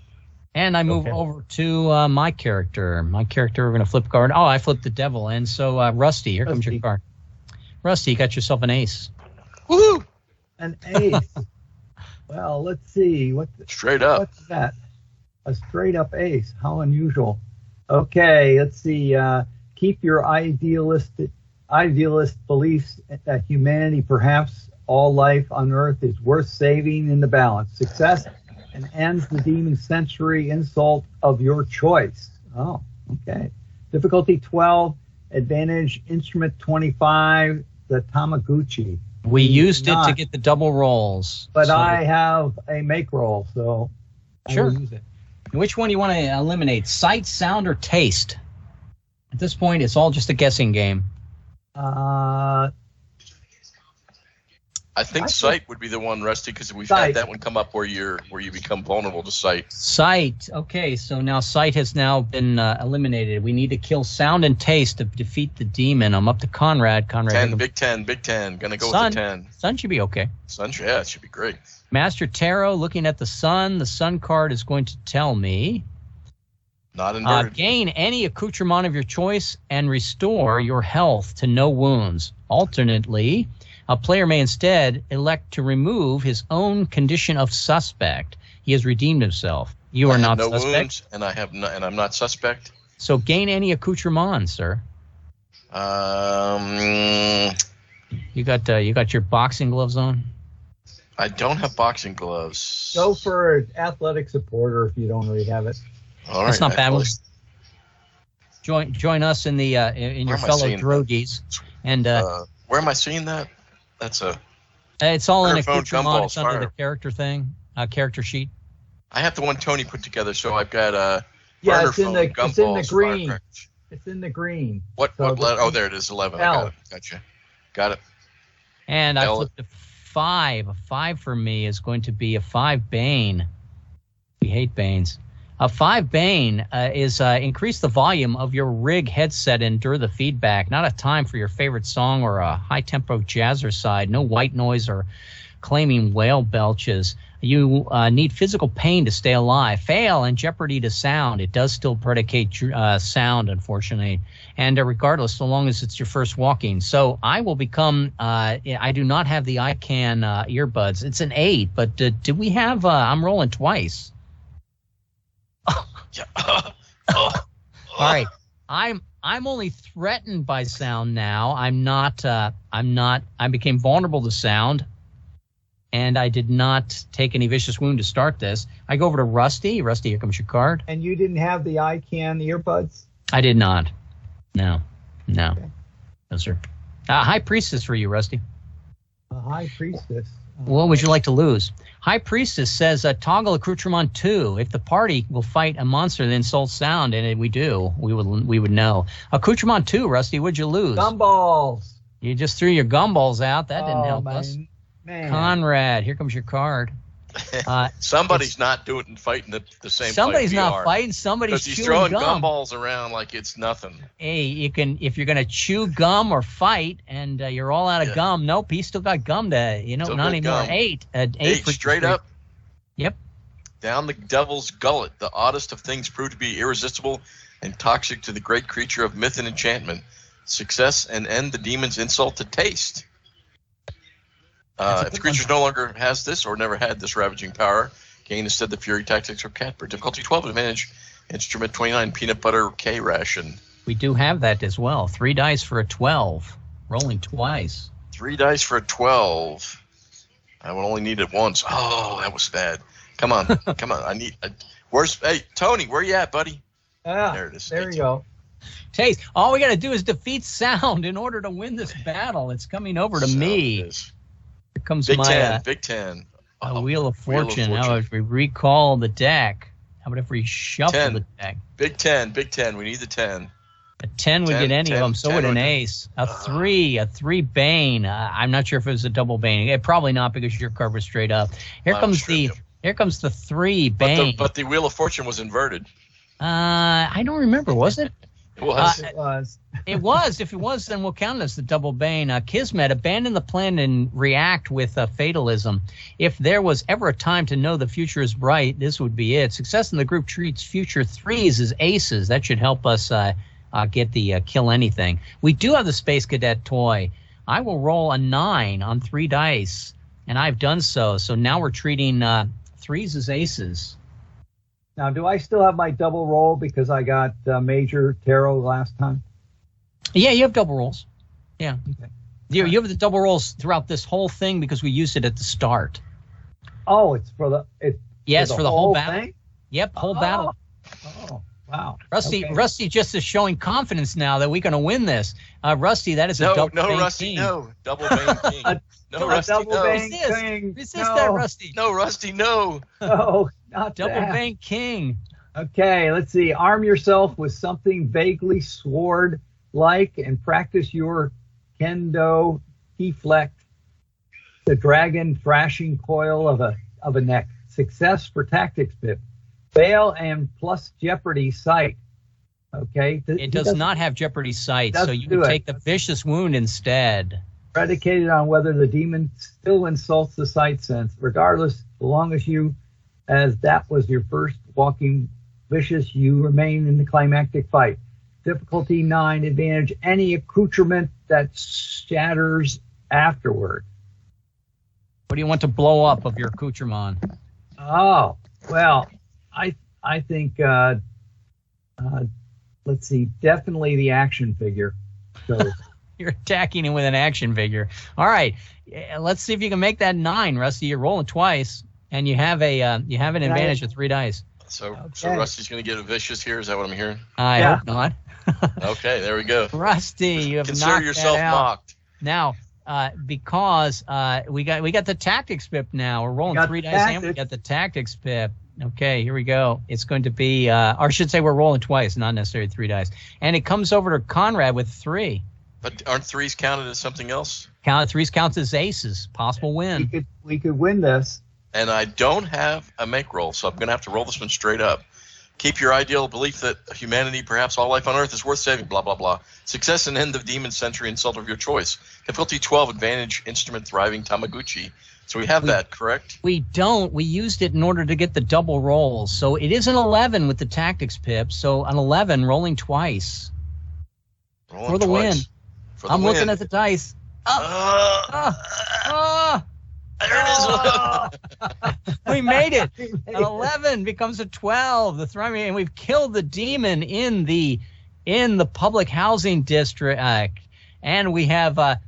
And I move over to my character. My character, we're going to flip card. Oh, I flipped the devil. And so, Rusty, here comes your card. Rusty, you got yourself an ace. Woohoo! An ace. Well, let's see. Straight up. What's that? A straight up ace. How unusual. Okay, let's see. Keep your idealist beliefs that humanity, perhaps all life on Earth, is worth saving in the balance. Success and ends the demon century insult of your choice. Oh, okay. Difficulty 12, advantage instrument 25, the Tamaguchi. We used it to get the double rolls. But I have a make roll, so Sure. I will use it. Which one do you want to eliminate? Sight, sound, or taste? At this point, it's all just a guessing game. I think sight would be the one, Rusty, because we've had that one come up where you become vulnerable to sight. Sight. Okay, so now sight has now been eliminated. We need to kill sound and taste to defeat the demon. I'm up to Conrad. 10, big 10. Gonna go sun, with the 10. Sun should be okay. Yeah, it should be great. Master Tarot, looking at the sun. The sun card is going to tell me... Not inverted. Gain any accoutrement of your choice and restore your health to no wounds. Alternately... A player may instead elect to remove his own condition of suspect. He has redeemed himself. You are not suspect. Wounds, and I'm not suspect. So gain any accoutrement, sir. You got your boxing gloves on? I don't have boxing gloves. Go for athletic supporter if you don't already have it. All right, that's not bad. Join us in the in your fellow drogies. And where am I seeing that? That's it's all in accoutrement. It's under the character thing, character sheet. I have the one Tony put together, so I've got it's in the green. It's in the green. What letter? Oh, there it is, 11. L. I got it. Gotcha. Got it. And I flipped a 5. A 5 for me is going to be a 5 Bane. We hate Banes. A 5 Bane is increase the volume of your rig headset and endure the feedback. Not a time for your favorite song or a high-tempo jazzercise. No white noise or claiming whale belches. You need physical pain to stay alive. Fail and jeopardy to sound. It does still predicate sound, unfortunately. And regardless, so long as it's your first walking. So I will become, I do not have the ICANN earbuds. It's an 8, but do we have, I'm rolling twice. All right. I'm only threatened by sound now. I became vulnerable to sound, and I did not take any vicious wound to start this. I go over to Rusty. Rusty, here comes your card. And you didn't have the ICANN earbuds? I did not. No. Okay. No, sir. High Priestess for you, Rusty. A High Priestess. What would you like to lose? High Priestess says toggle accoutrement 2. If the party will fight a monster that insults sound, and we do, we would know. Accoutrement 2, Rusty, what'd you lose? Gumballs. You just threw your gumballs out. That didn't help us. Man. Conrad, here comes your card. Somebody's not fighting the same. Somebody's not fighting. Somebody's he's chewing throwing gumballs around like it's nothing. Hey, if you're gonna chew gum or fight, and you're all out of gum. Nope, he's still got gum to not anymore. Gum. 8 straight up. Yep. Down the devil's gullet, the oddest of things proved to be irresistible and toxic to the great creature of myth and enchantment. Success and end the demon's insult to taste. If the creature no longer has this or never had this ravaging power, gain instead the Fury Tactics or Catbird. Difficulty 12, advantage, instrument 29, peanut butter K ration. We do have that as well. 3 dice for a 12, rolling twice. 3 dice for a 12. I would only need it once. Oh, that was bad. Come on. I need. Hey, Tony, where you at, buddy? There it is. There you go. Taste. All we got to do is defeat sound in order to win this battle. It's coming over to me. Here comes Big my 10. Wheel of Fortune. How if we recall the deck? How about if we shuffle the deck? Big 10. We need the 10. A 10 would get any of them. So would an ace. A 3 Bane. I'm not sure if it was a double Bane. Probably not because your card was straight up. Here comes the 3 Bane. But the Wheel of Fortune was inverted. I don't remember. Was it? It was. It was. If it was, then we'll count it as the double Bane. Kismet, abandon the plan and react with fatalism. If there was ever a time to know the future is bright, this would be it. Success in the group treats future 3s as aces. That should help us get the kill anything. We do have the Space Cadet toy. I will roll a 9 on 3 dice, and I've done so. So now we're treating 3s as aces. Now, do I still have my double roll because I got Major Tarot last time? Yeah, you have double rolls. Yeah. Okay. You have the double rolls throughout this whole thing because we used it at the start. Oh, it's for the for the whole battle. Thing? Yep, whole battle. Oh, wow. Rusty just is showing confidence now that we're going to win this. Rusty, that is a double Bane Rusty, King. No, double Bane King. No, Rusty, double no. Bane King. Resist that, Rusty. No, Rusty, no. No, not double that. Bane King. Okay, let's see. Arm yourself with something vaguely sword-like and practice your kendo deflect the dragon thrashing coil of a neck. Success for tactics pip. Fail and plus jeopardy sight. Okay. It does not have jeopardy sight, so you do would it. take the vicious wound instead. Predicated on whether the demon still insults the sight sense. Regardless, as long as that was your first walking vicious, you remain in the climactic fight. Difficulty 9, advantage any accoutrement that shatters afterward. What do you want to blow up of your accoutrement? Oh, well, I think, let's see, definitely the action figure. So You're attacking him with an action figure. All right, let's see if you can make that 9, Rusty. You're rolling twice, and you have an advantage with 3 dice. So Okay. Rusty's going to get a vicious here. Is that what I'm hearing? I Yeah. hope not. Okay, there we go. Rusty, you have Consider knocked yourself that out. mocked. Now, because we got the tactics pip now. We're rolling Got 3 the dice and we tactics. got the tactics pip. Okay, here we go. It's going to be, or I should say we're rolling twice, not necessarily 3 dice. And it comes over to Conrad with 3. But aren't threes counted as something else? Count 3s counts as aces. Possible win. we could win this. And I don't have a make roll, so I'm going to have to roll this one straight up. Keep your ideal belief that humanity, perhaps all life on Earth, is worth saving, blah, blah, blah. Success and end of demon century insult of your choice. Difficulty 12, advantage instrument thriving Tamaguchi. So we have that, correct? We don't. We used it in order to get the double rolls. So it is an 11 with the tactics pip. So an 11 rolling twice. Rolling For the twice. win. For the I'm win. looking at the dice. We made it. An 11 becomes a 12. The thriving, and we've killed the demon in the public housing district, and we have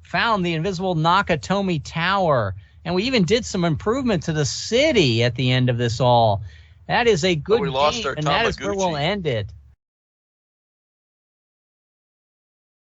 found the invisible Nakatomi Tower, and we even did some improvement to the city at the end of this all. That is a good we lost game, our and that is where Tamaguchi. we'll end it.